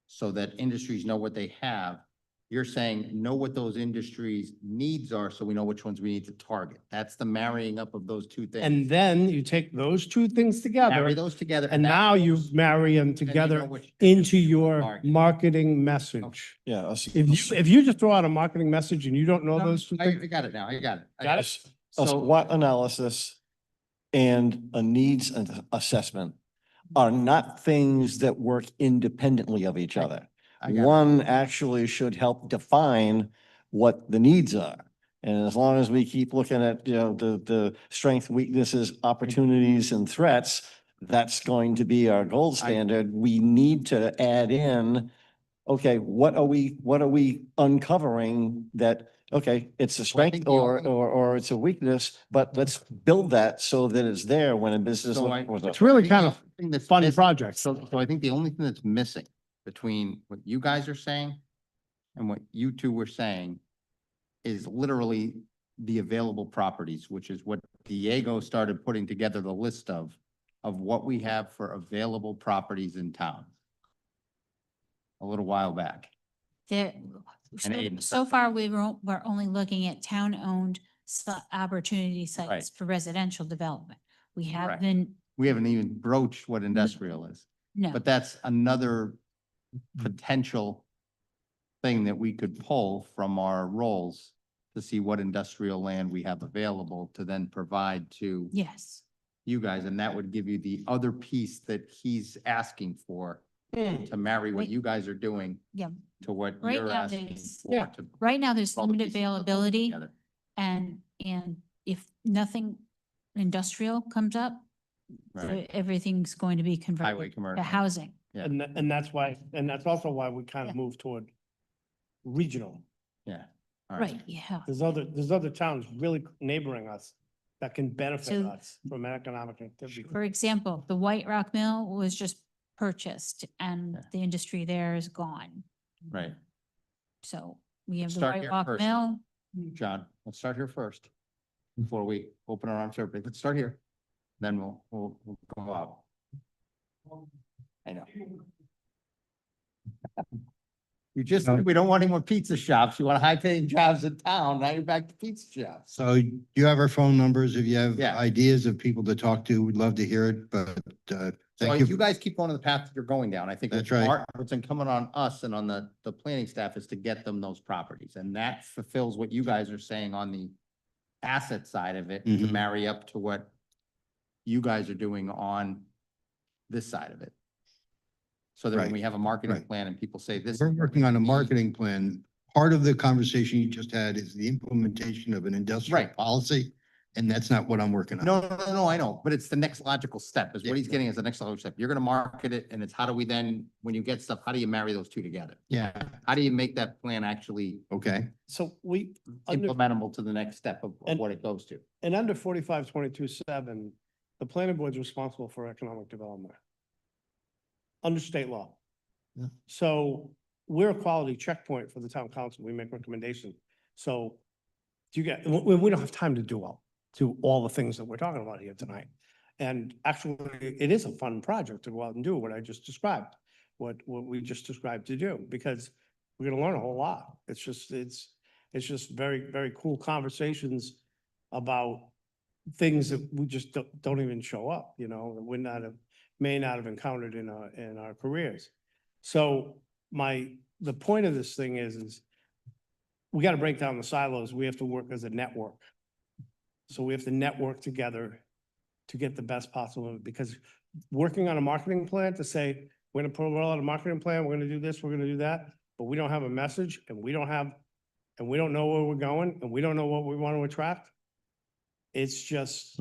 so that industries know what they have. You're saying know what those industries' needs are, so we know which ones we need to target. That's the marrying up of those two things. And then you take those two things Marry together, those together. and that now you goes- marry them then you know together which into your target. marketing message. Yeah. If you just throw out a marketing message and you don't know No, those two I things, got it now, I got it. got it? A So- SWOT analysis and a needs assessment are not things that work independently of each other. I got it. One actually should help define what the needs are. And as long as we keep looking at, the strength, weaknesses, opportunities, and threats, that's going to be our gold standard. We need to add in, okay, what are we uncovering that, okay, it's a Well, I strength think the or, only- or it's a weakness, but let's build that so that it's there when a business. So looks for It's something. really I think kind the of only thing that's fun missing- project. So I think the only thing that's missing between what you guys are saying and what you two were saying is literally the available properties, which is what Diego started putting together the list of what we have for available properties in town a little while back. There, Aiden. so far, we're only looking at town-owned opportunity sites Right. for residential development. We have Correct. been, We haven't even broached what industrial is, no, but that's another potential thing that we could pull from our roles to see what industrial land we have available to then provide to yes. you guys, and that would give you the other piece that he's asking for to marry what Right. you guys are doing Yeah, to what Right you're now asking there's- for. Yeah. to right now there's pull the limited pieces of the puzzle availability together. and if nothing industrial comes up, Right. everything's going to be Highway converted to commercial. housing. Yeah. And that's why, and that's also why we kind Yeah. of move toward regional. Yeah. All Right, yeah. There's other towns really neighboring us that can benefit So- us from economic activity. For example, the White Rock Mill was just purchased and Yeah. the industry there is gone. Right. So we have the Start White here Rock first. Mill. John, let's start here first before we open our arms everybody. Let's start here. Then we'll go out. I know. You just, said we don't want any more pizza shops. You want high paying jobs in town. Now you're back to pizza shops. So you have our phone numbers. If you have Yeah. ideas of people to talk to, we'd love to hear it, but, So thank if you you. guys keep going on the path that you're going down, I think That's what's right. what's incumbent on us and on the planning staff is to get them those properties. And that fulfills what you guys are saying on the asset side of it to Mhm. marry up to what you guys are doing on this side of it. So that when Right, we have a marketing right. plan and people say this. We're is what working we on a need. marketing plan. Part of the conversation you just had is the implementation of an industrial Right. policy, and that's not what I'm working on. No, I know, but it's the next logical step is Yeah. what he's getting as the next logical step. You're gonna market it and it's how do we then, when you get stuff, how do you marry those two together? Yeah, How do you make that plan actually okay. So under, implementable to the next step of And- what it goes to? and under 4522(7), the planning board's responsible for economic development. Under state law. Yeah. So we're a quality checkpoint for the town council. We make recommendations. So we don't have time to do all the things that we're talking about here tonight. And actually, it is a fun project to go out and do what I just described, what we just described to do, because we're gonna learn a whole lot. It's just very, very cool conversations about things that we just don't even show up, that may not have encountered in our careers. So my the point of this thing is we got to break down the silos. We have to work as a network. So we have to network together to get the best possible, because working on a marketing plan to say, we're gonna put out a marketing plan, we're gonna do this, we're gonna do that, but we don't have a message and we don't know where we're going and we don't know what we want to attract. It's just,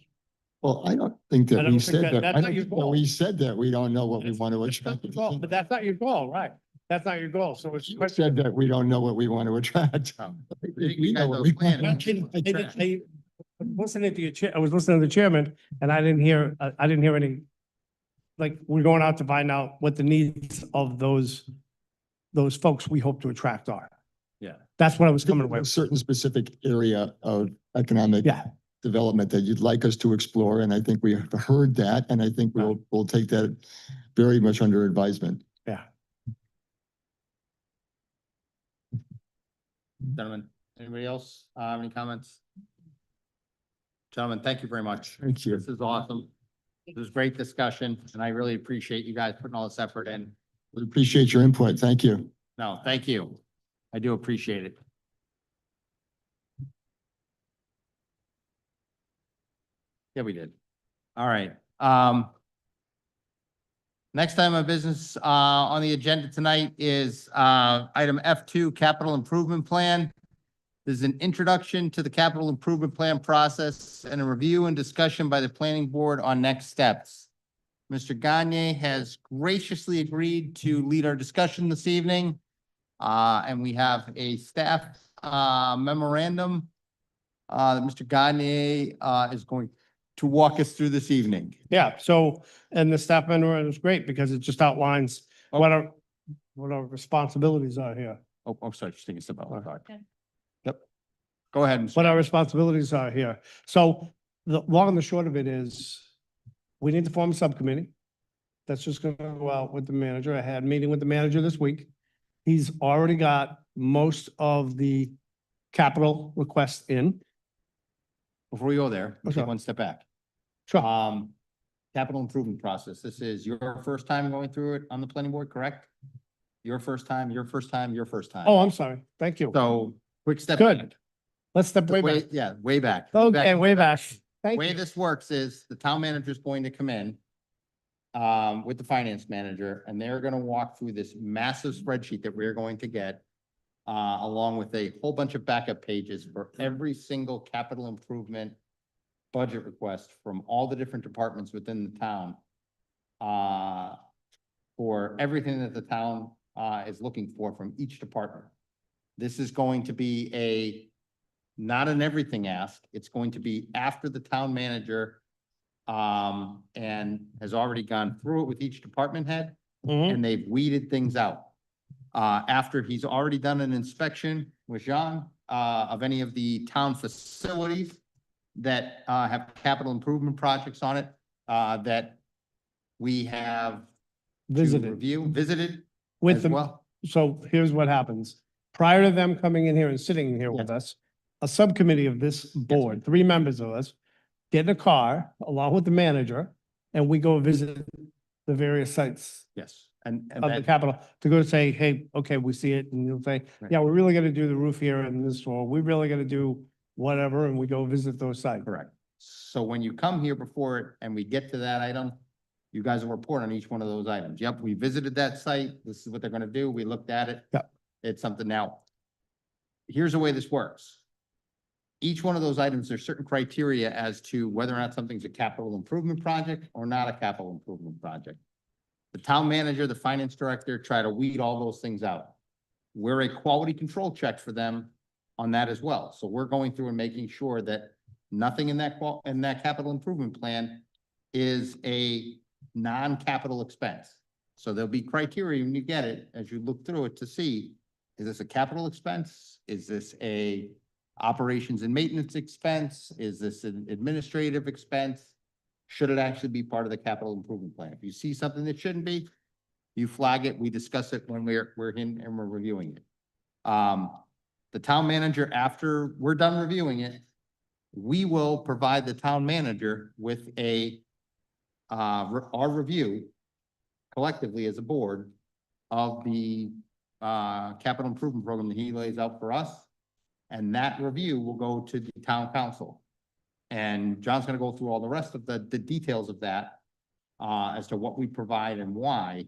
Well, I don't think I that don't we think said that- that. that's I not don't your think that goal. we said that we don't know what we want to that's not attract. your goal, but that's not your goal, right? That's not your goal. So it's. You said that we don't know what we want to attract. We know what we want. I'm kidding. Listening to your chair, I was listening to the chairman and I didn't hear any, like, we're going out to find out what the needs of those folks we hope to attract are. Yeah. That's what I was Think coming of away a with. certain specific area of economic Yeah, development that you'd like us to explore, and I think we have heard that, and I think we'll take that very much under advisement. yeah. Gentlemen, anybody else, have any comments? Gentlemen, thank you very much. Thank you. This is awesome. It was great discussion, and I really appreciate you guys putting all this effort in. We appreciate your input. Thank you. No, thank you. I do appreciate it. Yeah, we did. All right. Next item of business, on the agenda tonight is, item F2, Capital Improvement Plan. This is an introduction to the capital improvement plan process and a review and discussion by the planning board on next steps. Mr. Gagne has graciously agreed to lead our discussion this evening. And we have a staff, memorandum, that Mr. Gagne, is going to walk us through this evening. Yeah, so, and the staff memorandum is great because it just outlines what our responsibilities are here. Oh, I'm sorry, just taking a step out. All Sorry. right. Yep. Go ahead. Mr. What our responsibilities are here. So the long and the short of it is, we need to form a subcommittee. That's just gonna go out with the manager. I had a meeting with the manager this week. He's already got most of the capital requests in. Before we go there, let's take Okay. one step back. Sure. Capital improvement process. This is your first time going through it on the planning board, correct? Your first time, your first time, your first time. Oh, I'm sorry. Thank you. So quick step. Good. back. Let's step way back. Yeah, way back. Okay, way back. The Thank way you. this works is the town manager is going to come in with the finance manager, and they're gonna walk through this massive spreadsheet that we're going to get along with a whole bunch of backup pages for every single capital improvement budget request from all the different departments within the town for everything that the town is looking for from each department. This is going to be not an everything ask. It's going to be after the town manager and has already gone through it with each department head, Mhm. and they've weeded things out. After he's already done an inspection with Jean of any of the town facilities that have capital improvement projects on it that we have to Visited visited with as them. well. So here's what happens. Prior to them coming in here and sitting here with us, a subcommittee of this board, 3 members of us, get in a car along with the manager, and we go visit the various sites Yes, and of the that, capital to go say, hey, okay, we see it. And you'll say, Right. yeah, we're really gonna do the roof here and this, or we really gonna do whatever, and we go visit those sites. correct. So when you come here before it and we get to that item, you guys will report on each one of those items. Yep, we visited that site. This is what they're gonna do. We looked at it. Yep. It's something now. Here's the way this works. Each one of those items, there's certain criteria as to whether or not something's a capital improvement project or not a capital improvement project. The town manager, the finance director, try to weed all those things out. We're a quality control check for them on that as well. So we're going through and making sure that nothing in that capital improvement plan is a non-capital expense. So there'll be criteria when you get it, as you look through it to see, is this a capital expense? Is this a operations and maintenance expense? Is this an administrative expense? Should it actually be part of the capital improvement plan? If you see something that shouldn't be, you flag it, we discuss it when we're in and we're reviewing it. The town manager, after we're done reviewing it, we will provide the town manager with our review collectively as a board of the capital improvement program that he lays out for us. And that review will go to the town council. And John's gonna go through all the rest of the details of that, as to what we provide and why.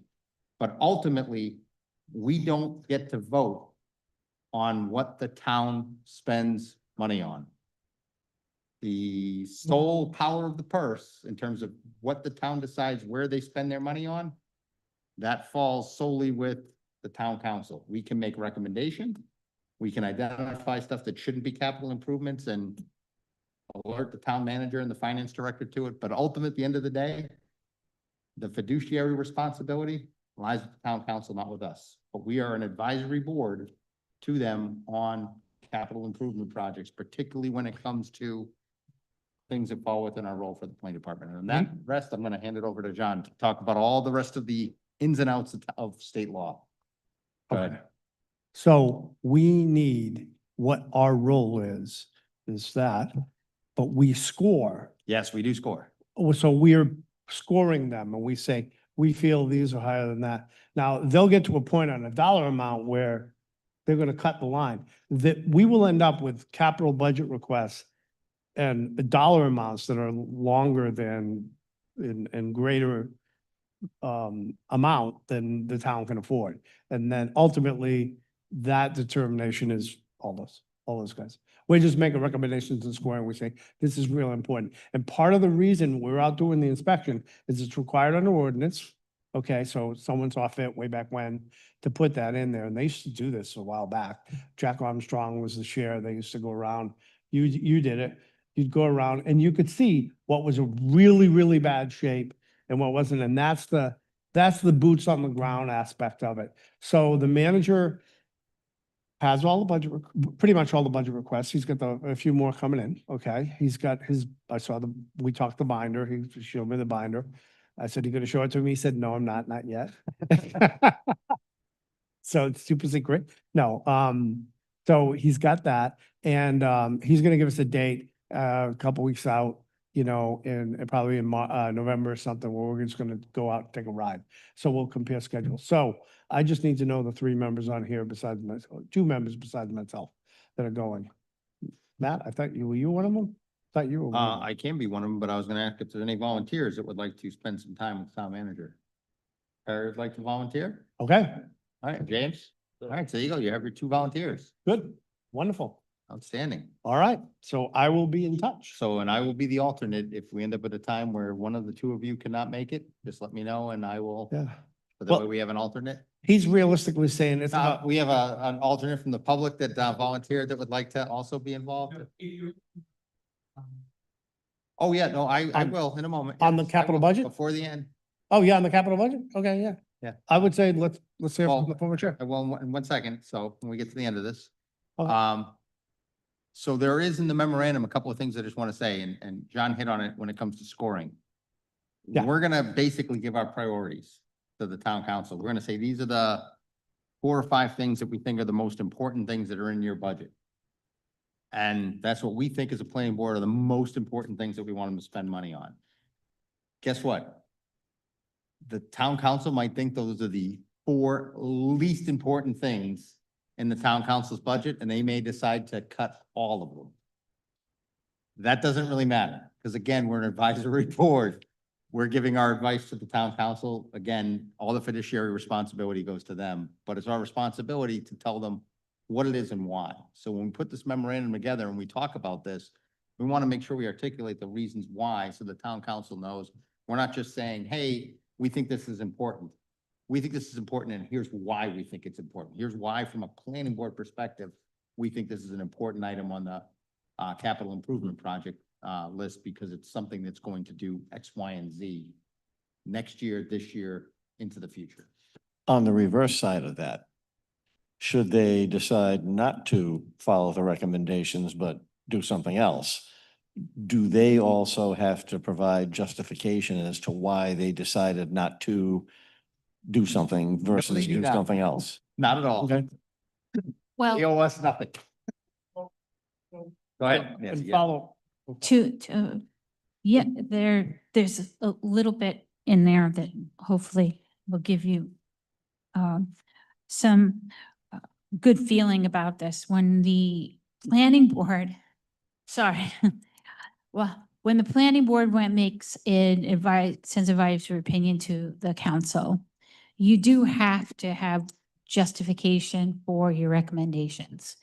But ultimately, we don't get to vote on what the town spends money on. The sole power of the purse in terms of what the town decides where they spend their money on, that falls solely with the town council. We can make recommendations. We can identify stuff that shouldn't be capital improvements and alert the town manager and the finance director to it. But ultimately, at the end of the day, the fiduciary responsibility lies with the town council, not with us. But we are an advisory board to them on capital improvement projects, particularly when it comes to things that fall within our role for the planning department. And that rest, I'm gonna hand it over to John to talk about all the rest of the ins and outs of state law. Go ahead. So we need, what our role is that, but we score. Yes, we do score. Oh, so we're scoring them and we say, we feel these are higher than that. Now, they'll get to a point on a dollar amount where they're gonna cut the line. That we will end up with capital budget requests and dollar amounts that are longer than and greater amount than the town can afford. And then ultimately, that determination is all those guys. We just make a recommendation to the square and we say, this is really important. And part of the reason we're out doing the inspection is it's required under ordinance. Okay, so someone's off it way back when to put that in there. And they used to do this a while back. Jack Armstrong was the chair. They used to go around. You did it. You'd go around and you could see what was a really, really bad shape and what wasn't. And that's the boots on the ground aspect of it. So the manager has all the budget, pretty much all the budget requests. He's got a few more coming in, okay? He's got his, we talked the binder, he showed me the binder. I said, you gonna show it to me? He said, no, I'm not yet. So it's super secret. No, so he's got that and he's gonna give us a date a couple weeks out, you know, and probably in November or something, where we're just gonna go out and take a ride. So we'll compare schedules. So I just need to know the 3 members on here besides myself, 2 members besides myself that are going. Matt, I thought were you one of them? Thought you were one of them. I can be one of them, but I was gonna ask if there's any volunteers that would like to spend some time with the town manager. Perry would like to volunteer? Okay, All right, James? All right, so there you go. You have your 2 volunteers. good, wonderful. Outstanding. All right, so I will be in touch. So, and I will be the alternate. If we end up at a time where one of the 2 of you cannot make it, just let me know and I will, Yeah, so that way we have an alternate. he's realistically saying it's about, We have an alternate from the public that volunteered that would like to also be involved. Oh, yeah, no, I will in a moment. on the Yes, I capital will, budget? Before the end. Oh, yeah, on the capital budget? Okay, yeah. Yeah. I would say let's hear Well, from the former chair. I will in 1 second. So when we get to the end of this. Okay. So there is in the memorandum, a couple of things I just want to say, and John hit on it when it comes to scoring. Yeah. We're gonna basically give our priorities to the town council. We're gonna say, these are the 4 or 5 things that we think are the most important things that are in your budget. And that's what we think as a planning board are the most important things that we want them to spend money on. Guess what? The town council might think those are the 4 least important things in the town council's budget, and they may decide to cut all of them. That doesn't really matter, because again, we're an advisory board. We're giving our advice to the town council. Again, all the fiduciary responsibility goes to them, but it's our responsibility to tell them what it is and why. So when we put this memorandum together and we talk about this, we want to make sure we articulate the reasons why, so the town council knows. We're not just saying, hey, we think this is important. We think this is important, and here's why we think it's important. Here's why, from a planning board perspective, we think this is an important item on the capital improvement project list, because it's something that's going to do X, Y, and Z next year, this year, into the future. On the reverse side of that, should they decide not to follow the recommendations but do something else, do they also have to provide justification as to why they decided not to do something versus they do do not. something else? Not at all. Okay. Well, They owe us nothing. Go ahead. Nancy, And yeah. follow. yeah, there's a little bit in there that hopefully will give you some good feeling about this. When the planning board, sorry, well, when the planning board makes an sends advisory opinion to the council, you do have to have justification for your recommendations.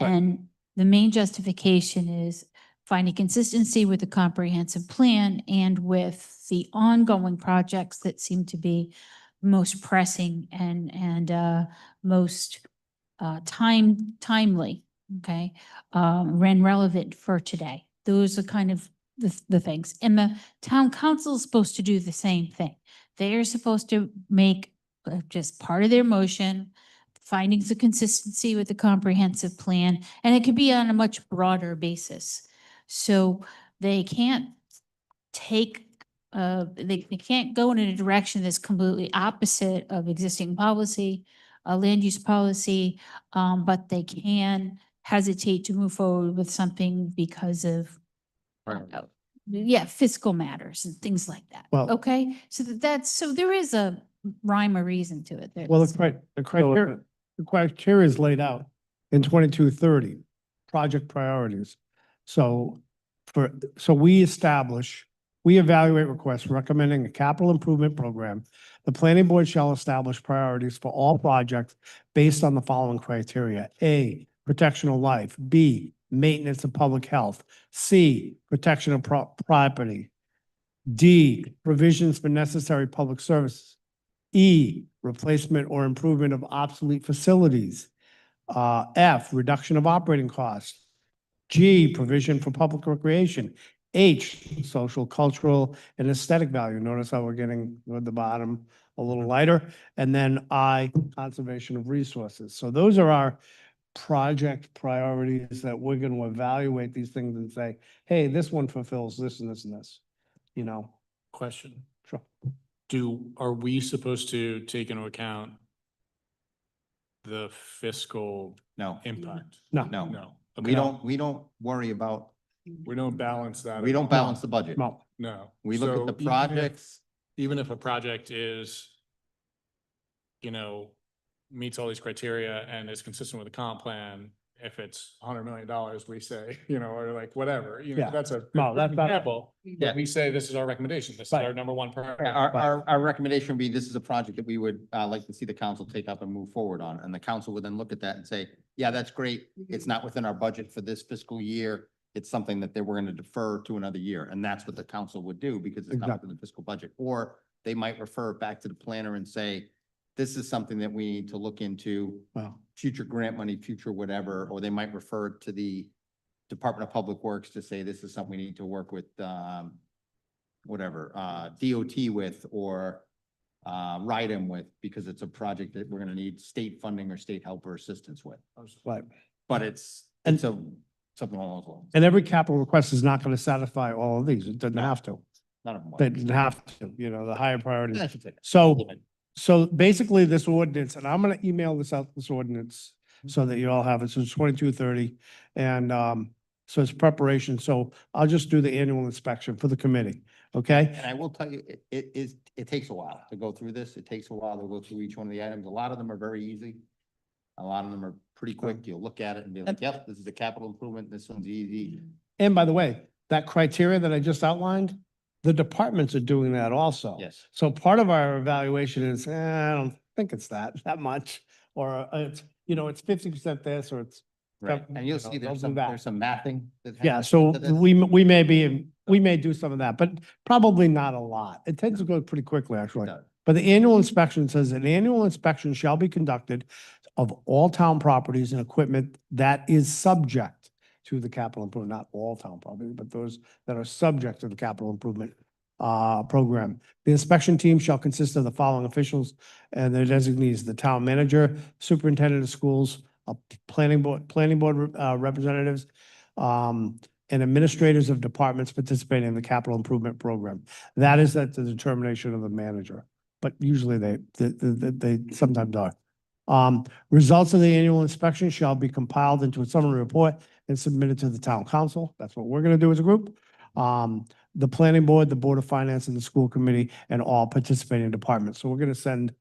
Right. And the main justification is finding consistency with the comprehensive plan and with the ongoing projects that seem to be most pressing and most timely, okay, and relevant for today. Those are kind of the things. And the town council is supposed to do the same thing. They are supposed to make just part of their motion, findings of consistency with the comprehensive plan, and it could be on a much broader basis. So they can't take, they can't go in a direction that's completely opposite of existing policy, land use policy, but they can hesitate to move forward with something because of yeah, fiscal matters and things like that. Well- Okay, so so there is a rhyme or reason to it. Well, There's- the criteria is laid out in 2230, project priorities. So we evaluate requests recommending a capital improvement program. The planning board shall establish priorities for all projects based on the following criteria. A, protection of life. B, maintenance of public health. C, protection of property. D, provisions for necessary public services. E, replacement or improvement of obsolete facilities. F, reduction of operating costs. G, provision for public recreation. H, social, cultural, and aesthetic value. Notice how we're getting at the bottom a little lighter. And then I, conservation of resources. So those are our project priorities that we're going to evaluate these things and say, hey, this one fulfills this and this and this, you know? Question. Sure. Are we supposed to take into account the fiscal No, impact? No. no. No. We don't worry about, We don't balance that. we at don't all? balance the budget. No. No. We look at So the even if- projects. Even if a project is, meets all these criteria and is consistent with the comp plan, if it's $100 million, we say, or like whatever, Yeah. that's a No, good that's not- example. Yeah. But we say this is our recommendation. This is Right. our number one priority. Our recommendation would be, this is a project that we would like to see the council take up and move forward on. And the council would then look at that and say, yeah, that's great. It's not within our budget for this fiscal year. It's something that they were going to defer to another year. And that's what the council would do because it's not Exactly. within the fiscal budget. Or they might refer it back to the planner and say, this is something that we need to look into, Well, future grant money, future whatever, or they might refer it to the Department of Public Works to say, this is something we need to work with, DOT with, or RIDEM with, because it's a project that we're gonna need state funding or state help or assistance with. right. But it's And- something along those lines. And every capital request is not going to satisfy all of these. It doesn't have to. None of them. They didn't have to, the higher priorities. I should say that. So basically this ordinance, and I'm gonna email this out, this ordinance, so that you all have it, so it's 2230. And so it's preparation, so I'll just do the annual inspection for the committee, okay? And I will tell you, it takes a while to go through this. It takes a while to go through each one of the items. A lot of them are very easy. A lot of them are pretty quick. You'll look at it and be like, yep, this is a capital improvement. This one's easy. And by the way, that criteria that I just outlined, the departments are doing that also. Yes. So part of our evaluation is, I don't think it's that much, or it's, it's 50% this, or it's. Right. And you'll you know, see they'll there's do some, that. there's some mathing. that Yeah, happens so to this. we may do some of that, but probably not a lot. It tends to go pretty quickly, actually. does. But the annual inspection says an annual inspection shall be conducted of all town properties and equipment that is subject to the capital improvement, not all town properties, but those that are subject to the capital improvement program. The inspection team shall consist of the following officials and their designees: the town manager, superintendent of schools, planning board representatives, and administrators of departments participating in the capital improvement program. That is at the determination of the manager, but usually they sometimes are. Results of the annual inspection shall be compiled into a summary report and submitted to the town council. That's what we're gonna do as a group. The planning board, the board of finance, and the school committee, and all participating departments. So we're gonna send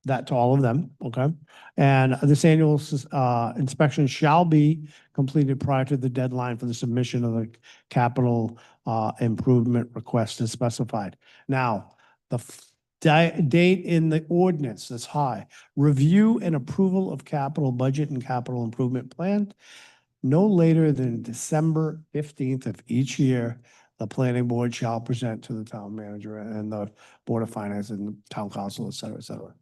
that to all of them, okay? And this annual inspection shall be completed prior to the deadline for the submission of the capital improvement request as specified. Now, the date in the ordinance that's high, review and approval of capital budget and capital improvement plan no later than December 15th of each year. The planning board shall present to the town manager and the board of finance and the town council, et cetera, et cetera.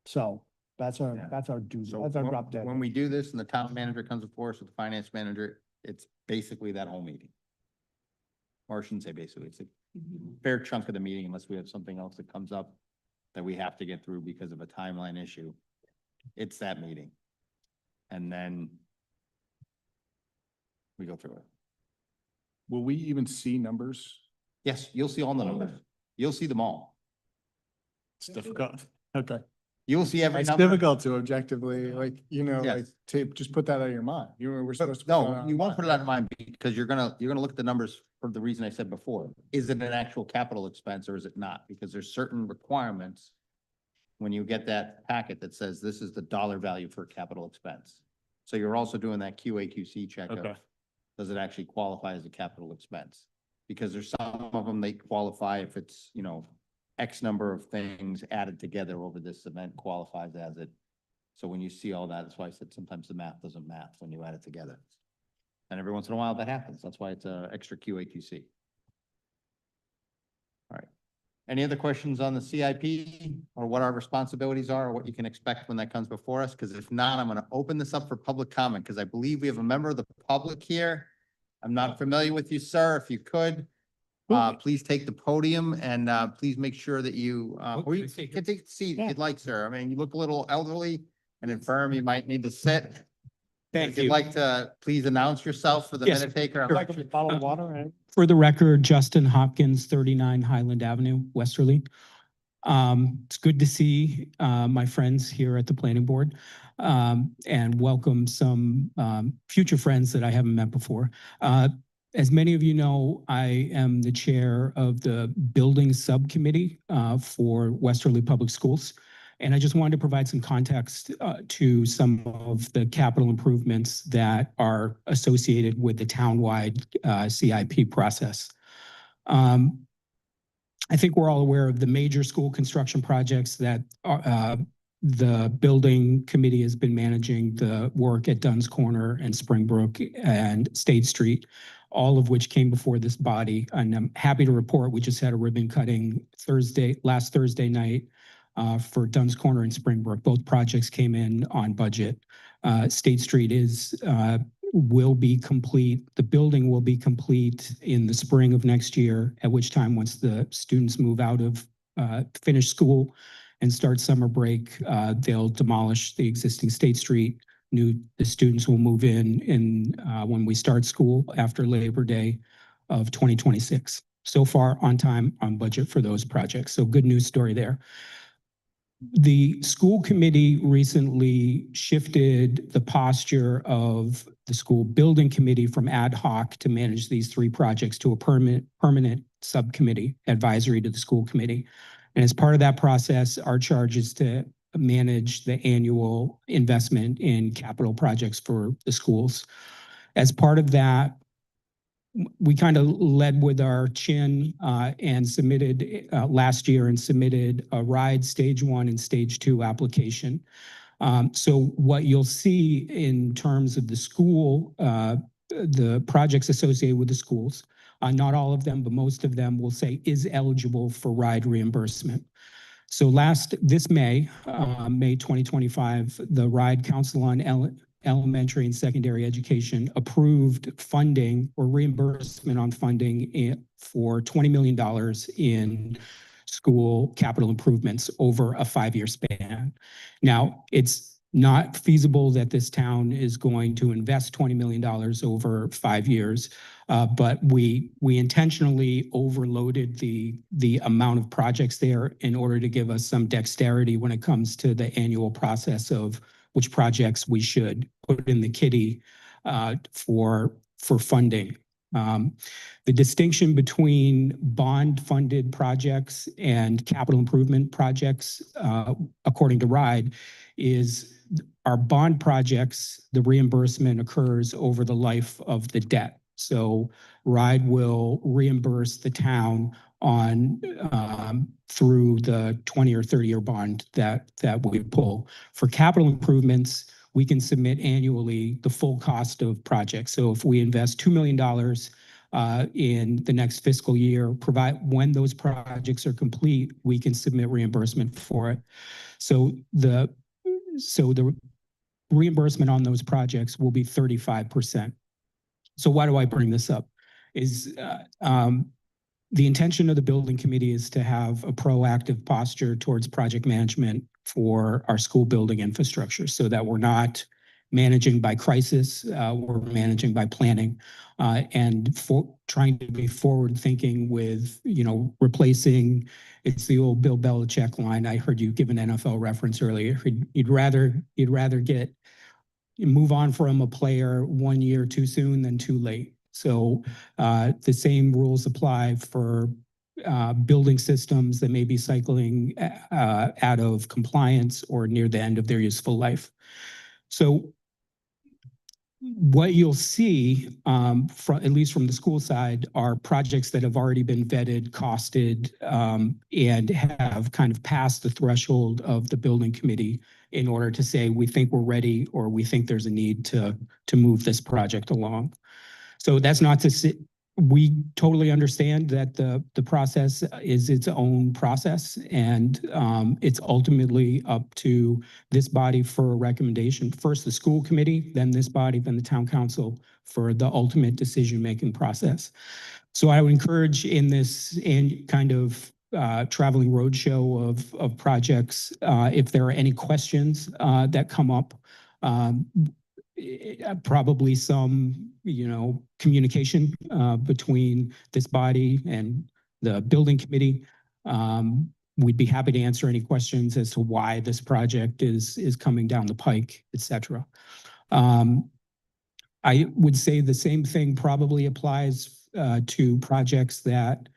So that's our, Yeah. that's our due, So that's our when- drop dead. When we do this and the town manager comes before us with the finance manager, it's basically that whole meeting. Or I shouldn't say basically, it's a fair chunk of the meeting unless we have something else that comes up that we have to get through because of a timeline issue. It's that meeting. And then we go through it. Will we even see numbers? Yes, you'll see all the numbers. You'll see them all. It's difficult. Okay. You will see every It's number. difficult to objectively, like, Yes. like, just put that out of your mind. We're supposed to. put that out No, of you our won't put it out of mind because you're gonna look at the numbers for the reason I said before. Is it an actual capital expense or is it not? Because there's certain requirements when you get that packet that says this is the dollar value for capital expense. So you're also doing that QA/QC check of, Okay. does it actually qualify as a capital expense? Because there's some of them, they qualify if it's, X number of things added together over this event qualifies as it. So when you see all that, that's why I said sometimes the math doesn't math when you add it together. And every once in a while that happens. That's why it's a extra QA/QC. All right. Any other questions on the CIP or what our responsibilities are or what you can expect when that comes before us? Because if not, I'm going to open this up for public comment because I believe we have a member of the public here. I'm not familiar with you, sir. If you could, please take the podium and please make sure that you, or you can take a seat if you'd like, sir. I mean, you look a little elderly and infirm. You might need to sit. If you'd like to, please announce yourself for the Yes, minute taker. Like a bottle of water, right? For the record, Justin Hopkins, 39 Highland Avenue, Westerly. It's good to see my friends here at the planning board and welcome some future friends that I haven't met before. As many of you know, I am the chair of the building subcommittee for Westerly Public Schools. And I just wanted to provide some context to some of the capital improvements that are associated with the townwide CIP process. I think we're all aware of the major school construction projects that the building committee has been managing, the work at Dunn's Corner and Springbrook and State Street, all of which came before this body. And I'm happy to report we just had a ribbon cutting last Thursday night for Dunn's Corner and Springbrook. Both projects came in on budget. State Street will be complete. The building will be complete in the spring of next year, at which time, once the students move out of finish school and start summer break, they'll demolish the existing State Street. The students will move in when we start school after Labor Day of 2026. So far on time, on budget for those projects. So good news story there. The school committee recently shifted the posture of the school building committee from ad hoc to manage these three projects to a permanent subcommittee advisory to the school committee. And as part of that process, our charge is to manage the annual investment in capital projects for the schools. As part of that, we kind of led with our chin and submitted last year and submitted a RIDE Stage 1 and Stage 2 application. So what you'll see in terms of the school, the projects associated with the schools, not all of them, but most of them will say is eligible for RIDE reimbursement. So this May 2025, the RIDE Council on Elementary and Secondary Education approved funding or reimbursement on funding for $20 million in school capital improvements over a 5-year span. Now, it's not feasible that this town is going to invest $20 million over 5 years, but we intentionally overloaded the amount of projects there in order to give us some dexterity when it comes to the annual process of which projects we should put in the kitty for funding. The distinction between bond-funded projects and capital improvement projects, according to RIDE, is our bond projects, the reimbursement occurs over the life of the debt. So RIDE will reimburse the town on through the 20 or 30-year bond that we pull. For capital improvements, we can submit annually the full cost of projects. So if we invest $2 million in the next fiscal year, when those projects are complete, we can submit reimbursement for it. So the reimbursement on those projects will be 35%. So why do I bring this up? The intention of the building committee is to have a proactive posture towards project management for our school building infrastructure so that we're not managing by crisis, we're managing by planning, and for trying to be forward thinking with, replacing, it's the old Bill Belichick line. I heard you give an NFL reference earlier. You'd rather move on from a player 1 year too soon than too late. So the same rules apply for building systems that may be cycling out of compliance or near the end of their useful life. So what you'll see, at least from the school side, are projects that have already been vetted, costed, and have kind of passed the threshold of the building committee in order to say, we think we're ready, or we think there's a need to move this project along. So that's not to say, we totally understand that the process is its own process, and it's ultimately up to this body for a recommendation. First, the school committee, then this body, then the town council for the ultimate decision-making process. So I would encourage in this kind of traveling roadshow of projects, if there are any questions that come up, probably some, communication between this body and the building committee. We'd be happy to answer any questions as to why this project is coming down the pike, et cetera. I would say the same thing probably applies to projects that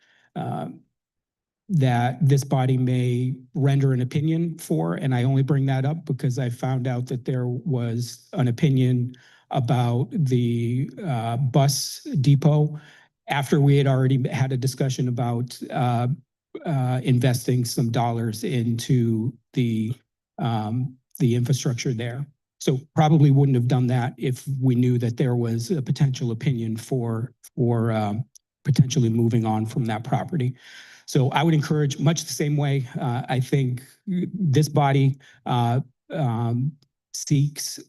this body may render an opinion for. And I only bring that up because I found out that there was an opinion about the bus depot after we had already had a discussion about investing some dollars into the infrastructure there. So probably wouldn't have done that if we knew that there was a potential opinion for potentially moving on from that property. So I would encourage, much the same way, I think this body seeks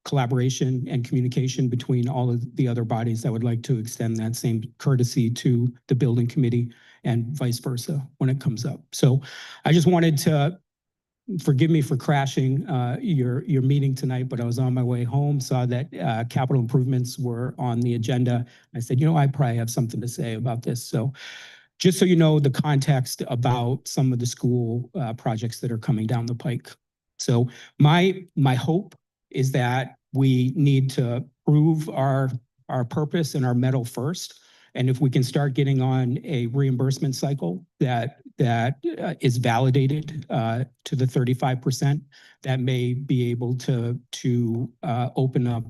collaboration and communication between all of the other bodies. I would like to extend that same courtesy to the building committee and vice versa when it comes up. So I just wanted to, forgive me for crashing your meeting tonight, but I was on my way home, saw that capital improvements were on the agenda. I said, I probably have something to say about this. So just so you know the context about some of the school projects that are coming down the pike. So my hope is that we need to prove our purpose and our mettle first. And if we can start getting on a reimbursement cycle that is validated to the 35%, that may be able to open up,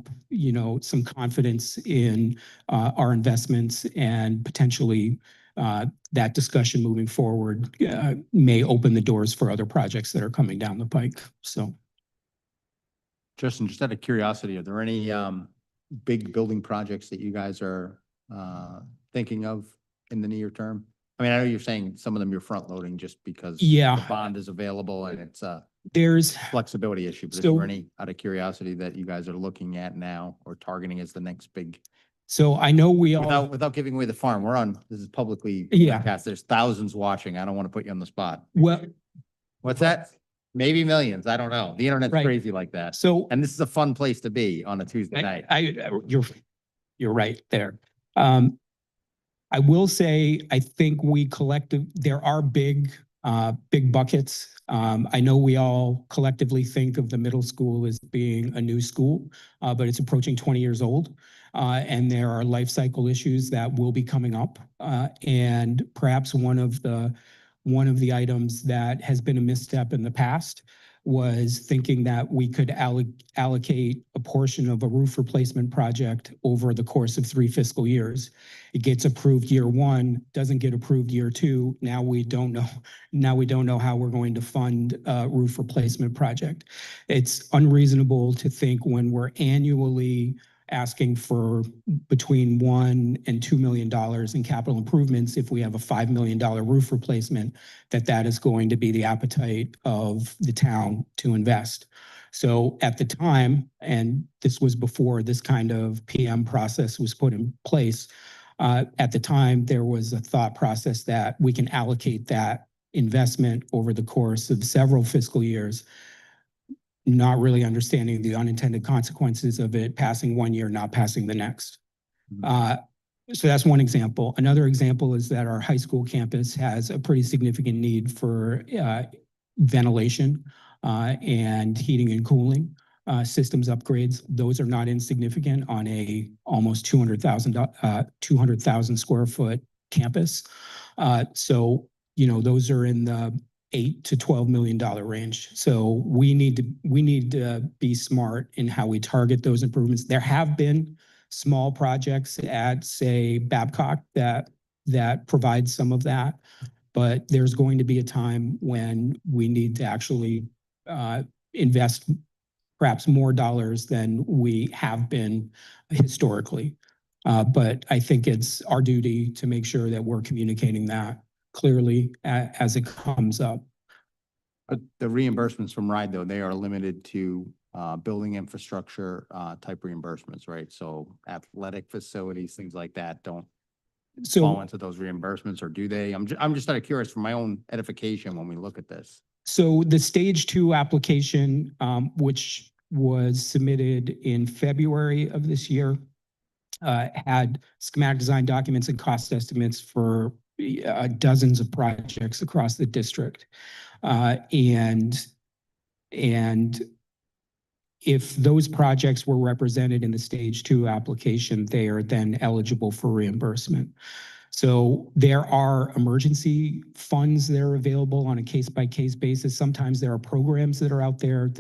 some confidence in our investments, and potentially that discussion moving forward may open the doors for other projects that are coming down the pike. So, Justin, just out of curiosity, are there any big building projects that you guys are thinking of in the near term? I mean, I know you're saying some of them you're front loading just because the bond is available and it's there's flexibility issue. But is there any, out of curiosity, that you guys are looking at now or targeting as the next big? So I know we all, without giving away the farm, this is publicly broadcast. There's thousands watching. I don't want to put you on the spot. Well, what's that? Maybe millions. I don't know. The internet's Right. crazy like that. So And this is a fun place to be on a Tuesday night. You're right there. I will say, I think there are big big buckets. I know we all collectively think of the middle school as being a new school, but it's approaching 20 years old. And there are life cycle issues that will be coming up. And perhaps one of the items that has been a misstep in the past was thinking that we could allocate a portion of a roof replacement project over the course of 3 fiscal years. It gets approved year 1, doesn't get approved year 2. Now we don't know how we're going to fund a roof replacement project. It's unreasonable to think when we're annually asking for between $1 and $2 million in capital improvements, if we have a $5 million roof replacement, that is going to be the appetite of the town to invest. So at the time, and this was before this kind of PM process was put in place, at the time, there was a thought process that we can allocate that investment over the course of several fiscal years, not really understanding the unintended consequences of it passing 1 year, not passing the next. So that's one example. Another example is that our high school campus has a pretty significant need for ventilation and heating and cooling systems upgrades. Those are not insignificant on a almost 200,000 square foot campus. So, you know, those are in the $8 to $12 million range. So we need to be smart in how we target those improvements. There have been small projects at, say, Babcock that provide some of that, but there's going to be a time when we need to actually invest perhaps more dollars than we have been historically. But I think it's our duty to make sure that we're communicating that clearly as it comes up. But the reimbursements from RIDE, though, they are limited to building infrastructure type reimbursements, right? So athletic facilities, things like that don't fall into those reimbursements, or do they? I'm just out of curious for my own edification when we look at this. So the stage 2 application, which was submitted in February of this year, had schematic design documents and cost estimates for dozens of projects across the district. And if those projects were represented in the stage 2 application, they are then eligible for reimbursement. So there are emergency funds that are available on a case-by-case basis. Sometimes there are programs that are out there.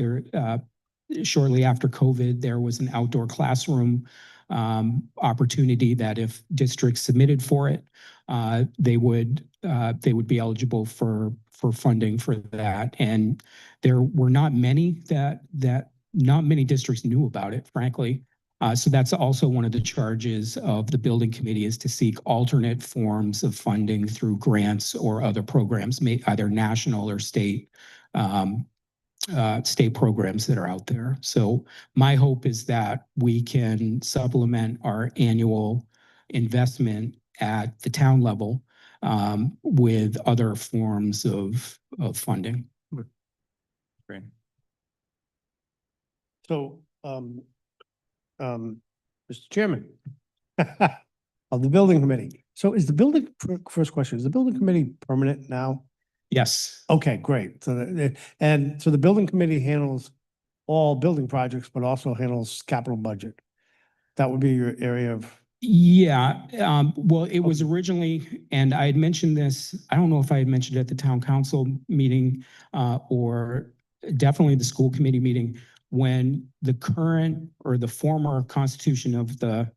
Shortly after COVID, there was an outdoor classroom opportunity that if districts submitted for it, they would be eligible for funding for that. And there were not many not many districts knew about it, frankly. So that's also one of the charges of the building committee, is to seek alternate forms of funding through grants or other programs, either national or state programs that are out there. So my hope is that we can supplement our annual investment at the town level with other forms of funding. Great. So, Mr. Chairman, of the building committee. So first question, is the building committee permanent now? Yes. Okay, great. So the building committee handles all building projects, but also handles capital budget. That would be your area of. Yeah, well, it was originally, and I had mentioned this, I don't know if I had mentioned it at the town council meeting or definitely the school committee meeting, when the current or the former constitution of the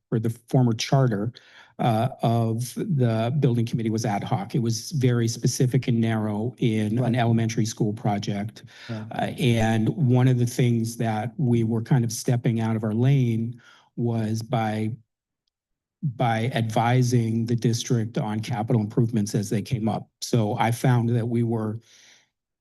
former charter of the building committee was ad hoc. It was very specific and narrow in an elementary school project. And one of the things that we were kind of stepping out of our lane was by advising the district on capital improvements as they came up. So I found that we were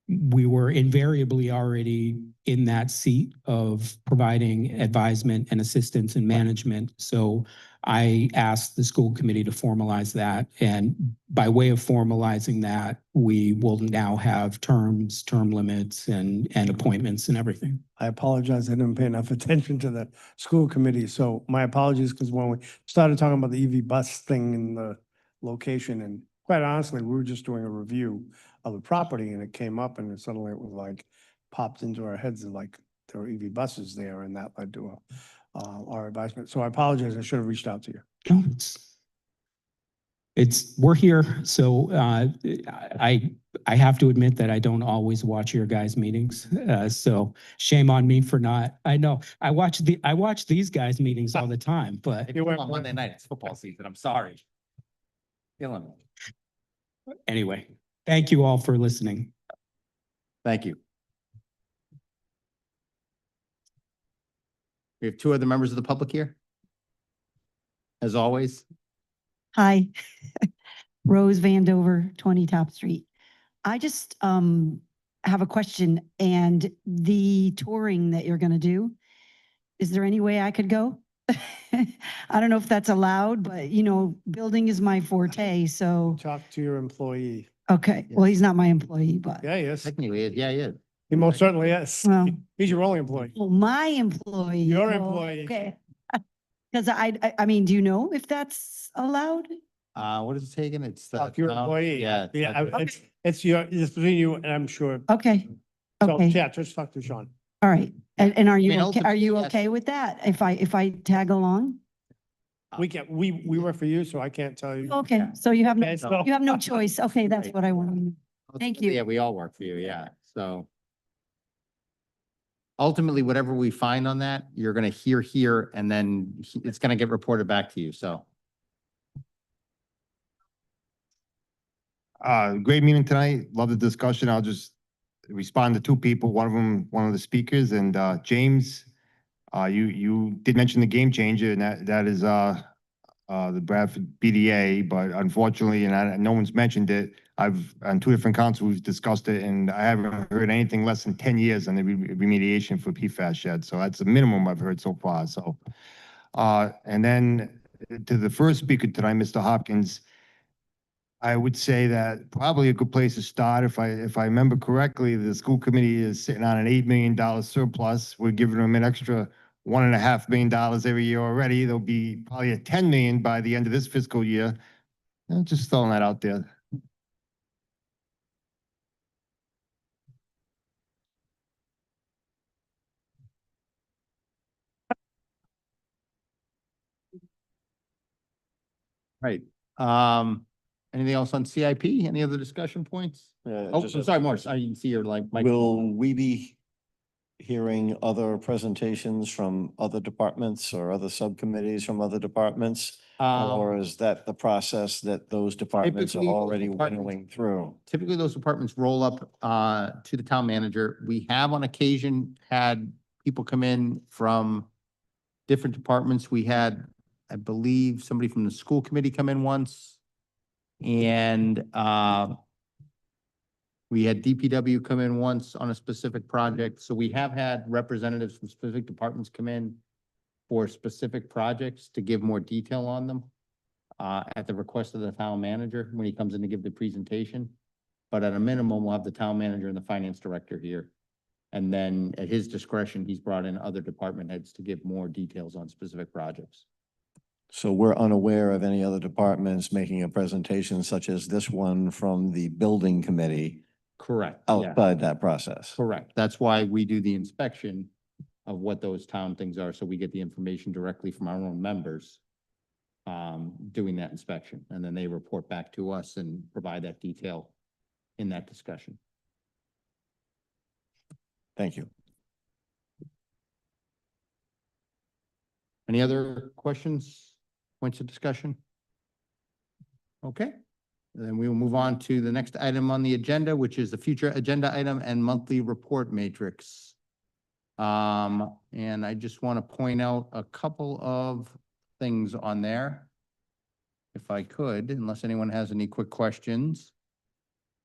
invariably already in that seat of providing advisement and assistance and management. So I asked the school committee to formalize that. And by way of formalizing that, we will now have term limits and appointments and everything. I apologize. I didn't pay enough attention to the school committee. So my apologies, because when we started talking about the EV bus thing and the location, and quite honestly, we were just doing a review of the property and it came up and then suddenly it was like popped into our heads and like there were EV buses there and that led to our advisement. So I apologize. I should have reached out to you. No, we're here, so I have to admit that I don't always watch your guys' meetings. So shame on me for not. I know I watch these guys' meetings all the time, but You went On Monday night, it's football season. I'm sorry. Killing me. anyway, thank you all for listening. Thank you. We have two other members of the public here. As always. Hi, Rose Vandover, 20 Top Street. I just have a question, and the touring that you're going to do, is there any way I could go? I don't know if that's allowed, but building is my forte, so, Talk to your employee. okay. Well, he's not my employee, but, Yeah, he is. Technically, yeah, he is. He most certainly is. well, He's your only employee. well, my employee. Your oh, employee. Okay. Because I mean, do you know if that's allowed? What is it taking? It's the. Talk to your employee. Yeah. Yeah, that's- it's between you and I'm sure. Okay, So, okay, yeah, just talk to Sean. all right. And are you, mean, are you ultimately, yes. okay with that? If I tag along? We work for you, so I can't tell you. Okay, so you have Okay, so- you have no choice. Okay, that's Right. what I wanted. Thank you. Yeah, we all work for you, yeah, so. Ultimately, whatever we find on that, you're gonna hear here, and then it's gonna get reported back to you, so. Great meeting tonight. Love the discussion. I'll just respond to two people. One of them, one of the speakers, and James, you did mention the game changer, and that is the Bradford BDA, but unfortunately, no one's mentioned it. On two different councils, we've discussed it, and I haven't heard anything less than 10 years on the remediation for PFAS shed. So that's the minimum I've heard so far. So, and then to the first speaker tonight, Mr. Hopkins, I would say that probably a good place to start, if I remember correctly, the school committee is sitting on an $8 million surplus. We're giving them an extra $1.5 million every year already. There'll be probably a 10 million by the end of this fiscal year. Just throwing that out there. Right. Anything else on CIP? Any other discussion points? Oh, Just I'm sorry, Morris. I didn't see your mic. Will we be hearing other presentations from other departments or other subcommittees from other departments? Or is that the process that those departments are typically, already departments- winnowing through? Typically, those departments roll up to the town manager. We have on occasion had people come in from different departments. We had, I believe, somebody from the school committee come in once. And we had DPW come in once on a specific project. So we have had representatives from specific departments come in for specific projects to give more detail on them at the request of the town manager when he comes in to give the presentation. But at a minimum, we'll have the town manager and the finance director here. And then at his discretion, he's brought in other department heads to give more details on specific projects. So we're unaware of any other departments making a presentation such as this one from the building committee Correct. Yeah. outside that process. Correct. That's why we do the inspection of what those town things are, so we get the information directly from our own members doing that inspection, and then they report back to us and provide that detail in that discussion. Thank you. Any other questions, points of discussion? Okay, then we will move on to the next item on the agenda, which is the future agenda item and monthly report matrix. And I just want to point out a couple of things on there, if I could, unless anyone has any quick questions.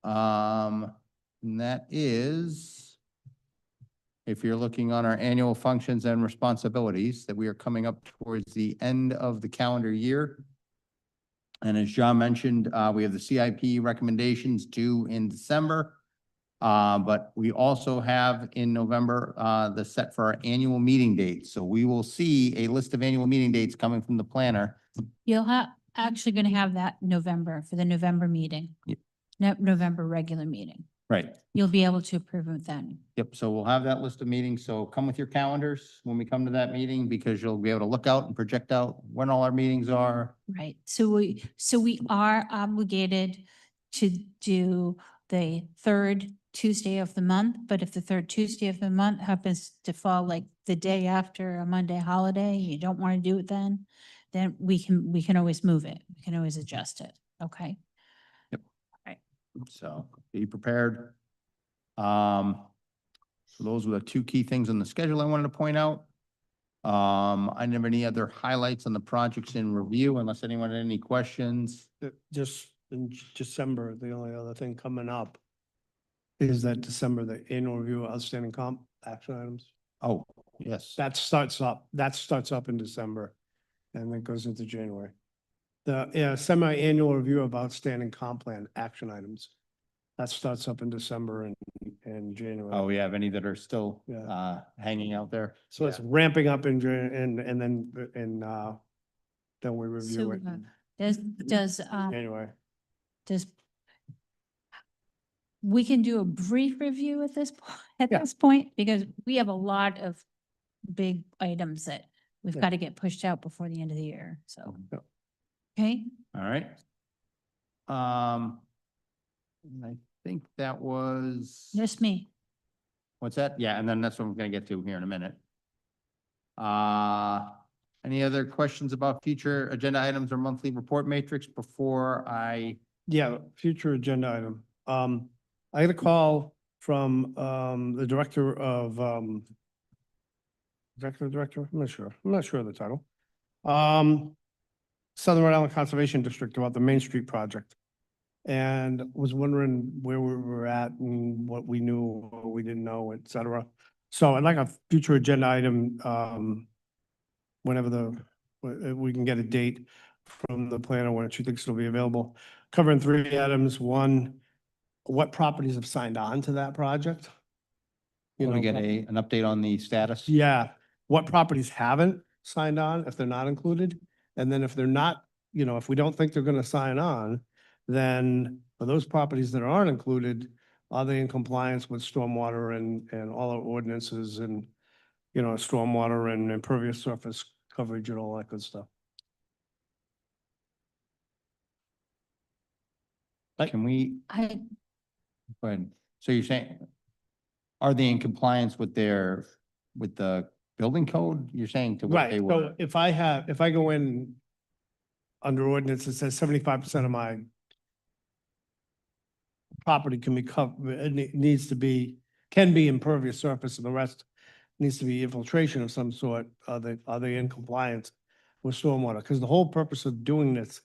And that is, if you're looking on our annual functions and responsibilities, that we are coming up towards the end of the calendar year. And as John mentioned, we have the CIP recommendations due in December. But we also have in November, the set for our annual meeting dates. So we will see a list of annual meeting dates coming from the planner. You'll have, actually going to have that in November for the November meeting. Yep. November regular meeting. Right. You'll be able to approve it then. Yep, so we'll have that list of meetings, so come with your calendars when we come to that meeting, because you'll be able to look out and project out when all our meetings are. Right. So we are obligated to do the third Tuesday of the month, but if the third Tuesday of the month happens to fall like the day after a Monday holiday, you don't want to do it then we can always move it. We can always adjust it. Okay. So be prepared. So those were the two key things on the schedule I wanted to point out. I didn't have any other highlights on the projects in review unless anyone had any questions. Just in December, the only other thing coming up is that December, the annual review of outstanding comp action items. Oh, yes. That starts up in December and then goes into January. The semi-annual review of outstanding comp plan action items. That starts up in December and January. Oh, we have any that are still Yeah. hanging out there? So it's ramping up and then we review So it does anyway. we can do a brief review at this Yeah. this point, because we have a lot of big items that we've Yeah. got to get pushed out before the end of the year. So, Yeah. okay. All right. And I think that was. Just me. What's that? Yeah, and then that's what we're gonna get to here in a minute. Any other questions about future agenda items or monthly report matrix before I? Yeah, future agenda item. I had a call from the director of executive director, I'm not sure of the title. Southern Rhode Island Conservation District about the Main Street project. And was wondering where we were at and what we knew or we didn't know, et cetera. So I'd like a future agenda item, whenever we can get a date from the planner when she thinks it'll be available, covering 3 items. One, what properties have signed on to that project? You want to get an update on the status? Yeah, what properties haven't signed on, if they're not included? And then if they're not, if we don't think they're gonna sign on, then for those properties that aren't included, are they in compliance with stormwater and all our ordinances and, stormwater and impervious surface coverage and all that good stuff? Can we, I, go ahead. So you're saying, are they in compliance with the building code? You're saying to what Right, they so were? if I go in under ordinance, it says 75% of my property can be covered, can be impervious surface, and the rest needs to be infiltration of some sort. Are they in compliance with stormwater? Because the whole purpose of doing this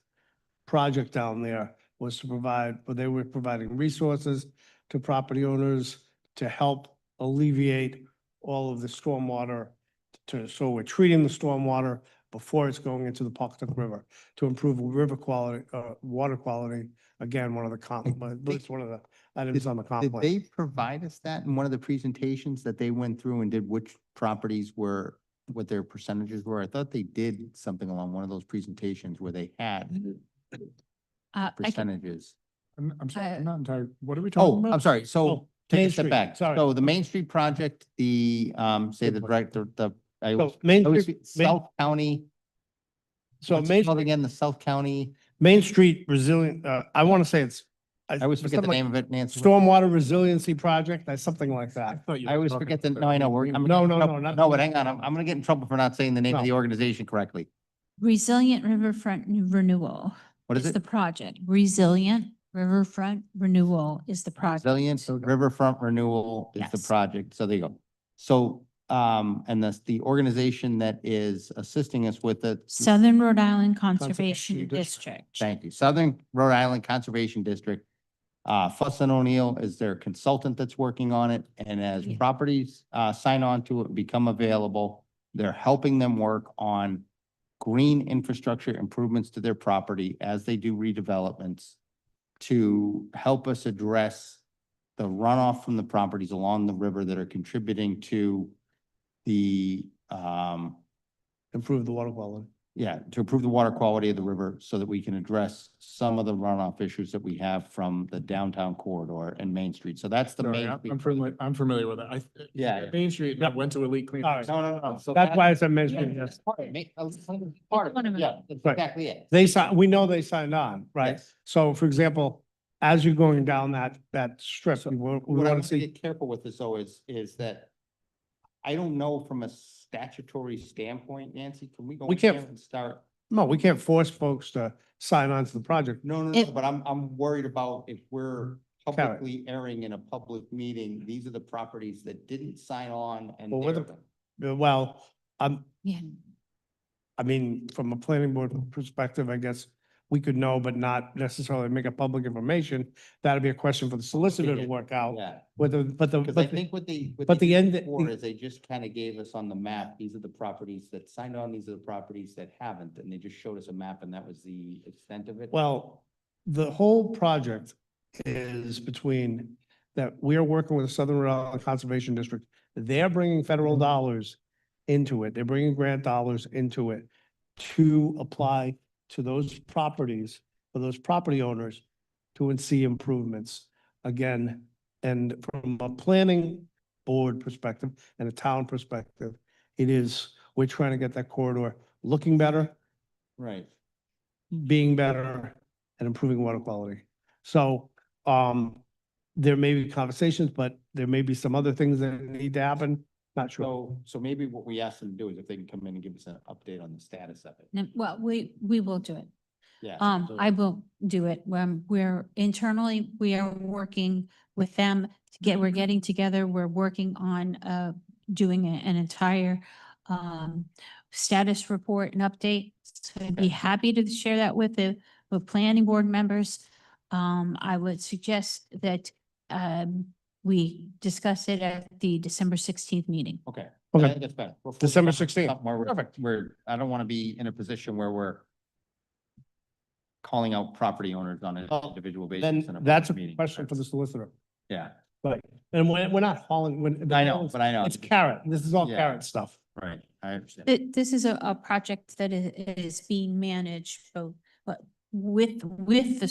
project down there was to they were providing resources to property owners to help alleviate all of the stormwater. So we're treating the stormwater before it's going into the Pocketuck River to improve river quality, water quality. Again, it's one of the items on the comp Did plan. they provide us that in one of the presentations that they went through and did which properties were, what their percentages were? I thought they did something along one of those presentations where they had percentages. I'm sorry, I'm not entirely, what are we Oh, talking about? I'm sorry. So Oh, take Main a step Street, back. sorry. So the Main Street project, say Good the point. director, I So Main always Street, South County. so What's it Main, called again, the South County, Main Street Resilient, I want to say it's. I always forget the name of it, Nancy. Stormwater Resiliency Project, something like that. I always forget the, no, I know, I'm. No, not. No, but hang on, I'm gonna get in trouble for not saying the name of No. the organization correctly. Resilient Riverfront Renewal. What is The it? project. Resilient Riverfront Renewal is the project. Resilient Riverfront Renewal is the Yes. project, so there you go. So, and the organization that is assisting us with it. Southern Rhode Island Conservation Conservation District. District. Thank you. Southern Rhode Island Conservation District. Fuss and O'Neill is their consultant that's working on it. And as Yeah. properties, sign on to it, become available, they're helping them work on green infrastructure improvements to their property as they do redevelopments to help us address the runoff from the properties along the river that are contributing to the, Improve the water quality. Yeah, to improve the water quality of the river so that we can address some of the runoff issues that we have from the downtown corridor and Main Street. So that's the Sorry, main. I'm familiar with it. Yeah. Main Street, I went to Elite Clean. All right. No. So That's why it's a mention, yes. Part of it, yeah, that's Right. exactly it. They signed, we know they signed on, right? Yes. So for example, as you're going down that strip, So we What I want want to to see. get careful with this though is that I don't know from a statutory standpoint, Nancy, can we go We in there can't- and start? No, we can't force folks to sign on to the project. No, If- but I'm worried about if we're Karen. publicly airing in a public meeting, these are the properties that didn't sign on and Well, we're they're the- Well, Yeah. I mean, from a planning board perspective, I guess we could know, but not necessarily make it public information. That'd be a question for the solicitor to work out. yeah. Whether, Because I but the, think what they. but the end- Before is they just kind of gave us on the map, these are the properties that signed on, these are the properties that haven't, and they just showed us a map and that was the extent of it. well, the whole project is between that we are working with the Southern Rhode Island Conservation District. They're bringing federal dollars into it. They're bringing grant dollars into it to apply to those properties, for those property owners to see improvements. Again, and from a planning board perspective and a town perspective, we're trying to get that corridor looking better, Right. being better, and improving water quality. So, there may be conversations, but there may be some other things that need to happen. Not sure. So maybe what we ask them to do is if they can come in and give us an update on the status of it. No, well, we will do it. Yeah. so- I will do it. We're internally, we are working with them we're getting together, we're working on, doing an entire, status report and update. So I'd be happy to share that with with planning board members. I would suggest that, we discuss it at the December 16th meeting. Okay. Okay. I think that's better. Before we December come up with 16th. something where I don't want to be in a position where we're calling out property owners on an individual basis. Then in a that's a public meeting. question for the solicitor. Yeah, Right. And we're not hauling, I know, but I know. It's carrot. This is all Yeah. carrot stuff. Right, I understand. This is a project that is being managed both, but with the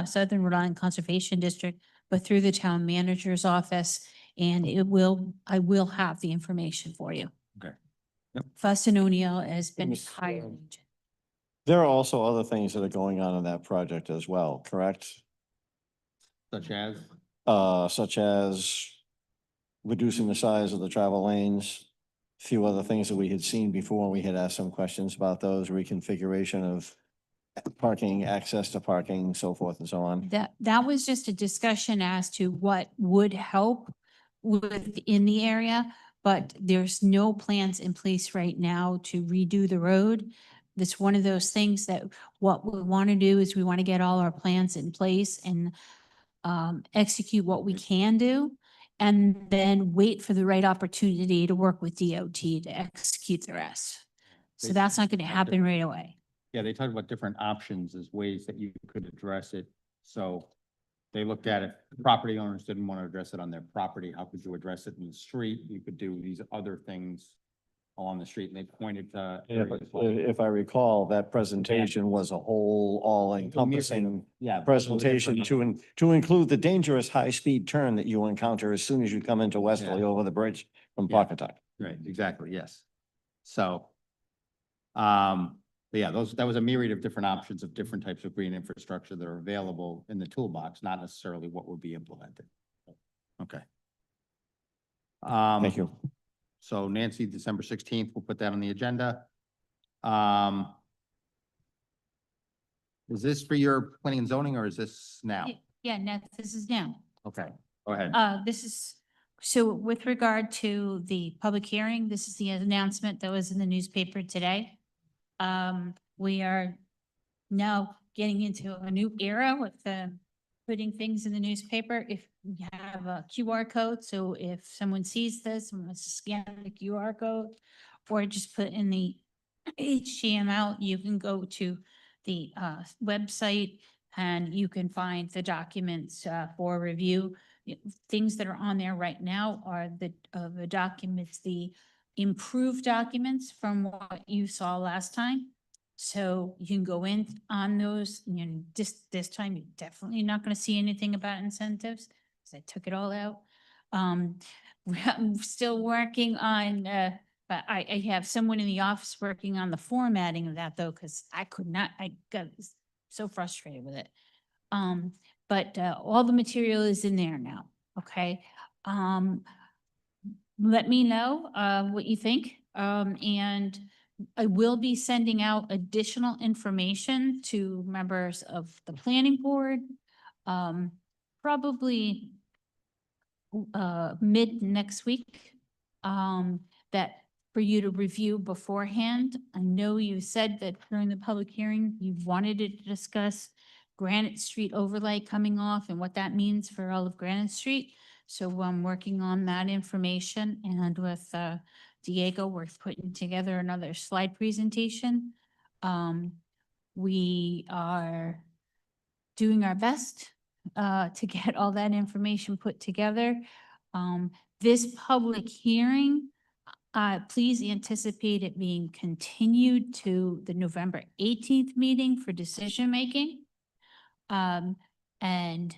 Southern Rhode Island Conservation District, but through the town manager's office, and I will have the information for you. Okay. Yep. Fuss and O'Neill has been Miss, hired. There are also other things that are going on in that project as well, correct? Such as? Such as reducing the size of the travel lanes. A few other things that we had seen before. We had asked some questions about those, reconfiguration of parking, access to parking, so forth and so on. That was just a discussion as to what would help within the area, but there's no plans in place right now to redo the road. That's one of those things that what we want to do is we want to get all our plans in place and execute what we can do, and then wait for the right opportunity to work with DOT to execute the rest. So They- that's not going to happen right away. Yeah, they talked about different options as ways that you could address it. So they looked at it, property owners didn't want to address it on their property. How could you address it in the street? You could do these other things along the street, and they pointed to. areas like- If I recall, that presentation was a whole, all encompassing Yeah. presentation to include the dangerous high-speed turn that you encounter as soon as you come into Westerly Yeah. over the bridge from Yeah. Pawcatuck. Right, exactly, yes. So, but yeah, that was a myriad of different options of different types of green infrastructure that are available in the toolbox, not necessarily what would be implemented. Okay. Thank you. So Nancy, December 16th, we'll put that on the agenda. Is this for your planning and zoning or is this now? Yeah, no, this is now. Okay, go ahead. This is, so with regard to the public hearing, this is the announcement that was in the newspaper today. We are now getting into a new era with putting things in the newspaper. If you have a QR code, so if someone sees this and wants to scan the QR code or just put in the HTML, you can go to the website and you can find the documents for review. Things that are on there right now are the documents, the improved documents from what you saw last time. So you can go in on those, you know, this time, you're definitely not gonna see anything about incentives, because I took it all out. I'm still working on, but I have someone in the office working on the formatting of that though, because I got so frustrated with it. But all the material is in there now, okay? Let me know what you think. And I will be sending out additional information to members of the planning board. Probably mid next week. That for you to review beforehand. I know you said that during the public hearing, you wanted to discuss Granite Street overlay coming off and what that means for all of Granite Street. So I'm working on that information, and with Diego, we're putting together another slide presentation. We are doing our best to get all that information put together. This public hearing, please anticipate it being continued to the November 18th meeting for decision-making. And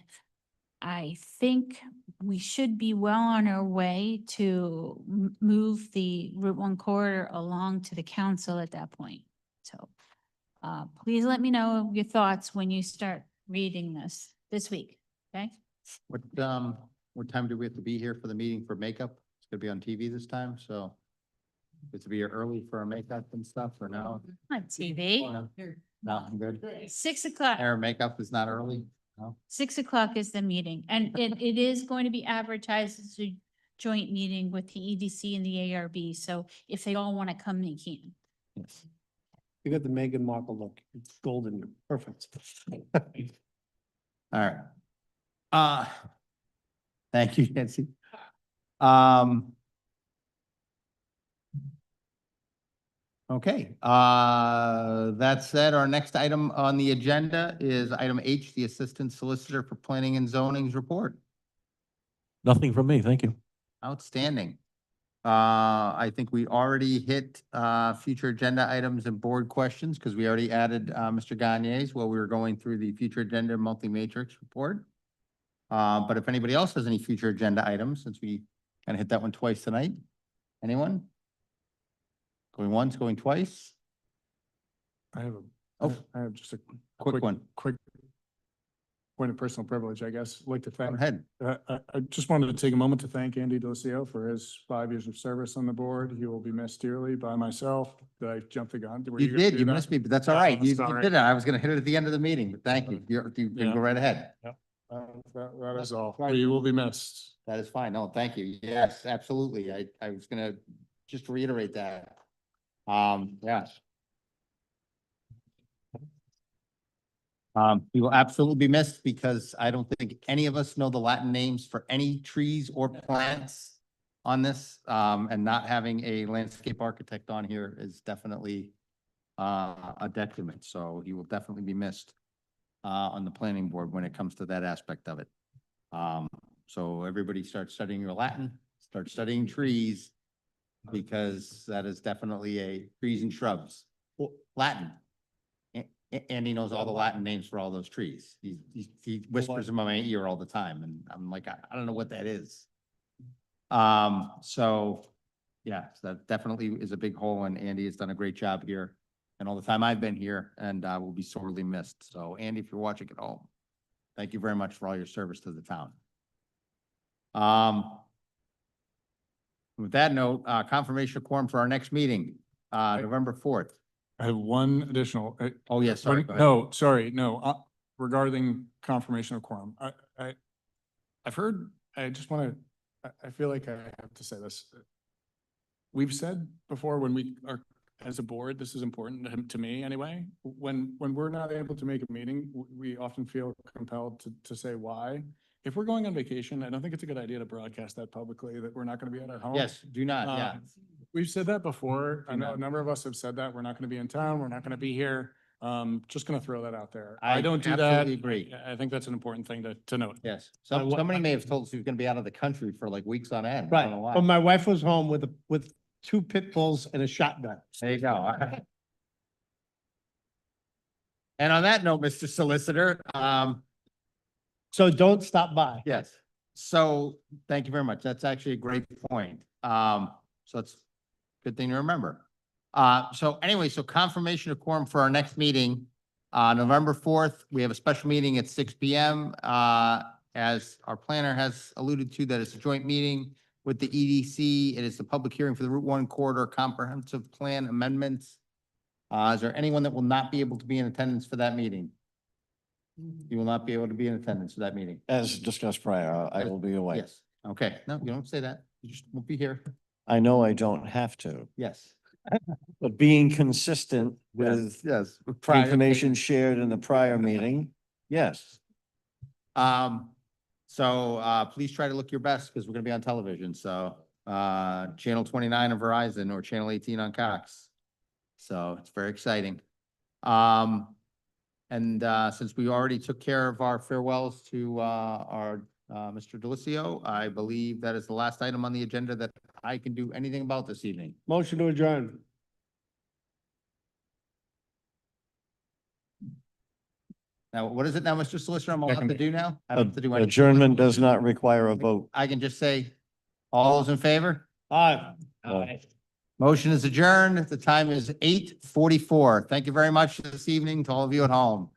I think we should be well on our way to move the Route 1 corridor along to the council at that point. So please let me know your thoughts when you start reading this week, okay? What time do we have to be here for the meeting for makeup? It's gonna be on TV this time, so. It's to be here early for our makeup and stuff, or no? On TV, No, I'm good. 6 o'clock. Hair and makeup is not early? No? 6 o'clock is the meeting, and it is going to be advertised as a joint meeting with the EDC and the ARB. So if they all want to come, they can. Yes. You got the Meghan Markle look. It's golden. Perfect. All right. Thank you, Nancy. Okay, that said, our next item on the agenda is item H, the Assistant Solicitor for Planning and Zoning's report. Nothing from me, thank you. Outstanding. I think we already hit future agenda items and board questions because we already added Mr. Gagne's while we were going through the future agenda multi-matrix report. But if anybody else has any future agenda items, since we kind of hit that one twice tonight, anyone? Going once, going twice? I have Oh. I have just a Quick one. quick point of personal privilege, I guess. I'd like to Go thank, ahead. I just wanted to take a moment to thank Andy Delicio for his 5 years of service on the board. He will be missed dearly by myself. Did I jump the gun? Were You gonna did, do you that? missed me, but that's all Oh, right. You sorry. did it. I was gonna hit it at the end of the meeting, but thank you. You can Yeah. go right ahead. That is all. You will be missed. That is fine. No, thank you. Yes, absolutely. I was gonna just reiterate that. Yeah. He will absolutely be missed because I don't think any of us know the Latin names for any trees or plants on this. And not having a landscape architect on here is definitely a detriment. So he will definitely be missed on the planning board when it comes to that aspect of it. So everybody start studying your Latin, start studying trees, because that is definitely a trees and shrubs. Well, Latin. Andy knows all the Latin names for all those trees. He whispers them in my ear all the time, and I'm like, I don't know what that is. So yeah, so that definitely is a big hole, and Andy has done a great job here and all the time I've been here, and will be sorely missed. So Andy, if you're watching at home, thank you very much for all your service to the town. With that note, confirmation of quorum for our next meeting, November 4th. I have one additional. Oh, yes, sorry. go ahead. No, sorry, no, regarding confirmation of quorum. I've heard, I just want to, I feel like I have to say this. We've said before when we are, as a board, this is important to me anyway. When we're not able to make a meeting, we often feel compelled to say why. If we're going on vacation, I don't think it's a good idea to broadcast that publicly, that we're not going to be at our home. Yes, do not, yeah. We've said that before. I know not. a number of us have said that. We're not going to be in town. We're not going to be here. Just going to throw that out there. I I don't do that. absolutely agree. I think that's an important thing to note. Yes, I wa- somebody may have told us he was gonna be out of the country for like weeks on end. I Right. don't know why. But my wife was home with 2 pit bulls and a shotgun. There you go. And on that note, Mr. Solicitor, So don't stop by. yes. So thank you very much. That's actually a great point. So it's a good thing to remember. So anyway, so confirmation of quorum for our next meeting, November 4th, we have a special meeting at 6 PM. As our planner has alluded to, that it's a joint meeting with the EDC. It is the public hearing for the Route 1 Corridor Comprehensive Plan Amendments. Is there anyone that will not be able to be in attendance for that meeting? You will not be able to be in attendance for that meeting. As discussed prior, I will be away. Yes. Okay. No, you don't say that. You just won't be here. I know I don't have to, Yes. but being consistent with Yes. the information shared in the prior meeting, yes. So please try to look your best because we're gonna be on television. So channel 29 on Verizon or channel 18 on Cox. So it's very exciting. And since we already took care of our farewells to our Mr. Delicio, I believe that is the last item on the agenda that I can do anything about this evening. Motion to adjourn. Now, what is it now, Mr. Solicitor? I'm allowed to do now? I don't have to do anything. Adjournment does not require a vote. I can just say, all those in favor? Aye. Motion is adjourned. The time is 8:44. Thank you very much this evening to all of you at home.